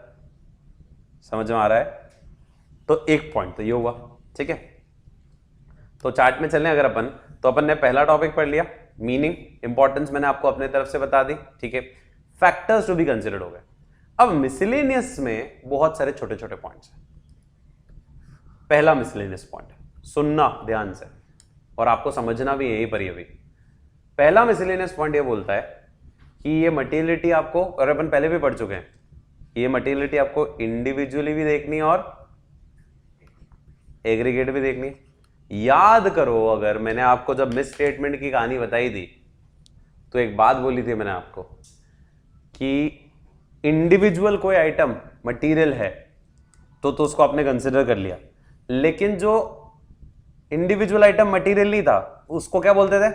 समझ में आ रहा है? तो एक पॉइंट तो ये हुआ, ठीक है। तो चार्ट में चलें अगर अपन, तो अपन ने पहला टॉपिक पढ़ लिया, मीनिंग, इंपॉर्टेंस मैंने आपको अपने तरफ से बता दी, ठीक है। फैक्टर्स टू बी कंसिडर्ड हो गए। अब मिसलेनियस में बहुत सारे छोटे छोटे पॉइंट्स हैं। पहला मिसलेनियस पॉइंट, सुनना ध्यान से और आपको समझना भी यही पर। भी पहला मिसलेनियस पॉइंट ये बोलता है कि ये मटेरियलिटी आपको, और अपन पहले भी पढ़ चुके हैं, ये मटेरियलिटी आपको इंडिविजुअली भी देखनी है और एग्रीगेट भी देखनी है। याद करो, अगर मैंने आपको जब मिस स्टेटमेंट की कहानी बताई थी तो एक बात बोली थी मैंने आपको कि इंडिविजुअल कोई आइटम मटेरियल है तो उसको आपने कंसिडर कर लिया, लेकिन जो इंडिविजुअल आइटम मटेरियल नहीं था उसको क्या बोलते थे?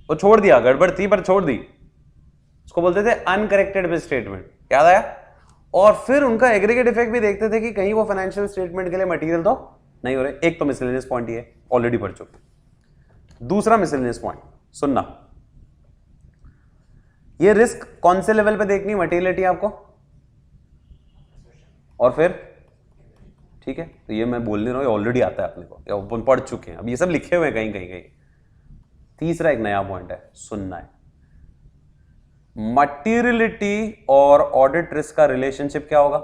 वो छोड़ दिया, गड़बड़ थी पर छोड़ दी, उसको बोलते थे अनकरेक्टेड मिस स्टेटमेंट। याद आया? और फिर उनका एग्रीगेट इफेक्ट भी देखते थे कि कहीं वो फाइनेंशियल स्टेटमेंट के लिए मटेरियल तो नहीं हो रहे। एक तो मिसलेनियस पॉइंट ये ऑलरेडी पढ़ चुके। दूसरा मिसलेनियस पॉइंट सुनना, ये रिस्क कौन से लेवल पे देखनी मटेरियलिटी आपको, और फिर ठीक है, तो ये मैं बोल नहीं रहा हूं, ऑलरेडी आता है अपने को, या अपन पढ़ चुके हैं, अब ये सब लिखे हुए हैं कहीं कहीं कहीं। तीसरा एक नया पॉइंट है, सुनना है। मटेरियलिटी और ऑडिट रिस्क का रिलेशनशिप क्या होगा?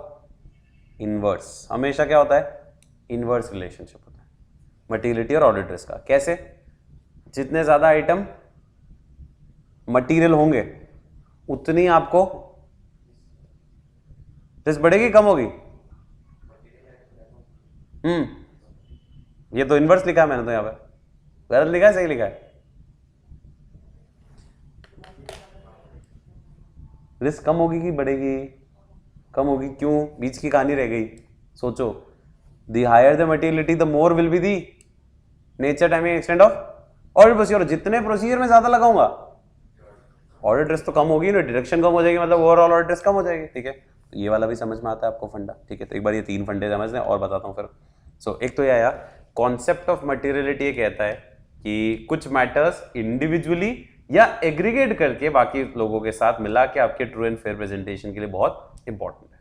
इनवर्स। हमेशा क्या होता है? इनवर्स रिलेशनशिप होता है मटेरियलिटी और ऑडिट रिस्क का। कैसे? जितने ज्यादा आइटम मटेरियल होंगे उतनी आपको रिस्क बढ़ेगी, कम होगी? ये तो इनवर्स लिखा है मैंने, तो यहां पर गलत लिखा है सही लिखा है? रिस्क कम होगी कि बढ़ेगी? कम होगी। क्यों? बीच की कहानी रह गई, सोचो। The higher the materiality the more will be the nature timing extent of audit procedure. जितने प्रोसीजर में ज्यादा लगाऊंगा ऑडिट रिस्क तो कम होगी ना, डिडक्शन कम हो जाएगी, मतलब ओवरऑल ऑडिट रिस्क कम हो जाएगी, ठीक है। तो ये वाला भी समझ में आता है आपको फंडा, ठीक है। तो एक बार ये तीन फंडे समझ लें और बताता हूँ फिर। सो एक तो ये आया कॉन्सेप्ट ऑफ मटेरियलिटी, ये कहता है कि कुछ मैटर्स इंडिविजुअली या एग्रीगेट करके बाकी लोगों के साथ मिला के आपके ट्रू एंड फेयर प्रेजेंटेशन के लिए बहुत इंपॉर्टेंट है।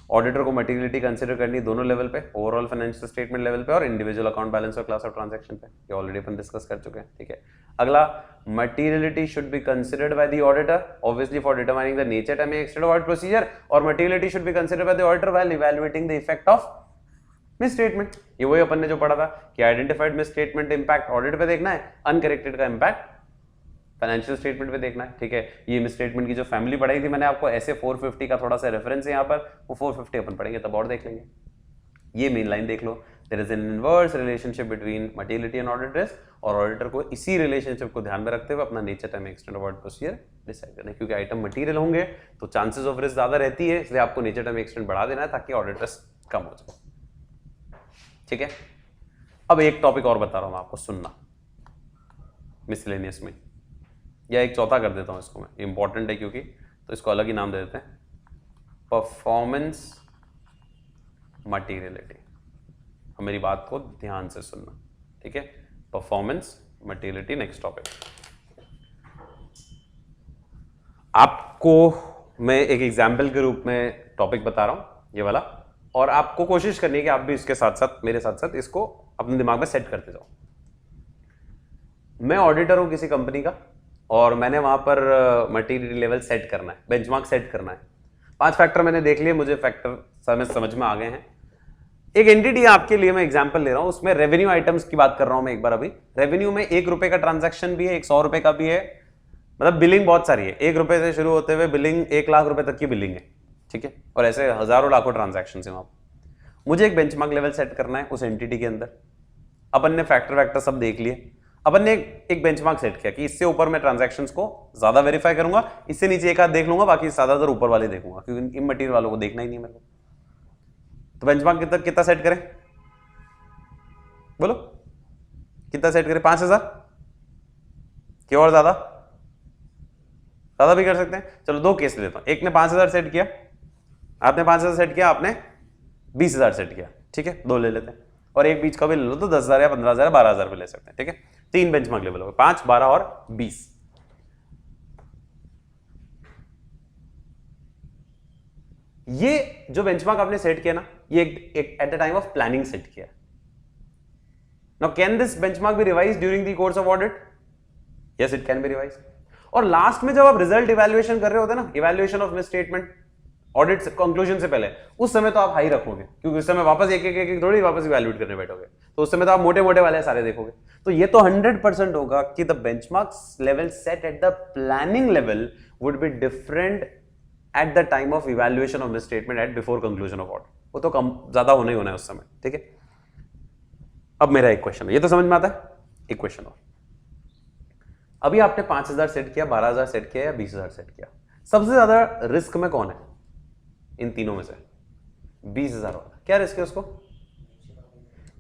ऑडिटर को मटेरियलिटी कंसीडर करनी दोनों लेवल पे, ओवरऑल फाइनेंशियल स्टेटमेंट लेवल पे और इंडिविजुअल अकाउंट बैलेंस और क्लास ऑफ ट्रांजैक्शन पे। ये ऑलरेडी अपन डिस्कस कर चुके हैं, ठीक है। अगला, materiality should be considered by the auditor obviously for determining the nature timing extent of audit procedure, और materiality should be considered by the auditor while evaluating the effect of misstatement. ये वही अपन ने जो पढ़ा था कि identified misstatement impact audit पे देखना है, अनकरेक्टेड का इंपैक्ट फाइनेंशियल स्टेटमेंट पे देखना है, ठीक है। ये मिस स्टेटमेंट की जो फैमिली पढ़ाई थी मैंने आपको, ऐसे 450 का थोड़ा सा रेफरेंस है यहाँ पर, वो 450 अपन पढ़ेंगे तब और देख लेंगे। ये मेन लाइन देख लो, there is an inverse relationship between materiality and audit risk, और ऑडिटर को इसी रिलेशनशिप को ध्यान में रखते हुए अपना nature time extent of audit procedure decide करना है। क्योंकि आइटम मटेरियल होंगे तो चांसेस ऑफ रिस्क ज्यादा रहती है, इसलिए आपको नेचर टाइम एक्सटेंट बढ़ा देना है ताकि ऑडिट रिस्क कम हो जाए, ठीक है। अब एक टॉपिक और बता रहा हूं मैं आपको, सुनना मिसलेनियस में, या एक चौथा कर देता हूं इसको मैं, इंपॉर्टेंट है क्योंकि, तो इसको अलग ही नाम दे देते हैं, परफॉर्मेंस मटेरियलिटी। अब मेरी बात को ध्यान से सुनना, ठीक है। Performance materiality next topic. आपको मैं एक एग्जाम्पल के रूप में टॉपिक बता रहा हूं ये वाला, और आपको कोशिश करनी है कि आप भी इसके साथ साथ मेरे साथ साथ इसको अपने दिमाग में सेट करते जाओ। मैं ऑडिटर हूं किसी कंपनी का और मैंने वहां पर मटेरियल लेवल सेट करना है, बेंचमार्क सेट करना है। 5 फैक्टर मैंने देख लिए, मुझे फैक्टर समझ में आ गए हैं। एक एंटिटी आपके लिए मैं एग्जांपल ले रहा हूं, उसमें रेवेन्यू आइटम्स की बात कर रहा हूं मैं एक बार। अभी रेवेन्यू में 1 रुपए का ट्रांजैक्शन भी है, 100 रुपए का भी है, मतलब बिलिंग बहुत सारी है। 1 रुपए से शुरू होते हुए बिलिंग 1 लाख रुपए तक की बिलिंग है, ठीक है। और ऐसे हजारों लाखों ट्रांजैक्शन है वहां। मुझे एक बेंचमार्क लेवल सेट करना है उस एंटिटी के अंदर। अपन ने फैक्टर सब देख लिए, अपन ने एक बेंचमार्क सेट किया कि इससे ऊपर मैं ट्रांजैक्शंस को ज्यादा वेरीफाई करूंगा, इससे नीचे एक आध देख लूंगा, बाकी ज्यादातर ऊपर वाले देखूंगा क्योंकि इन मटेरियल वालों को देखना ही नहीं मेरे को। तो बेंचमार्क कितना सेट करें, बोलो कितना सेट करें? 5000 कि और ज्यादा भी कर सकते हैं। चलो 2 केस लेता हूं। एक ने 5000 सेट किया, आपने 5000 सेट किया, आपने 20,000 सेट किया, ठीक है, 2 ले लेते हैं, और एक बीच का भी ले लो तो 10,000 या 15,000 या 12,000 भी ले सकते हैं, ठीक है। 3 बेंचमार्क लेवल हो गए, 5, 12 और 20। ये जो बेंचमार्क आपने सेट किया ना, ये at the time of planning set किया। Now can this benchmark be revised during the course of audit? Yes, it can be revised. और लास्ट में जब आप रिजल्ट इवैल्यूएशन कर रहे होते हैं ना, evaluation of miss statement audit conclusion से पहले, उस समय तो आप हाई रखोगे, क्योंकि उस समय वापस एक थोड़ी वापस इवैल्यूएट करने बैठोगे, तो उस समय तो आप मोटे मोटे वाले सारे देखोगे। तो ये तो 100% होगा कि the benchmarks level set at the planning level would be different at the time of evaluation of miss statement at before conclusion of audit. वो तो कम ज्यादा होना ही होना है उस समय, ठीक है। अब मेरा एक क्वेश्चन, ये तो समझ में आता है, एक क्वेश्चन और। अभी आपने 5,000 सेट किया, 12,000 सेट किया या 20,000 सेट किया, सबसे ज्यादा रिस्क में कौन है इन तीनों में से? 20,000 वाला। क्या रिस्क है उसको?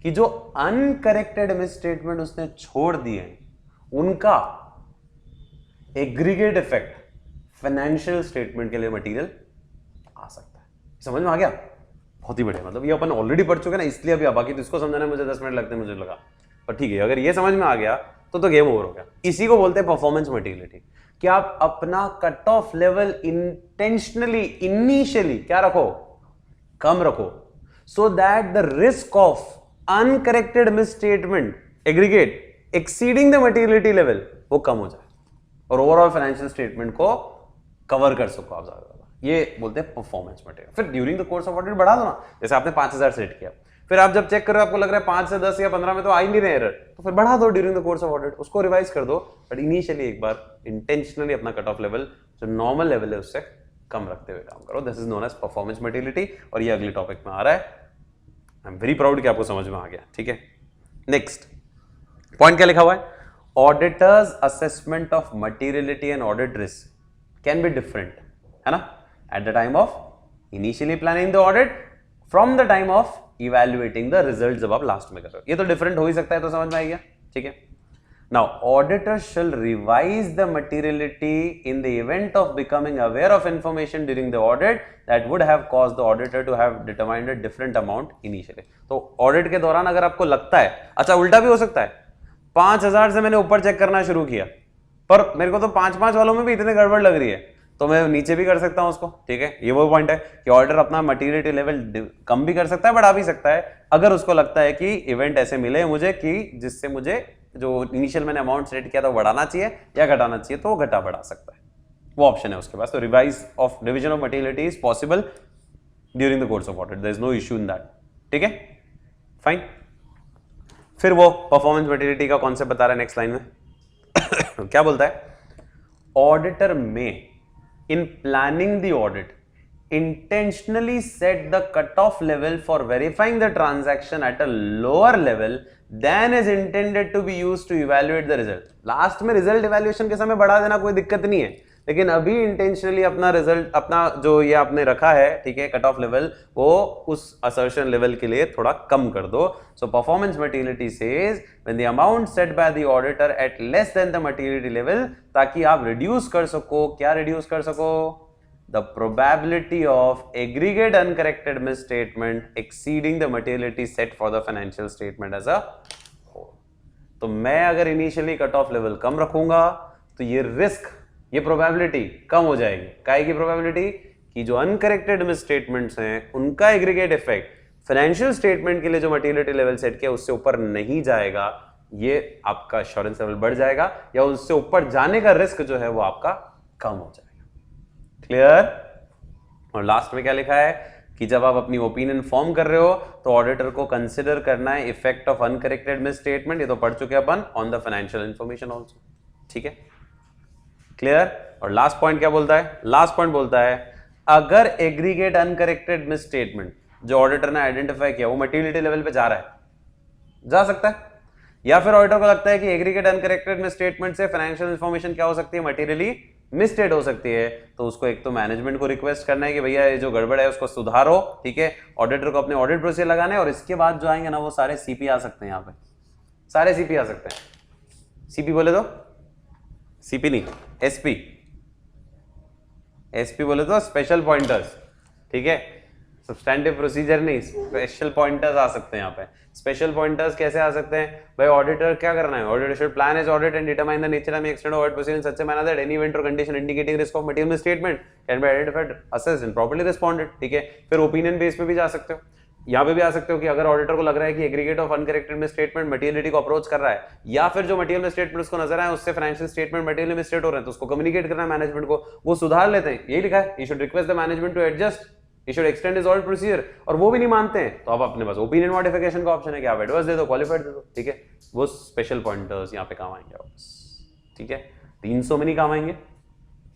कि जो अनकरेक्टेड मिस स्टेटमेंट उसने छोड़ दिए उनका एग्रीगेट इफेक्ट फाइनेंशियल स्टेटमेंट के लिए मटेरियल आ सकता है। समझ में आ गया? बहुत ही बढ़िया। मतलब ये अपन ऑलरेडी पढ़ चुके ना, इसलिए अभी बाकी तो इसको समझाने में मुझे 10 मिनट लगते हैं, मुझे लगा। पर ठीक है, अगर ये समझ में आ गया तो गेम ओवर हो गया। इसी को बोलते हैं परफॉर्मेंस मटेरियलिटी, कि आप अपना cut off level intentionally initially क्या रखो, कम रखो, सो that the risk of uncorrected miss statement aggregate exceeding the materiality level वो कम हो जाए और ओवरऑल फाइनेंशियल स्टेटमेंट को कवर कर सको आप ज्यादा। ये बोलते हैं परफॉर्मेंस मटेरियल। फिर during the course of audit बढ़ा दो ना, जैसे आपने 5,000 सेट किया, फिर आप जब चेक कर रहे हो आपको लग रहा है 5 से 10 या 15 में तो आ ही नहीं रहे एरर, तो फिर बढ़ा दो during the course of audit, उसको रिवाइज कर दो। बट इनिशियली एक बार इंटेंशनली अपना कट ऑफ लेवल जो नॉर्मल लेवल है उससे कम रखते हुए काम करो। This is known as performance materiality, और ये अगले टॉपिक में आ रहा है। आई एम वेरी प्राउड कि आपको समझ में आ गया, ठीक है। नेक्स्ट पॉइंट क्या लिखा हुआ है? Auditors assessment of materiality and audit risk can be different, है ना, at the time of initially planning the audit from the time of evaluating the results जब आप लास्ट में कर रहे हो। ये तो डिफरेंट हो ही सकता है, तो समझ में आ गया, ठीक है। Now auditors shall revise the materiality in the event of becoming aware of information during the audit that would have caused the auditor to have determined a different amount initially। तो ऑडिट के दौरान अगर आपको लगता है, अच्छा उल्टा भी हो सकता है, 5,000 से मैंने ऊपर चेक करना शुरू किया पर मेरे को तो 5-5 वालों में भी इतने गड़बड़ लग रही है, तो मैं नीचे भी कर सकता हूं उसको, ठीक है। ये वो पॉइंट है कि ऑर्डर अपना मटेरियलिटी लेवल कम भी कर सकता है, बढ़ा भी सकता है, अगर उसको लगता है कि इवेंट ऐसे मिले मुझे कि जिससे मुझे जो इनिशियल मैंने अमाउंट सेट किया था वो बढ़ाना चाहिए या घटाना चाहिए, तो वो घटा बढ़ा सकता है, वो ऑप्शन है उसके पास। तो revise of division of materiality is possible during the course of audit, there is no issue in that, ठीक है, फाइन। फिर वो परफॉर्मेंस मटेरियलिटी का कॉन्सेप्ट बता रहा है नेक्स्ट लाइन में क्या बोलता है? ऑडिटर में in planning the audit intentionally set the cutoff level for verifying the transaction at a lower level than is intended to be used to evaluate the result। Last में result evaluation के समय बढ़ा देना कोई दिक्कत नहीं है, लेकिन अभी इंटेंशनली अपना रिजल्ट, अपना जो ये आपने रखा है, ठीक है, कट ऑफ लेवल, वो उस असर्शन लेवल के लिए थोड़ा कम कर दो। So performance materiality says when the amount set by the auditor at less than the materiality level, ताकि आप रिड्यूस कर सको, क्या रिड्यूस कर सको? The probability of aggregate uncorrected misstatement exceeding the materiality set for the financial statement as a whole. तो मैं अगर इनिशियली कट ऑफ लेवल कम रखूंगा तो ये रिस्क, ये प्रोबेबिलिटी कम हो जाएगी। काहे की प्रोबेबिलिटी? कि जो अनकरेक्टेड मिस स्टेटमेंट्स हैं उनका एग्रीगेट इफेक्ट फाइनेंशियल स्टेटमेंट के लिए जो मटेरियलिटी लेवल सेट किया उससे ऊपर नहीं जाएगा, ये आपका एश्योरेंस लेवल बढ़ जाएगा, या उससे ऊपर जाने का रिस्क जो है वो आपका कम हो जाएगा। क्लियर? और लास्ट में क्या लिखा है कि जब आप अपनी ओपिनियन फॉर्म कर रहे हो तो ऑडिटर को कंसिडर करना है effect of uncorrected misstatement, ये तो पढ़ चुके अपन, on the financial information also, ठीक है, क्लियर। और लास्ट पॉइंट क्या बोलता है? लास्ट पॉइंट बोलता है अगर एग्रीगेट अनकरेक्टेड मिस स्टेटमेंट जो ऑडिटर ने आइडेंटिफाई किया वो मटेरियलिटी लेवल पे जा रहा है, जा सकता है, या फिर ऑडिटर को लगता है कि एग्रीगेट अनकरेक्टेड मिस स्टेटमेंट से फाइनेंशियल इंफॉर्मेशन क्या हो सकती है, मटेरियली मिसस्टेट हो सकती है, तो उसको एक तो मैनेजमेंट को रिक्वेस्ट करना है कि भैया ये जो गड़बड़ है उसको सुधारो, ठीक है। ऑडिटर को अपने ऑडिट प्रोसीजर लगाना है, और इसके बाद जो आएंगे ना वो सारे सीपी आ सकते हैं, यहाँ पे सारे सीपी आ सकते हैं। सीपी बोले तो सीपी नहीं, एसपी, एसपी बोले तो स्पेशल पॉइंटर्स, ठीक है। सब्सटैंटिव प्रोसीजर नहीं, स्पेशल पॉइंटर्स आ सकते हैं यहाँ पे। स्पेशल पॉइंटर्स कैसे आ सकते हैं भाई? ऑडिटर क्या करना है? Auditor should plan his audit and determine the nature and extent of audit procedure in such a manner that any event or condition indicating risk of material misstatement can be identified, assessed and properly responded. ठीक है, फिर opinion base पे भी जा सकते हो, यहाँ पे भी आ सकते हो कि अगर ऑडिटर को लग रहा है कि aggregate of uncorrected misstatement materiality को अप्रोच कर रहा है, या फिर जो मटेरियल मिसस्टेटमेंट उसको नजर आए उससे फाइनेंशियल स्टेटमेंट मटेरियल मिसस्टेट हो रहे हैं, तो उसको कम्युनिकेट करना है मैनेजमेंट को, वो सुधार लेते हैं। यही लिखा है, you should request the management to adjust, you should extend his audit procedure. और वो भी नहीं मानते हैं तो आप अपने पास ओपिनियन मॉडिफिकेशन का ऑप्शन है कि आप एडवाइस दे दो, क्वालिफाइड दे दो। ठीक है, वो स्पेशल पॉइंटर्स यहाँ पे काम आएंगे वापस। ठीक है, 300 में नहीं काम आएंगे,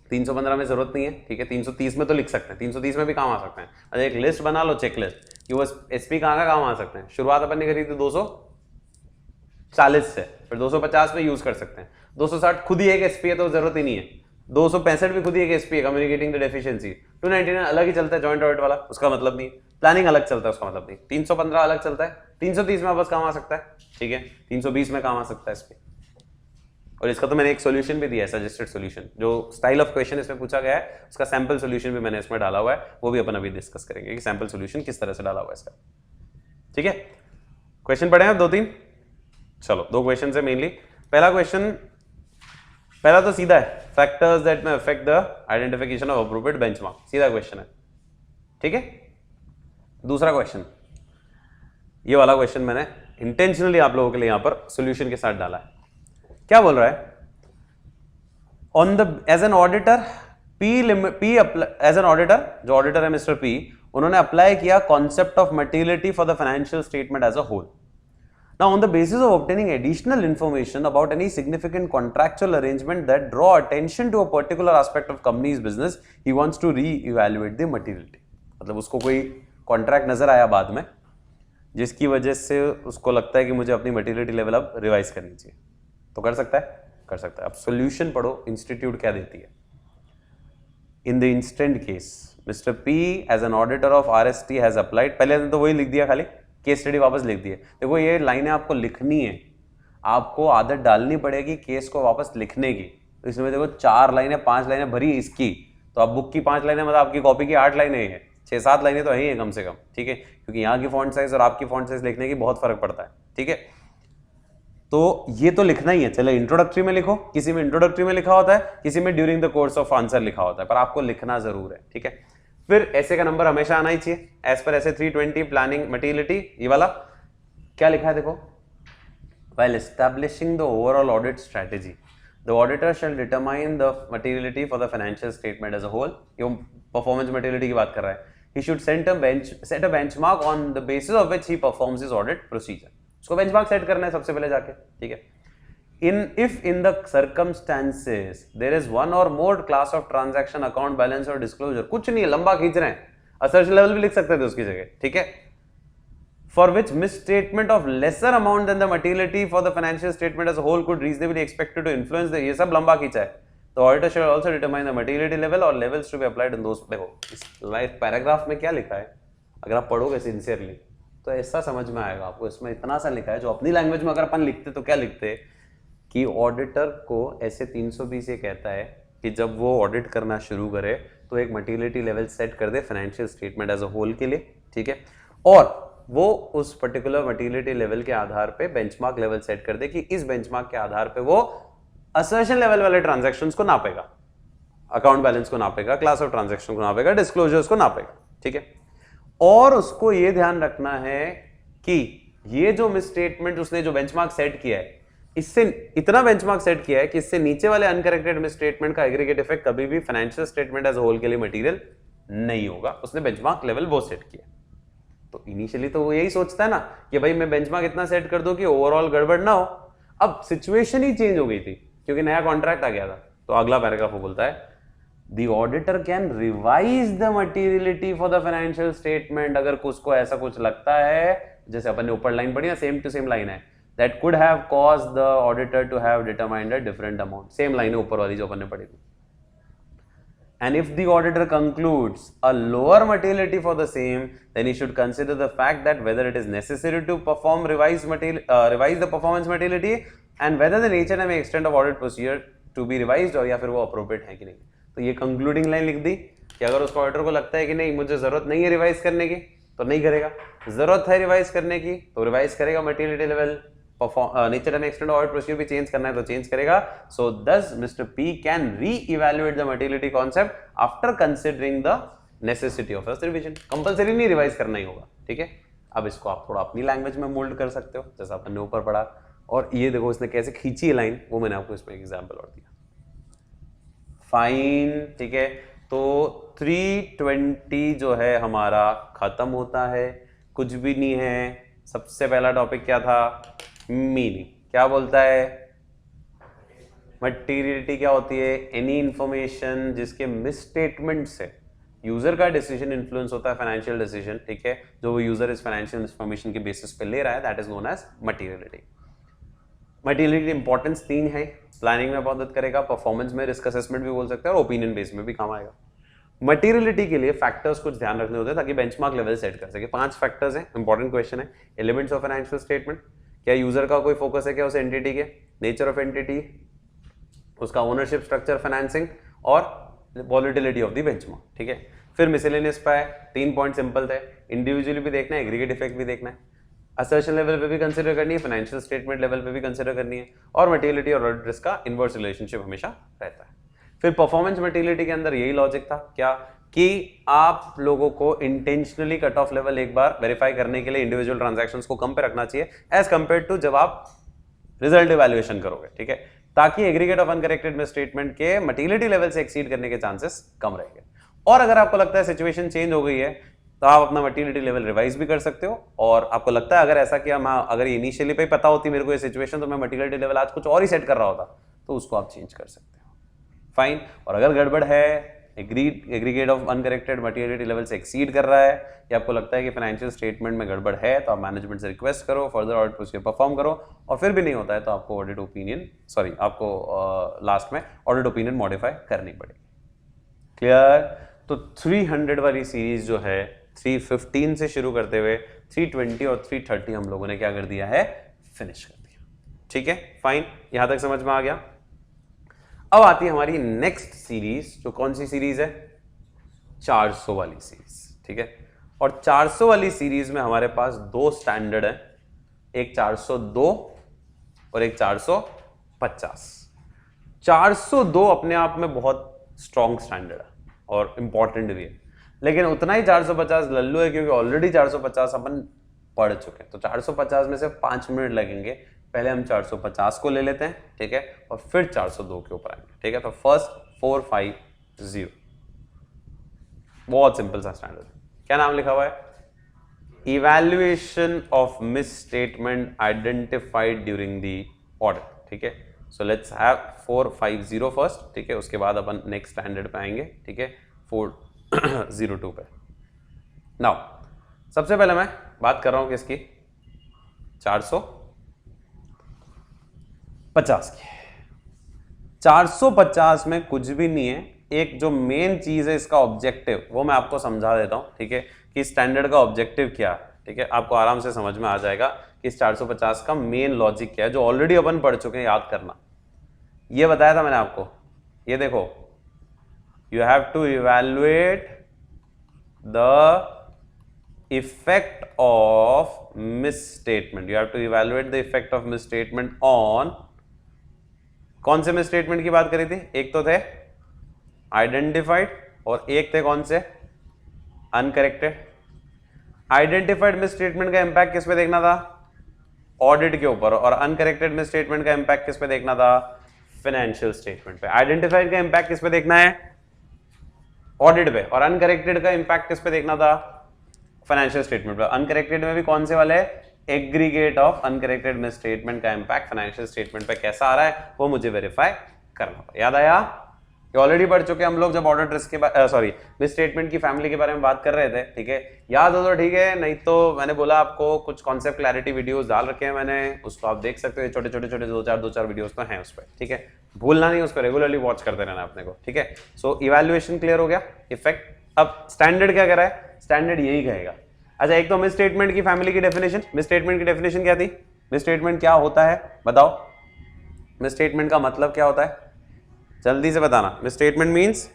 315 में जरूरत नहीं है। ठीक है, 330 में तो लिख सकते हैं, 330 में भी काम आ सकते हैं। अच्छा, एक लिस्ट बना लो, चेक लिस्ट, कि वो एसपी कहाँ का काम आ सकते हैं। शुरुआत अपन ने करी थी 240 से, फिर 250 में यूज कर सकते हैं। 260 खुद ही एक एसपी है तो जरूरत ही नहीं है। 265 भी खुद ही एक एसपी है, कम्युनिकेटिंग द डेफिशिएंसी। 299 अलग ही चलता है, जॉइंट ऑडिट वाला, उसका मतलब नहीं। प्लानिंग अलग चलता है, उसका मतलब नहीं। 315 अलग चलता है, 330 में बस काम आ सकता है। ठीक है, 320 में काम आ सकता है एसपी। और इसका तो मैंने एक सॉल्यूशन भी दिया है, सजेस्टेड सॉल्यूशन, जो स्टाइल ऑफ क्वेश्चन इसमें पूछा गया है उसका सैंपल सॉल्यूशन भी मैंने इसमें डाला हुआ है, वो भी अपन अभी डिस्कस करेंगे कि सैंपल सॉल्यूशन किस तरह से डाला हुआ है इसका। ठीक है, क्वेश्चन पढ़े हैं 2-3, चलो 2 क्वेश्चन है मेनली। पहला क्वेश्चन, पहला तो सीधा है, factors that may affect the identification of appropriate benchmark, सीधा क्वेश्चन है। ठीक है, दूसरा क्वेश्चन, ये वाला क्वेश्चन मैंने इंटेंशनली आप लोगों के लिए यहां पर सॉल्यूशन के साथ डाला है। क्या बोल रहा है? On the as an auditor as an auditor, जो ऑडिटर है मिस्टर पी, उन्होंने अप्लाई किया concept of materiality for the financial statement as a whole. Now, on the basis of obtaining additional information about any significant contractual arrangement that draw attention to a particular aspect of company's business, he wants to re-evaluate the materiality. मतलब उसको कोई contract नजर आया बाद में, जिसकी वजह से उसको लगता है कि मुझे अपनी मटेरियलिटी लेवल अब रिवाइज करनी चाहिए, तो कर सकता है, कर सकता है। अब सॉल्यूशन पढ़ो, इंस्टीट्यूट क्या देती है। In the instant case, mister P as an auditor of RST has applied, पहले तो वही लिख दिया, खाली केस स्टडी वापस लिख दिए। देखो ये लाइनें आपको लिखनी है, आपको आदत डालनी पड़ेगी केस को वापस लिखने की। तो इसमें देखो 4 लाइनें 5 लाइनें भरी इसकी, तो अब बुक की 5 लाइनें मतलब आपकी कॉपी की 8 लाइनें हैं, 6-7 लाइनें तो है ही कम से कम। ठीक है, क्योंकि यहाँ की फॉन्ट साइज और आपकी फॉन्ट साइज लिखने की बहुत फर्क पड़ता है। ठीक है, तो ये तो लिखना ही है। चलो इंट्रोडक्टरी में लिखो, किसी में इंट्रोडक्टरी में लिखा होता है, किसी में during the course of answer लिखा होता है, पर आपको लिखना जरूर है। ठीक है, फिर ऐसे का नंबर हमेशा आना ही चाहिए एज पर ऐसे 320 प्लानिंग मटेरियलिटी। ये वाला क्या लिखा है देखो, while establishing the overall audit strategy, the auditor shall determine the materiality for the financial statement as a whole. ये performance materiality की बात कर रहा है। He should set a benchmark on the basis of which he performs his audit procedure. उसको benchmark set करना है सबसे पहले जाके। ठीक है, if in the circumstances there is one or more class of transaction, account balance or disclosure, कुछ नहीं है, लंबा खींच रहे हैं, assertion level भी लिख सकते थे उसकी जगह। ठीक है, for which misstatement of lesser amount than the materiality for the financial statement as a whole could reasonably expected to influence the, ये सब लंबा खींचा है। तो auditor shall also determine the materiality level or levels to be applied in those। देखो इस life paragraph में क्या लिखा है, अगर आप पढ़ोगे सिंसियरली तो ऐसा समझ में आएगा आपको। इसमें इतना सा लिखा है, जो अपनी लैंग्वेज में अगर अपन लिखते तो क्या लिखते कि ऑडिटर को ऐसे 320 ये कहता है कि जब वो ऑडिट करना शुरू करे तो एक मटेरियलिटी लेवल सेट कर दे financial statement as a whole के लिए। ठीक है, और वो उस पर्टिकुलर मटेरियलिटी लेवल के आधार पे बेंचमार्क लेवल सेट कर दे कि इस बेंचमार्क के आधार पे वो असर्शन लेवल वाले ट्रांजैक्शंस को नापेगा, अकाउंट बैलेंस को नापेगा, क्लास ऑफ ट्रांजैक्शन को नापेगा, डिस्क्लोजर्स को नापेगा। ठीक है, और उसको ये ध्यान रखना है कि ये जो मिसस्टेटमेंट उसने जो बेंचमार्क सेट किया है, इससे इतना बेंचमार्क सेट किया है कि इससे नीचे वाले अनकरेक्टेड मिसस्टेटमेंट का एग्रीगेट इफेक्ट कभी भी फाइनेंशियल स्टेटमेंट एज होल के लिए मटेरियल नहीं होगा। उसने बेंचमार्क लेवल वो सेट किया। तो इनिशियली तो वो यही सोचता है ना कि भाई मैं बेंचमार्क इतना सेट कर दूं कि ओवरऑल गड़बड़ ना हो। अब सिचुएशन ही चेंज हो गई थी क्योंकि नया कॉन्ट्रैक्ट आ गया था। तो अगला पैराग्राफ वो बोलता है the auditor can revise the materiality for the financial statement. अगर उसको ऐसा कुछ लगता है, जैसे अपन ने ऊपर लाइन पढ़ी ना, सेम टू सेम लाइन है, that could have caused the auditor to have determined a different amount. Same line है ऊपर वाली जो अपन ने पढ़ी थी। And if the auditor concludes a lower materiality for the same, then he should consider the fact that whether it is necessary to perform revise the performance materiality and whether the nature and extent of audit procedure to be revised और या फिर वो appropriate है कि नहीं। तो ये concluding line लिख दी कि अगर उसको ऑडिटर को लगता है कि नहीं मुझे जरूरत नहीं है रिवाइज करने की तो नहीं करेगा, जरूरत है रिवाइज करने की तो रिवाइज करेगा materiality level, nature and extent audit procedure भी चेंज करना है तो चेंज करेगा. सो दस मिस्टर पी कैन री evaluate the materiality concept after considering the necessity of revision. Compulsory नहीं रिवाइज करना ही होगा. ठीक है, अब इसको आप थोड़ा अपनी लैंग्वेज में मोल्ड कर सकते हो जैसा अपन ने ऊपर पढ़ा. और ये देखो इसने कैसे खींची है लाइन, वो मैंने आपको इसमें एग्जाम्पल और दिया. फाइन. ठीक है, तो 320 जो है हमारा खत्म होता है, कुछ भी नहीं है. सबसे पहला टॉपिक क्या था? मीनिंग. क्या बोलता है? मटीरियलिटी क्या होती है? एनी इंफॉर्मेशन जिसके मिसस्टेटमेंट से यूजर का डिसीजन इन्फ्लुएंस होता है, फाइनेंशियल डिसीजन. ठीक है, जो वो यूजर इस फाइनेंशियल इंफॉर्मेशन के बेसिस पे ले रहा है, that is known as materiality. Materiality importance 3 है. प्लानिंग में मदद करेगा, परफॉर्मेंस में, रिस्क असेसमेंट भी बोल सकते हैं, और ओपिनियन बेस में भी काम आएगा. मटीरियलिटी के लिए फैक्टर्स कुछ ध्यान रखने होते हैं ताकि बेंचमार्क लेवल सेट कर सके. 5 फैक्टर्स हैं. इंपॉर्टेंट क्वेश्चन है. एलिमेंट्स ऑफ फाइनेंशियल स्टेटमेंट, क्या यूजर का कोई फोकस है क्या उस एंटिटी के, नेचर ऑफ एंटिटी, उसका ओनरशिप स्ट्रक्चर, फाइनेंसिंग, और वॉलिटिलिटी ऑफ द बेंचमार्क. ठीक है, फिर मिसलेनियस पे है. 3 पॉइंट सिंपल थे. इंडिविजुअली भी देखना है, एग्रीगेट इफेक्ट भी देखना है, असर्शन लेवल पे भी कंसीडर करनी है, फाइनेंशियल स्टेटमेंट लेवल पे भी कंसीडर करनी है, और मटीरियलिटी और ऑडिट रिस्क का इनवर्स रिलेशनशिप हमेशा रहता है. फिर परफॉर्मेंस मटीरियलिटी के अंदर यही लॉजिक था क्या कि आप लोगों को इंटेंशनली कट ऑफ लेवल एक बार वेरीफाई करने के लिए इंडिविजुअल ट्रांजैक्शंस को कम पे रखना चाहिए एज कंपेयर टू जब आप रिजल्ट इवैल्यूएशन करोगे. ठीक है, ताकि aggregate of uncorrected miss statement के मटीरियलिटी लेवल से एक्सीड करने के चांसेस कम रहेंगे. और अगर आपको लगता है सिचुएशन चेंज हो गई है तो आप अपना मटीरियलिटी लेवल रिवाइज भी कर सकते हो. और आपको लगता है अगर ऐसा किया, मैं अगर इनिशियली पे पता होती मेरे को ये सिचुएशन तो मैं मटीरियलिटी लेवल आज कुछ और ही सेट कर रहा होता, तो उसको आप चेंज कर सकते हो. फाइन. और अगर गड़बड़ है, aggregate of uncorrected materiality level से एक्सीड कर रहा है, या आपको लगता है कि फाइनेंशियल स्टेटमेंट में गड़बड़ है, तो आप मैनेजमेंट से रिक्वेस्ट करो, फर्दर ऑडिट प्रोसीजर परफॉर्म करो. और फिर भी नहीं होता है तो आपको ऑडिट ओपिनियन आपको लास्ट में ऑडिट ओपिनियन मॉडिफाई करनी पड़ेगी. क्लियर? तो 300 वाली सीरीज जो है 315 से शुरू करते हुए 320 और 330 हम लोगों ने क्या कर दिया है? फिनिश कर दिया. ठीक है, फाइन. यहां तक समझ में आ गया. अब आती है हमारी नेक्स्ट सीरीज, जो कौन सी सीरीज है? 400 वाली सीरीज. ठीक है, और 400 वाली सीरीज में हमारे पास 2 स्टैंडर्ड है, एक 402 और एक 450. 402 अपने आप में बहुत स्ट्रॉन्ग स्टैंडर्ड है और इंपॉर्टेंट भी है, लेकिन उतना ही 450 लल्लू है क्योंकि ऑलरेडी 450 अपन पढ़ चुके हैं. तो 450 में से 5 मिनट लगेंगे. पहले हम 450 को ले लेते हैं. ठीक है, और फिर 402 के ऊपर आएंगे. ठीक है, तो फर्स्ट 450, बहुत सिंपल सा स्टैंडर्ड. क्या नाम लिखा हुआ है? Evaluation of miss statement identified during the audit. ठीक है, सो लेट्स हैव 450 फर्स्ट. ठीक है, उसके बाद अपन नेक्स्ट स्टैंडर्ड पे आएंगे. ठीक है, 402 पे. नाउ सबसे पहले मैं बात कर रहा हूं किसकी? 450 की. 450 में कुछ भी नहीं है. एक जो मेन चीज है इसका ऑब्जेक्टिव, वो मैं आपको समझा देता हूं. ठीक है, कि स्टैंडर्ड का ऑब्जेक्टिव क्या है. ठीक है, आपको आराम से समझ में आ जाएगा कि इस 450 का मेन लॉजिक क्या है, जो ऑलरेडी अपन पढ़ चुके हैं. याद करना, ये बताया था मैंने आपको. ये देखो, you have to evaluate the effect of misstatement. You have to evaluate the effect of misstatement on, कौन से misstatement की बात करी थी? एक तो थे identified और एक थे कौन से? uncorrected. identified misstatement का impact किस पे देखना था? ऑडिट के ऊपर. और uncorrected misstatement का impact किस पे देखना था? फाइनेंशियल स्टेटमेंट पे. identified का impact किस पे देखना है? ऑडिट पे. और अनकरेक्टेड का इंपैक्ट किस पे देखना था? फाइनेंशियल स्टेटमेंट पे. अनकरेक्टेड में भी कौन से वाले? Aggregate of uncorrected miss statement का इंपैक्ट फाइनेंशियल स्टेटमेंट पे कैसा आ रहा है, वो मुझे वेरीफाई करना था. याद आया? ये ऑलरेडी पढ़ चुके हम लोग जब ऑडिट रिस्क के मिस स्टेटमेंट की फैमिली के बारे में बात कर रहे थे. ठीक है, याद हो तो ठीक है, नहीं तो मैंने बोला आपको कुछ कॉन्सेप्ट क्लैरिटी वीडियोस डाल रखे हैं मैंने, उसको आप देख सकते हो. छोटे छोटे दो चार वीडियोस तो हैं उस पर. ठीक है, भूलना नहीं, उसको रेगुलरली वॉच करते रहना अपने को. ठीक है, सो इवैल्यूएशन क्लियर हो गया, इफेक्ट. अब स्टैंडर्ड क्या कर रहा है? स्टैंडर्ड यही कहेगा. अच्छा, एक तो मिस स्टेटमेंट की फैमिली की डेफिनेशन. मिस स्टेटमेंट की डेफिनेशन क्या थी? मिस स्टेटमेंट क्या होता है बताओ? मिस स्टेटमेंट का मतलब क्या होता है? जल्दी से बताना. मिस स्टेटमेंट मीन्स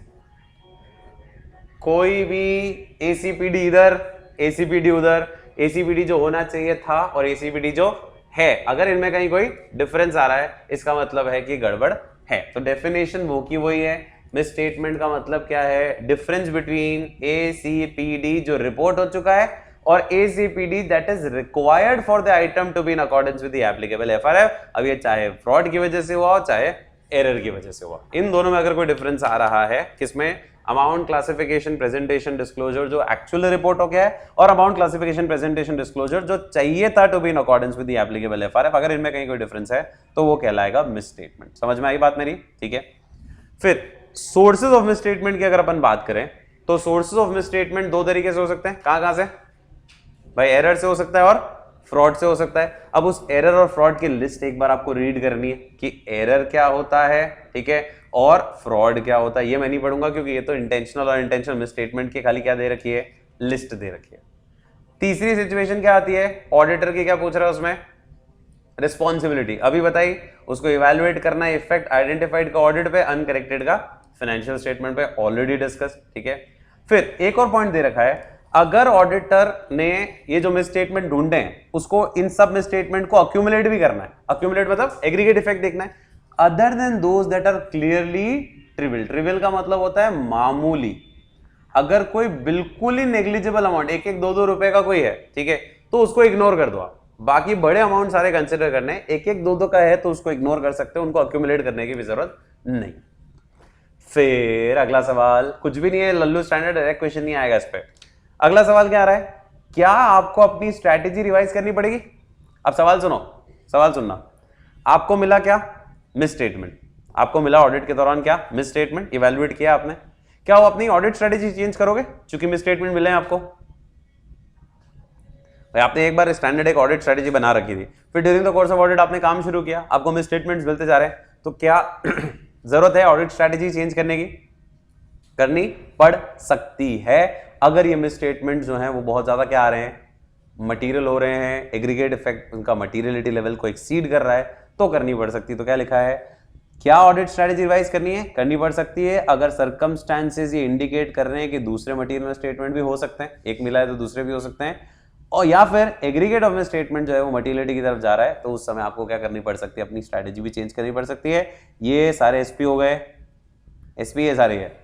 कोई भी एसीपीडी इधर, एसीपीडी उधर, एसीपीडी जो होना चाहिए था और एसीपीडी जो है, अगर इनमें कहीं कोई डिफरेंस आ रहा है इसका मतलब है कि गड़बड़ है। तो डेफिनेशन वो की वही है। मिस स्टेटमेंट का मतलब क्या है? डिफरेंस बिटवीन एसीपीडी जो रिपोर्ट हो चुका है और ACPD that is required for the item to be in accordance with the applicable FRF. अब ये चाहे फ्रॉड की वजह से हुआ हो चाहे एरर की वजह से हुआ, इन दोनों में अगर कोई डिफरेंस आ रहा है, किसमें? अमाउंट क्लासिफिकेशन प्रेजेंटेशन डिस्क्लोजर जो एक्चुअल रिपोर्ट हो गया है और अमाउंट क्लासिफिकेशन प्रेजेंटेशन डिस्क्लोजर जो चाहिए था to be in accordance with the applicable FRF, अगर इनमें कहीं कोई डिफरेंस है तो वो कहलाएगा मिस स्टेटमेंट। समझ में आई बात मेरी? ठीक है। फिर सोर्सेज ऑफ मिस स्टेटमेंट की अगर अपन बात करें तो सोर्सेज ऑफ मिस स्टेटमेंट दो तरीके से हो सकते हैं। कहां से भाई? एरर से हो सकता है और फ्रॉड से हो सकता है। अब उस एरर और फ्रॉड की लिस्ट एक बार आपको रीड करनी है कि एरर क्या होता है, ठीक है, और फ्रॉड क्या होता है। ये मैं नहीं पढ़ूंगा क्योंकि ये तो इंटेंशनल और इंटेंशनल मिस स्टेटमेंट की खाली क्या दे रखी है? लिस्ट दे रखी है। तीसरी सिचुएशन क्या आती है? ऑडिटर की क्या पूछ रहा है उसमें? रिस्पॉन्सिबिलिटी। अभी बताई, उसको इवैल्यूएट करना है इफेक्ट आइडेंटिफाइड का ऑडिट पे, अनकरेक्टेड का फाइनेंशियल स्टेटमेंट पे, ऑलरेडी डिस्कस। ठीक है। फिर एक और पॉइंट दे रखा है, अगर ऑडिटर ने ये जो मिस स्टेटमेंट ढूंढे हैं उसको इन सब मिस स्टेटमेंट को अक्यूमुलेट भी करना है। अक्यूमुलेट मतलब एग्रीगेट इफेक्ट देखना है, other than those that are clearly trivial. Trivial का मतलब होता है मामूली। अगर कोई बिल्कुल ही नेग्लिजिबल अमाउंट, एक एक दो दो रुपए का कोई है, ठीक है, तो उसको इग्नोर कर दो आप। बाकी बड़े अमाउंट सारे कंसिडर करने, एक एक दो दो का है तो उसको इग्नोर कर सकते हो, उनको अक्यूमुलेट करने की भी जरूरत नहीं। फिर अगला सवाल कुछ भी नहीं है, लल्लू स्टैंडर्ड डायरेक्ट क्वेश्चन नहीं आएगा इस पे। अगला सवाल क्या आ रहा है? क्या आपको अपनी स्ट्रैटेजी रिवाइज करनी पड़ेगी? अब सवाल सुनो, सवाल सुनना। आपको मिला क्या? Miss statement. आपको मिला ऑडिट के दौरान क्या? Miss statement. इवैल्यूएट किया आपने, क्या वो अपनी ऑडिट स्ट्रैटेजी चेंज करोगे चूंकि मिस स्टेटमेंट मिले हैं आपको? भाई आपने एक बार स्टैंडर्ड एक ऑडिट स्ट्रैटेजी बना रखी थी, फिर during the course of audit आपने काम शुरू किया, आपको मिस स्टेटमेंट्स मिलते जा रहे हैं, तो क्या जरूरत है ऑडिट स्ट्रैटेजी चेंज करने की? करनी पड़ सकती है अगर ये मिस स्टेटमेंट जो हैं वो बहुत ज्यादा क्या आ रहे हैं? मटीरियल हो रहे हैं, एग्रीगेट इफेक्ट उनका मटीरियलिटी लेवल को एक्सीड कर रहा है, तो करनी पड़ सकती है। तो क्या लिखा है? क्या ऑडिट स्ट्रैटेजी रिवाइज करनी है? करनी पड़ सकती है अगर सर्कमस्टांसेस ये इंडिकेट कर रहे हैं कि दूसरे मटीरियल स्टेटमेंट भी हो सकते हैं, एक मिला है तो दूसरे भी हो सकते हैं, और या फिर एग्रीगेट ऑफ स्टेटमेंट जो है वो मटीरियलिटी की तरफ जा रहा है, तो उस समय आपको क्या करनी पड़ सकती है? अपनी स्ट्रैटेजी भी चेंज करनी पड़ सकती है। ये सारे एसपी हो गए, एसपी ये सारे है।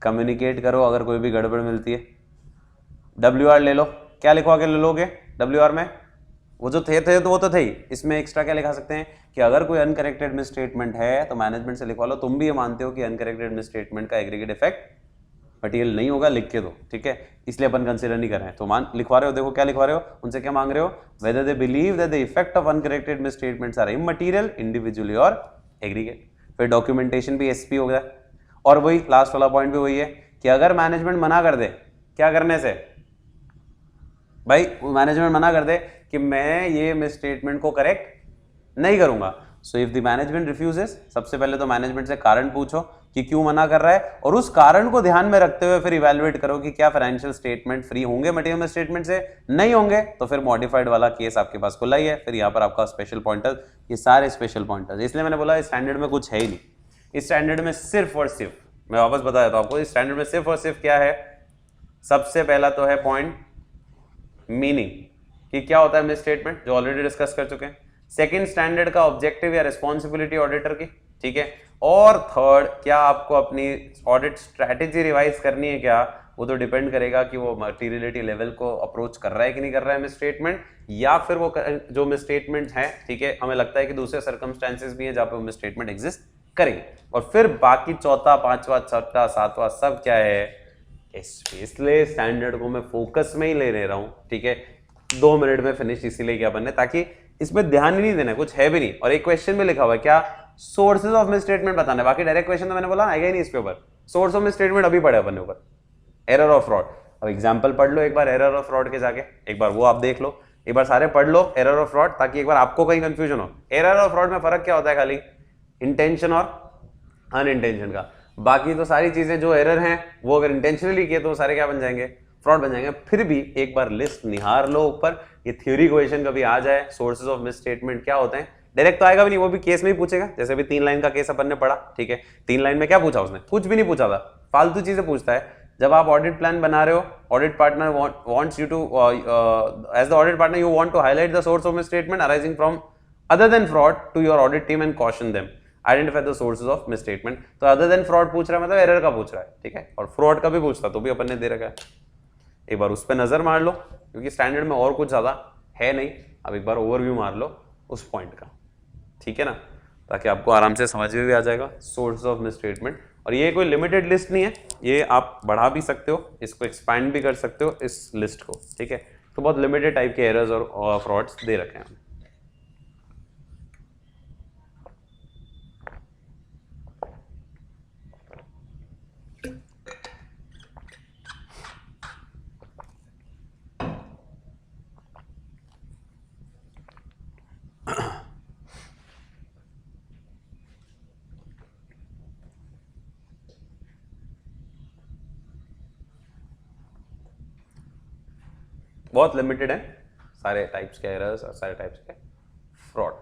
कम्युनिकेट करो अगर कोई भी गड़बड़ मिलती है। WR ले लो, क्या लिखवा के ले लोगे WR में? वो जो थे तो वो तो थे ही, इसमें एक्स्ट्रा क्या लिखा सकते हैं कि अगर कोई अनकरेक्टेड मिस स्टेटमेंट है तो मैनेजमेंट से लिखवा लो। तुम भी ये मानते हो कि अनकरेक्टेड मिस स्टेटमेंट का एग्रीगेट इफेक्ट मटीरियल नहीं होगा, लिख के दो, ठीक है, इसलिए अपन कंसीडर नहीं कर रहे हैं। तो मान लिखवा रहे हो, देखो क्या लिखवा रहे हो, उनसे क्या मांग रहे हो? Whether they believe that the effect of uncorrected misstatements are immaterial individually और एग्रीगेट। फिर डॉक्यूमेंटेशन भी एसपी हो गया, और वही लास्ट वाला पॉइंट भी वही है कि अगर मैनेजमेंट मना कर दे क्या करने से, भाई मैनेजमेंट मना कर दे कि मैं ये मिस स्टेटमेंट को करेक्ट नहीं करूंगा, so if the management refuses, सबसे पहले तो मैनेजमेंट से कारण पूछो कि क्यों मना कर रहा है, और उस कारण को ध्यान में रखते हुए फिर इवैल्यूएट करो कि क्या फाइनेंशियल स्टेटमेंट फ्री होंगे मटेरियल मिस स्टेटमेंट से। नहीं होंगे तो फिर मॉडिफाइड वाला केस आपके पास खुला ही है। फिर यहाँ पर आपका स्पेशल पॉइंटर, ये सारे स्पेशल पॉइंटर्स, इसलिए मैंने बोला स्टैंडर्ड में कुछ है ही नहीं। इस स्टैंडर्ड में सिर्फ और सिर्फ, मैं वापस बता देता हूं आपको, इस स्टैंडर्ड में सिर्फ और सिर्फ क्या है? सबसे पहला तो है पॉइंट मीनिंग, कि क्या होता है मिस स्टेटमेंट, जो ऑलरेडी डिस्कस कर चुके हैं। सेकंड स्टैंडर्ड का ऑब्जेक्टिव या रिस्पॉन्सिबिलिटी ऑडिटर की, ठीक है। और थर्ड, क्या आपको अपनी ऑडिट स्ट्रैटेजी रिवाइज करनी है क्या? वो तो डिपेंड करेगा कि वो मटीरियलिटी लेवल को अप्रोच कर रहा है कि नहीं कर रहा है मिस स्टेटमेंट, या फिर वो जो मिस स्टेटमेंट है, ठीक है, हमें लगता है कि दूसरे सर्कमस्टांसेस भी है जहां पे मिस स्टेटमेंट एग्जिस्ट करेंगे। और फिर बाकी चौथा, पांचवा, छठा, सातवां सब क्या है? इसलिए स्टैंडर्ड को मैं फोकस में ही ले रहा हूं, ठीक है। 2 मिनट में फिनिश इसीलिए क्या बनने, ताकि इसमें ध्यान ही नहीं देना, कुछ है भी नहीं। और एक क्वेश्चन में लिखा हुआ है क्या? सोर्सेज ऑफ मिस स्टेटमेंट बताना है। बाकी डायरेक्ट क्वेश्चन तो मैंने बोला आएगा ही नहीं इसके ऊपर। सोर्स ऑफ मिस स्टेटमेंट अभी पढ़े अपन ने ऊपर, एरर और फ्रॉड। अब एग्जांपल पढ़ लो एक बार एरर और फ्रॉड के जाके, एक बार वो आप देख लो, एक बार सारे पढ़ लो एरर और फ्रॉड, ताकि एक बार आपको कहीं कंफ्यूजन हो। एरर और फ्रॉड में फर्क क्या होता है? खाली इंटेंशन और अनइंटेंशन का। बाकी तो सारी चीजें जो एरर हैं वो अगर इंटेंशनली किए तो सारे क्या बन जाएंगे? फ्रॉड बन जाएंगे। फिर भी एक बार लिस्ट निहार लो ऊपर, ये थ्योरी क्वेश्चन कभी आ जाए, सोर्सेज ऑफ मिस स्टेटमेंट क्या होते हैं, डायरेक्ट तो आएगा भी नहीं, वो भी केस में ही पूछेगा। जैसे भी 3 लाइन का केस अपन ने पढ़ा, ठीक है, 3 लाइन में क्या पूछा उसने? कुछ भी नहीं पूछा था, फालतू चीजें पूछता है जब आप ऑडिट प्लान बना रहे हो, audit partner wants you to as the audit partner you want to highlight the source of misstatement arising from other than fraud to your audit team and caution them identify the sources of misstatement. तो other than fraud पूछ रहा है मतलब error का पूछ रहा है, ठीक है, और फ्रॉड का भी पूछता तो भी अपन ने दे रखा है। एक बार उस पर नजर मार लो क्योंकि स्टैंडर्ड में और कुछ ज्यादा है नहीं, अब एक बार ओवरव्यू मार लो उस पॉइंट का, ठीक है ना, ताकि आपको आराम से समझ में भी आ जाएगा सोर्स ऑफ मिसस्टेटमेंट। और ये कोई लिमिटेड लिस्ट नहीं है, ये आप बढ़ा भी सकते हो, इसको एक्सपैंड भी कर सकते हो इस लिस्ट को, ठीक है। तो बहुत लिमिटेड टाइप के एरर्स और फ्रॉड्स दे रखे हैं। बहुत लिमिटेड है सारे टाइप्स के एरर्स और सारे टाइप्स के फ्रॉड।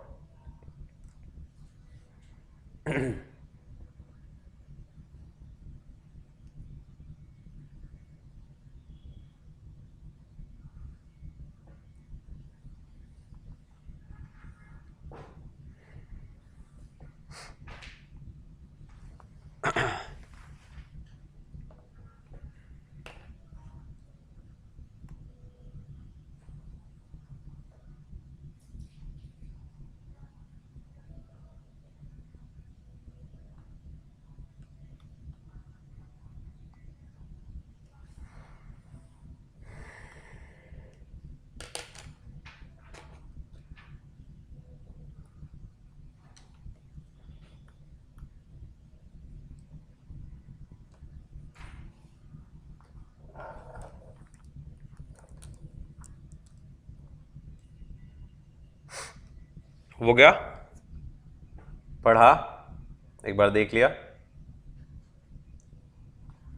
वो गया, पढ़ा, एक बार देख लिया।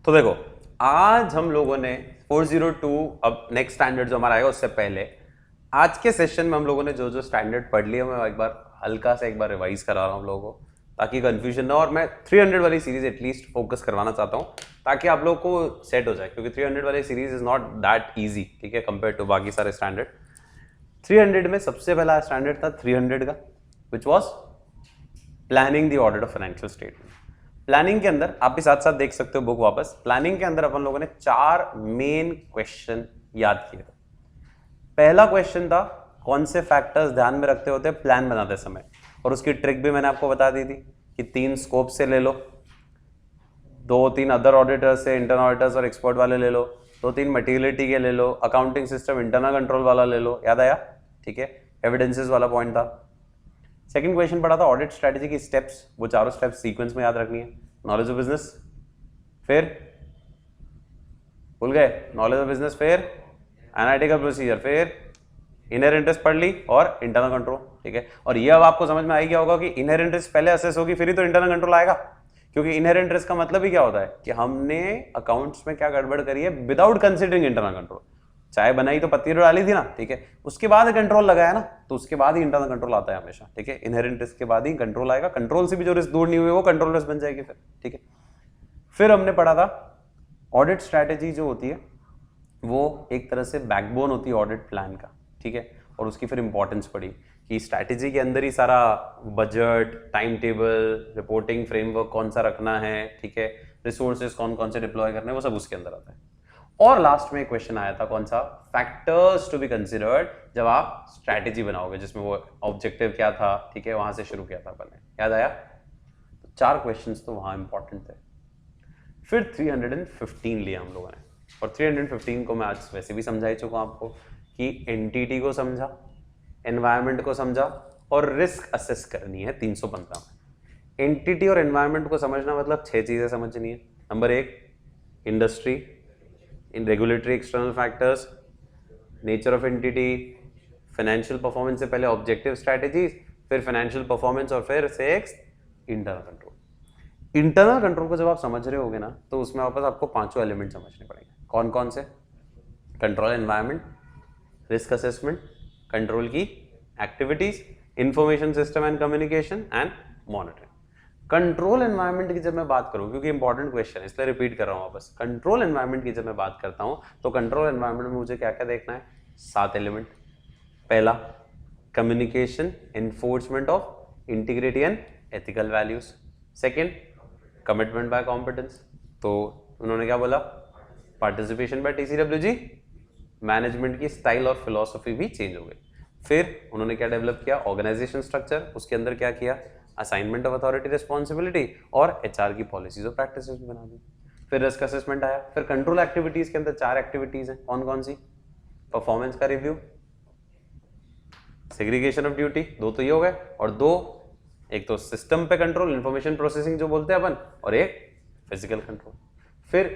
तो देखो आज हम लोगों ने 402, अब नेक्स्ट स्टैंडर्ड जो हमारा आएगा उससे पहले आज के सेशन में हम लोगों ने जो जो स्टैंडर्ड पढ़ लिया मैं एक बार हल्का सा एक बार रिवाइज करा रहा हूँ हम लोगों को ताकि कंफ्यूजन ना, और मैं 300 वाली सीरीज एटलीस्ट फोकस करवाना चाहता हूँ ताकि आप लोग को सेट हो जाए, क्योंकि 300 वाली series is not that easy, ठीक है, कंपेयर टू बाकी सारे स्टैंडर्ड। 300 में सबसे पहला स्टैंडर्ड था 300 का, which was planning the audit of financial statement. Planning के अंदर आप भी साथ साथ देख सकते हो बुक वापस, प्लानिंग के अंदर अपन लोगों ने 4 मेन क्वेश्चन याद किए थे। पहला क्वेश्चन था कौन से फैक्टर्स ध्यान में रखते होते प्लान बनाते समय, और उसकी ट्रिक भी मैंने आपको बता दी थी कि 3 स्कोप से ले लो, 2-3 अदर ऑडिटर्स से, इंटरनल ऑडिटर्स और एक्सपर्ट वाले ले लो, 2-3 मटेरियलिटी के ले लो, अकाउंटिंग सिस्टम इंटरनल कंट्रोल वाला ले लो, याद आया, ठीक है, एविडेंसेस वाला पॉइंट था। सेकंड क्वेश्चन पढ़ा था ऑडिट स्ट्रेटजी की स्टेप्स, वो चारों स्टेप्स सीक्वेंस में याद रखनी है। नॉलेज ऑफ बिजनेस, फिर भूल गए, नॉलेज ऑफ बिजनेस, फिर एनालिटिकल प्रोसीजर, फिर इनहेरेंट रिस्क पढ़ ली और इंटरनल कंट्रोल, ठीक है। और ये अब आपको समझ में आई क्या होगा कि इनहेरेंट रिस्क पहले असेस होगी फिर ही तो इंटरनल कंट्रोल आएगा, क्योंकि इनहेरेंट रिस्क का मतलब ही क्या होता है कि हमने अकाउंट्स में क्या गड़बड़ करी है विदाउट कंसिडरिंग इंटरनल कंट्रोल। चाय बनाई तो पत्ती तो डाली थी ना, ठीक है, उसके बाद कंट्रोल लगाया ना, तो उसके बाद ही इंटरनल कंट्रोल आता है हमेशा, ठीक है। इनहेरेंट रिस्क के बाद ही कंट्रोल आएगा, कंट्रोल से भी जो रिस्क दूर नहीं हुए वो कंट्रोल रिस्क बन जाएगी फिर, ठीक है। फिर हमने पढ़ा था ऑडिट स्ट्रैटेजी जो होती है वो एक तरह से बैकबोन होती है ऑडिट प्लान का, ठीक है, और उसकी फिर इंपॉर्टेंस पड़ी कि स्ट्रैटेजी के अंदर ही सारा budget, time table, reporting framework कौन सा रखना है, ठीक है, रिसोर्सेज कौन कौन से डिप्लॉय करने हैं, वो सब उसके अंदर आता है। और लास्ट में एक क्वेश्चन आया था कौन सा, फैक्टर्स टू बी कंसिडर्ड जब आप स्ट्रैटेजी बनाओगे, जिसमें वो ऑब्जेक्टिव क्या था, ठीक है, वहां से शुरू किया था अपन ने, याद आया। तो 4 क्वेश्चंस तो वहां इंपॉर्टेंट थे। फिर 315 लिया हम लोगों ने, और 315 को मैं आज वैसे भी समझा ही चुका हूं आपको कि एंटिटी को समझा, एनवायरनमेंट को समझा और रिस्क असेस करनी है 315 में। एंटिटी और एनवायरनमेंट को समझना मतलब 6 चीजें समझनी है। Number 1 industry, in regulatory external factors, nature of entity, financial performance से पहले ऑब्जेक्टिव स्ट्रैटेजी, फिर फाइनेंशियल परफॉर्मेंस और फिर 6 इंटरनल कंट्रोल। इंटरनल कंट्रोल को जब आप समझ रहे होगे ना तो उसमें वापस आपको 5 एलिमेंट समझने पड़ेंगे। कौन कौन से? Control environment, risk assessment, control की activities, information system and communication and monitoring. Control environment की जब मैं बात करूं, क्योंकि इंपॉर्टेंट क्वेश्चन है इसलिए रिपीट कर रहा हूं वापस, कंट्रोल एनवायरनमेंट की जब मैं बात करता हूं तो कंट्रोल एनवायरनमेंट में मुझे क्या क्या देखना है? 7 एलिमेंट। पहला, communication enforcement of integrity and ethical values. Second, commitment by competence, तो उन्होंने क्या बोला? पार्टिसिपेशन बाय टीसीडब्ल्यूजी, मैनेजमेंट की स्टाइल और फिलॉसफी भी चेंज हो गई। फिर उन्होंने क्या डेवलप किया? ऑर्गेनाइजेशन स्ट्रक्चर, उसके अंदर क्या किया? असाइनमेंट ऑफ अथॉरिटी रिस्पॉन्सिबिलिटी और एचआर की पॉलिसीज और प्रैक्टिसेस भी बना दी। फिर रिस्क असेसमेंट आया। फिर कंट्रोल एक्टिविटीज के अंदर 4 एक्टिविटीज हैं, कौन कौन सी? परफॉर्मेंस का रिव्यू, सेग्रीगेशन ऑफ ड्यूटी, 2 तो ये हो गए, और 2, एक तो सिस्टम पे कंट्रोल, इंफॉर्मेशन प्रोसेसिंग जो बोलते हैं अपन, और एक फिजिकल कंट्रोल। फिर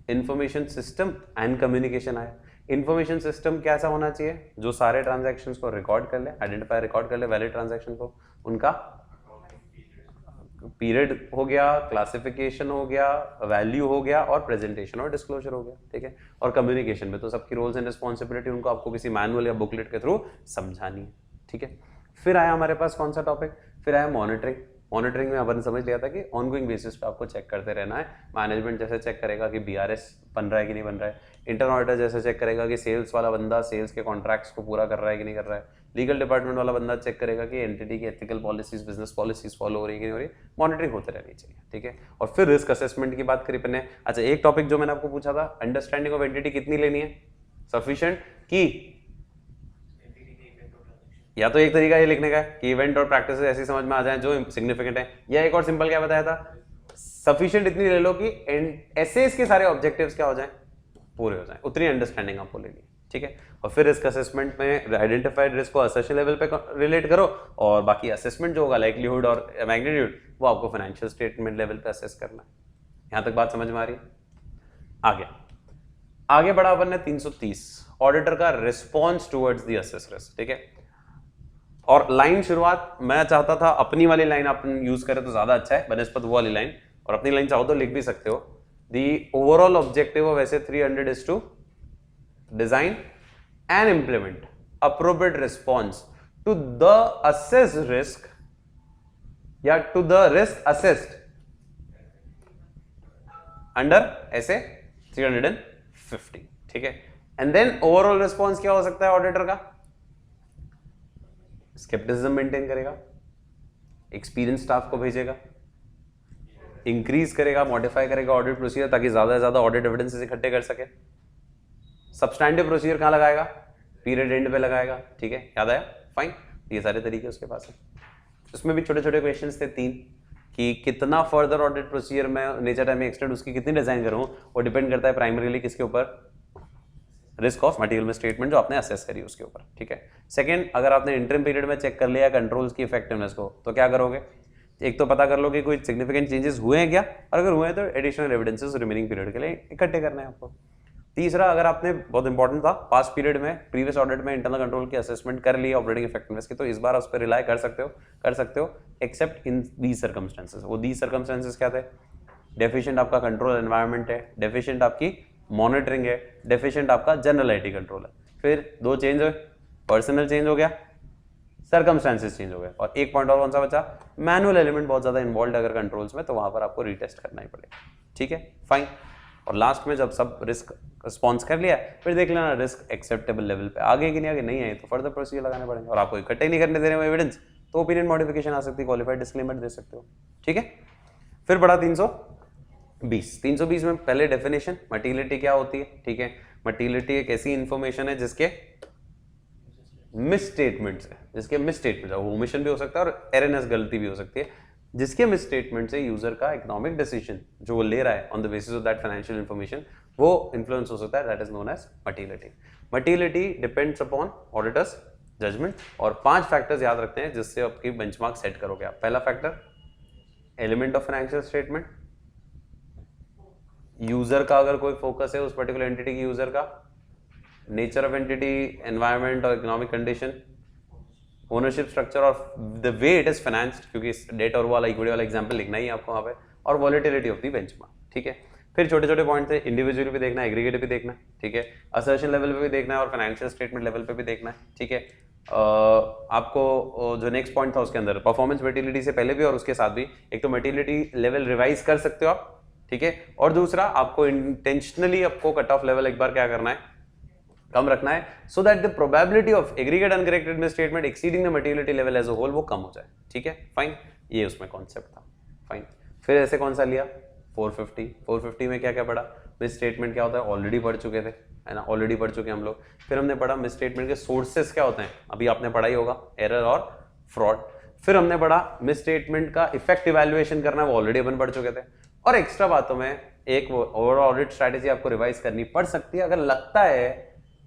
इंफॉर्मेशन सिस्टम एंड कम्युनिकेशन आया। इंफॉर्मेशन सिस्टम कैसा होना चाहिए? जो सारे ट्रांजैक्शंस को रिकॉर्ड कर ले, आइडेंटिफाई रिकॉर्ड कर ले वैलिड ट्रांजैक्शन को, उनका पीरियड हो गया, क्लासिफिकेशन हो गया, वैल्यू हो गया, और प्रेजेंटेशन और डिस्क्लोजर हो गया, ठीक है। और कम्युनिकेशन में तो सबकी रोल्स एंड रिस्पॉन्सिबिलिटी उनको आपको किसी मैनुअल या बुकलेट के थ्रू समझानी है, ठीक है। फिर आया हमारे पास कौन सा टॉपिक? फिर आया मॉनिटरिंग। मॉनिटरिंग में अपन समझ लिया था कि ऑनगोइंग बेसिस पे आपको चेक करते रहना है। मैनेजमेंट जैसे चेक करेगा कि बीआरएस बन रहा है कि नहीं बन रहा है, इंटरनल ऑडिटर जैसे चेक करेगा कि सेल्स वाला बंदा सेल्स के कॉन्ट्रैक्ट्स को पूरा कर रहा है कि नहीं कर रहा है, लीगल डिपार्टमेंट वाला बंदा चेक करेगा कि एंटिटी की ethical policies, business policies follow हो रही है कि नहीं हो रही। मॉनिटरिंग होते रहनी चाहिए, ठीक है। और फिर रिस्क असेसमेंट की बात करी अपने। अच्छा, एक टॉपिक जो मैंने आपको पूछा था, अंडरस्टैंडिंग ऑफ एंटिटी कितनी लेनी है? सफिशिएंट की, या तो एक तरीका ये लिखने का है कि इवेंट और प्रैक्टिस ऐसी समझ में आ जाए जो सिग्निफिकेंट है, या एक और सिंपल क्या बताया था? सफिशिएंट इतनी ले लो कि एसेस के सारे ऑब्जेक्टिव्स क्या हो जाएं? पूरे हो जाएं, उतनी अंडरस्टैंडिंग आपको लेनी है, ठीक है। और फिर रिस्क असेसमेंट में आइडेंटिफाइड रिस्क को असर्शन लेवल पे रिलेट करो, और बाकी असेसमेंट जो होगा लाइक्लीहुड और मैग्नीट्यूड, वो आपको फाइनेंशियल स्टेटमेंट लेवल पे असेस करना है। यहां तक बात समझ में आ रही है? आगे बढ़ा अपन ने 330, ऑडिटर का response towards the assess risk, ठीक है। और लाइन शुरुआत मैं चाहता था अपनी वाली लाइन अपन यूज करें तो ज्यादा अच्छा है बनस्पत वो वाली लाइन, और अपनी लाइन चाहो तो लिख भी सकते हो। The overall objective of ISA 300 is to design and implement appropriate response to the assess risk या to the risk assessed under ISA 350, ठीक है। एंड देन ओवरऑल रिस्पॉन्स क्या हो सकता है ऑडिटर का? स्केप्टिसिज्म मेंटेन करेगा, एक्सपीरियंस स्टाफ को भेजेगा, इंक्रीज करेगा, मॉडिफाई करेगा ऑडिट प्रोसीजर ताकि ज्यादा से ज्यादा ऑडिट एविडेंसेस इकट्ठे कर सके। सब्सटैंडिव प्रोसीजर कहां लगाएगा? पीरियड एंड पे लगाएगा, ठीक है। याद आया? फाइन, ये सारे तरीके उसके पास है। उसमें भी छोटे छोटे क्वेश्चंस थे 3 कि कितना फर्दर ऑडिट प्रोसीजर में नेचर टाइम एक्सटेंड उसकी कितनी डिजाइन करूं, वो डिपेंड करता है प्राइमरीली किसके ऊपर? रिस्क ऑफ मटेरियल में स्टेटमेंट जो आपने असेस करी उसके ऊपर, ठीक है। सेकंड, अगर आपने इंटरिम पीरियड में चेक कर लिया कंट्रोल्स की इफेक्टिवनेस को, तो क्या करोगे? एक तो पता कर लो कि कोई सिग्निफिकेंट चेंजेस हुए हैं क्या, और अगर हुए हैं तो एडिशनल एविडेंसेस रिमेनिंग पीरियड के लिए इकट्ठे करना है आपको। तीसरा, अगर आपने, बहुत इंपॉर्टेंट था, पास्ट पीरियड में प्रीवियस ऑडिट में इंटरनल कंट्रोल की असेसमेंट कर ली ऑपरेटिंग इफेक्टिवनेस की, तो इस बार उस पर रिलाई कर सकते हो एक्सेप्ट इन दीज सर्कमस्टेंसेस। वो दीज सर्कमस्टेंसेस क्या थे? डेफिशिएंट आपका कंट्रोल एनवायरनमेंट है, डेफिशिएंट आपकी मॉनिटरिंग है, डेफिशिएंट आपका जनरल आईटी कंट्रोल है। फिर 2 चेंज हुए, पर्सनल चेंज हो गया, सर्कमस्टेंसेस चेंज हो गए, और एक पॉइंट और कौन सा बचा? मैनुअल एलिमेंट बहुत ज्यादा इन्वॉल्व अगर कंट्रोल्स में, तो वहां पर आपको रीटेस्ट करना ही पड़ेगा, ठीक है। फाइन। और लास्ट में जब सब रिस्क रिस्पॉन्स कर लिया, फिर देख लेना रिस्क एक्सेप्टेबल लेवल पे आ गए कि नहीं आगे, नहीं आए तो फर्दर प्रोसीजर लगाने पड़ेंगे, और आपको इकट्ठे नहीं करने देने में एविडेंस तो ओपिनियन मॉडिफिकेशन आ सकती है, क्वालिफाइड डिस्क्लेमर दे सकते हो, ठीक है। फिर बढ़ा 320 में पहले डेफिनेशन, मटीरियलिटी क्या होती है, ठीक है। मटीरियलिटी एक ऐसी इंफॉर्मेशन है जिसके मिसस्टेटमेंट्स है, ओमिशन भी हो सकता है और एररनेस, गलती भी हो सकती है, जिसके मिसस्टेटमेंट से यूजर का इकोनॉमिक डिसीजन जो वो ले रहा है on the basis of that financial information, वो इन्फ्लुएंस हो सकता है, that is known as materiality. Materiality depends upon auditor's judgement, और 5 फैक्टर्स याद रखते हैं जिससे आपकी बेंचमार्क सेट करोगे आप। पहला factor, element of financial statement, user का अगर कोई फोकस है उस पर्टिकुलर एंटिटी की, यूजर का नेचर ऑफ एंटिटी, एनवायरनमेंट और इकोनॉमिक कंडीशन, ओनरशिप स्ट्रक्चर और the way it is financed, क्योंकि डेट और वाला इक्विटी वाला एग्जांपल लिखना ही है आपको वहां पे, और वॉलेटिलिटी ऑफ द बेंचमार्क, ठीक है। फिर छोटे छोटे पॉइंट थे, इंडिविजुअल भी देखना है, एग्रीगेट भी देखना है, ठीक है, असर्शन लेवल पे भी देखना है और फाइनेंशियल स्टेटमेंट लेवल पे भी देखना है, ठीक है। आपको जो नेक्स्ट पॉइंट था उसके अंदर परफॉर्मेंस मटेरियलिटी से पहले भी और उसके साथ भी एक तो मटेरियलिटी लेवल रिवाइज कर सकते हो आप, ठीक है, और दूसरा आपको इंटेंशनली आपको कट ऑफ लेवल एक बार क्या करना है, कम रखना है, so that the probability of aggregate uncorrected misstatement exceeding the materiality level as a whole वो कम हो जाए, ठीक है, फाइन, ये उसमें कॉन्सेप्ट था, फाइन। फिर ऐसे कौन सा लिया 450 में क्या क्या पढ़ा, मिस स्टेटमेंट क्या होता है ऑलरेडी पढ़ चुके थे, है ना, ऑलरेडी पढ़ चुके हम लोग। फिर हमने पढ़ा मिस स्टेटमेंट के सोर्सेस क्या होते हैं, अभी आपने पढ़ा ही होगा, एरर और फ्रॉड। फिर हमने पढ़ा मिस स्टेटमेंट का इफेक्ट इवैल्यूएशन करना, वो ऑलरेडी अपन पढ़ चुके थे। और एक्स्ट्रा बातों में एक ओवरऑल ऑडिट स्ट्रैटेजी आपको रिवाइज करनी पड़ सकती है अगर लगता है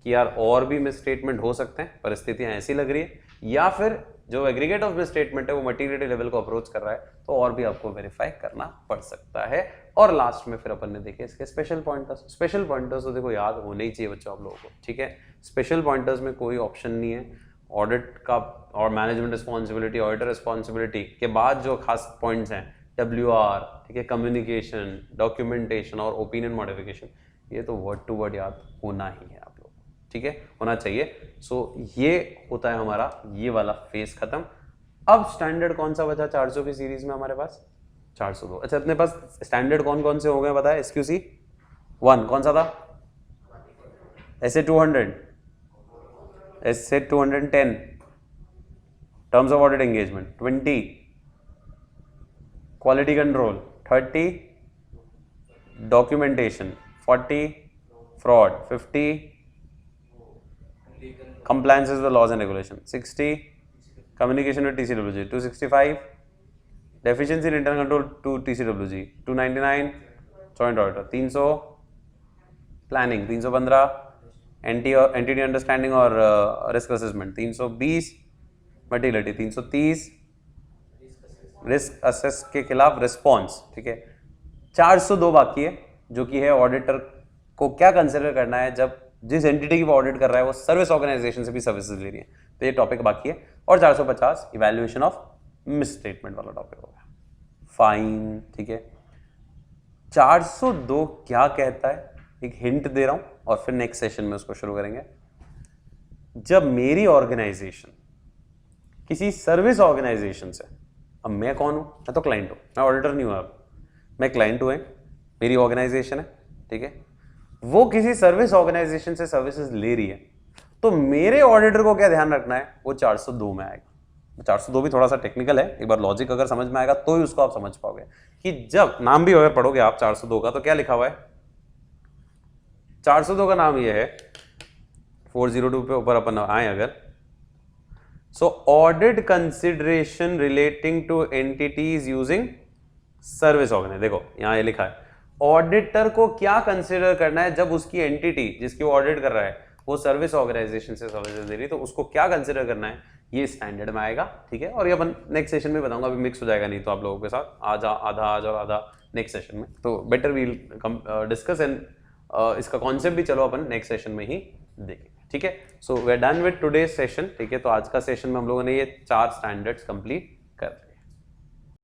कि यार और भी मिस स्टेटमेंट हो सकते हैं, परिस्थितियां ऐसी लग रही है, या फिर जो एग्रीगेट ऑफ मिस स्टेटमेंट है वो मटेरियलिटी लेवल को अप्रोच कर रहा है, तो और भी आपको वेरीफाई करना पड़ सकता है। और लास्ट में फिर अपन ने देखे इसके स्पेशल पॉइंटर्स। स्पेशल पॉइंटर्स तो देखो याद होने ही चाहिए बच्चों आप लोगों को, ठीक है। स्पेशल पॉइंटर्स में कोई ऑप्शन नहीं है, ऑडिट का और मैनेजमेंट रिस्पॉन्सिबिलिटी, ऑडिटर रिस्पॉन्सिबिलिटी के बाद जो खास पॉइंट्स हैं WR, ठीक है, कम्युनिकेशन, डॉक्यूमेंटेशन और ओपिनियन मॉडिफिकेशन, ये तो वर्ड टू वर्ड याद होना ही है आप लोग, ठीक है, होना चाहिए। सो ये होता है हमारा ये वाला फेज खत्म। अब स्टैंडर्ड कौन सा बचा 400 की सीरीज में हमारे पास, 402। अच्छा, अपने पास स्टैंडर्ड कौन कौन से हो गए बताया, SQC 1 कौन सा था, SA 200, SA 210, terms of audit engagement 20, quality control 30, documentation 40, fraud 50, compliances with laws and regulation 60, communication with TCWG 265, deficiency in internal control to TCWG 299, joint auditor 300, planning 315, entity understanding और risk assessment 320, materiality 330, risk assess के खिलाफ response, ठीक है। 402 बाकी है, जो कि है ऑडिटर को क्या कंसिडर करना है जब जिस एंटिटी की वो ऑडिट कर रहा है वो सर्विस ऑर्गेनाइजेशन से भी सर्विसेज ले रही है, तो ये टॉपिक बाकी है। और 450 इवैल्यूएशन ऑफ मिस स्टेटमेंट वाला टॉपिक हो गया, फाइन, ठीक है। 402 क्या कहता है, एक हिंट दे रहा हूं और फिर नेक्स्ट सेशन में उसको शुरू करेंगे। जब मेरी ऑर्गेनाइजेशन किसी सर्विस ऑर्गेनाइजेशन से, अब मैं कौन हूं, मैं तो क्लाइंट हूं, मैं ऑडिटर नहीं हूं, अब मैं क्लाइंट हूं, मेरी ऑर्गेनाइजेशन है, ठीक है, वो किसी सर्विस ऑर्गेनाइजेशन से सर्विसेज ले रही है, तो मेरे ऑडिटर को क्या ध्यान रखना है, वो 402 में आएगा। 402 भी थोड़ा सा टेक्निकल है, एक बार लॉजिक अगर समझ में आएगा तो ही उसको आप समझ पाओगे कि जब नाम भी अगर पढ़ोगे आप 402 का, तो क्या लिखा हुआ है, 402 का नाम ये है, 402 पे ऊपर अपन आए अगर, so audit consideration relating to entities using service organisation. देखो यहां ये लिखा है, ऑडिटर को क्या कंसिडर करना है जब उसकी एंटिटी जिसकी वो ऑडिट कर रहा है वो सर्विस ऑर्गेनाइजेशन से सर्विसेज दे रही है, तो उसको क्या कंसिडर करना है, ये स्टैंडर्ड में आएगा, ठीक है। और ये अपन नेक्स्ट सेशन में बताऊंगा, अभी मिक्स हो जाएगा नहीं तो आप लोगों के साथ, आधा आज और आधा नेक्स्ट सेशन में, तो बेटर वील डिस्कस एंड इसका कॉन्सेप्ट भी चलो अपन नेक्स्ट सेशन में ही देखेंगे, ठीक है। So we are done with today's session, ठीक है। तो आज का सेशन में हम लोगों ने ये 4 स्टैंडर्ड्स कंप्लीट कर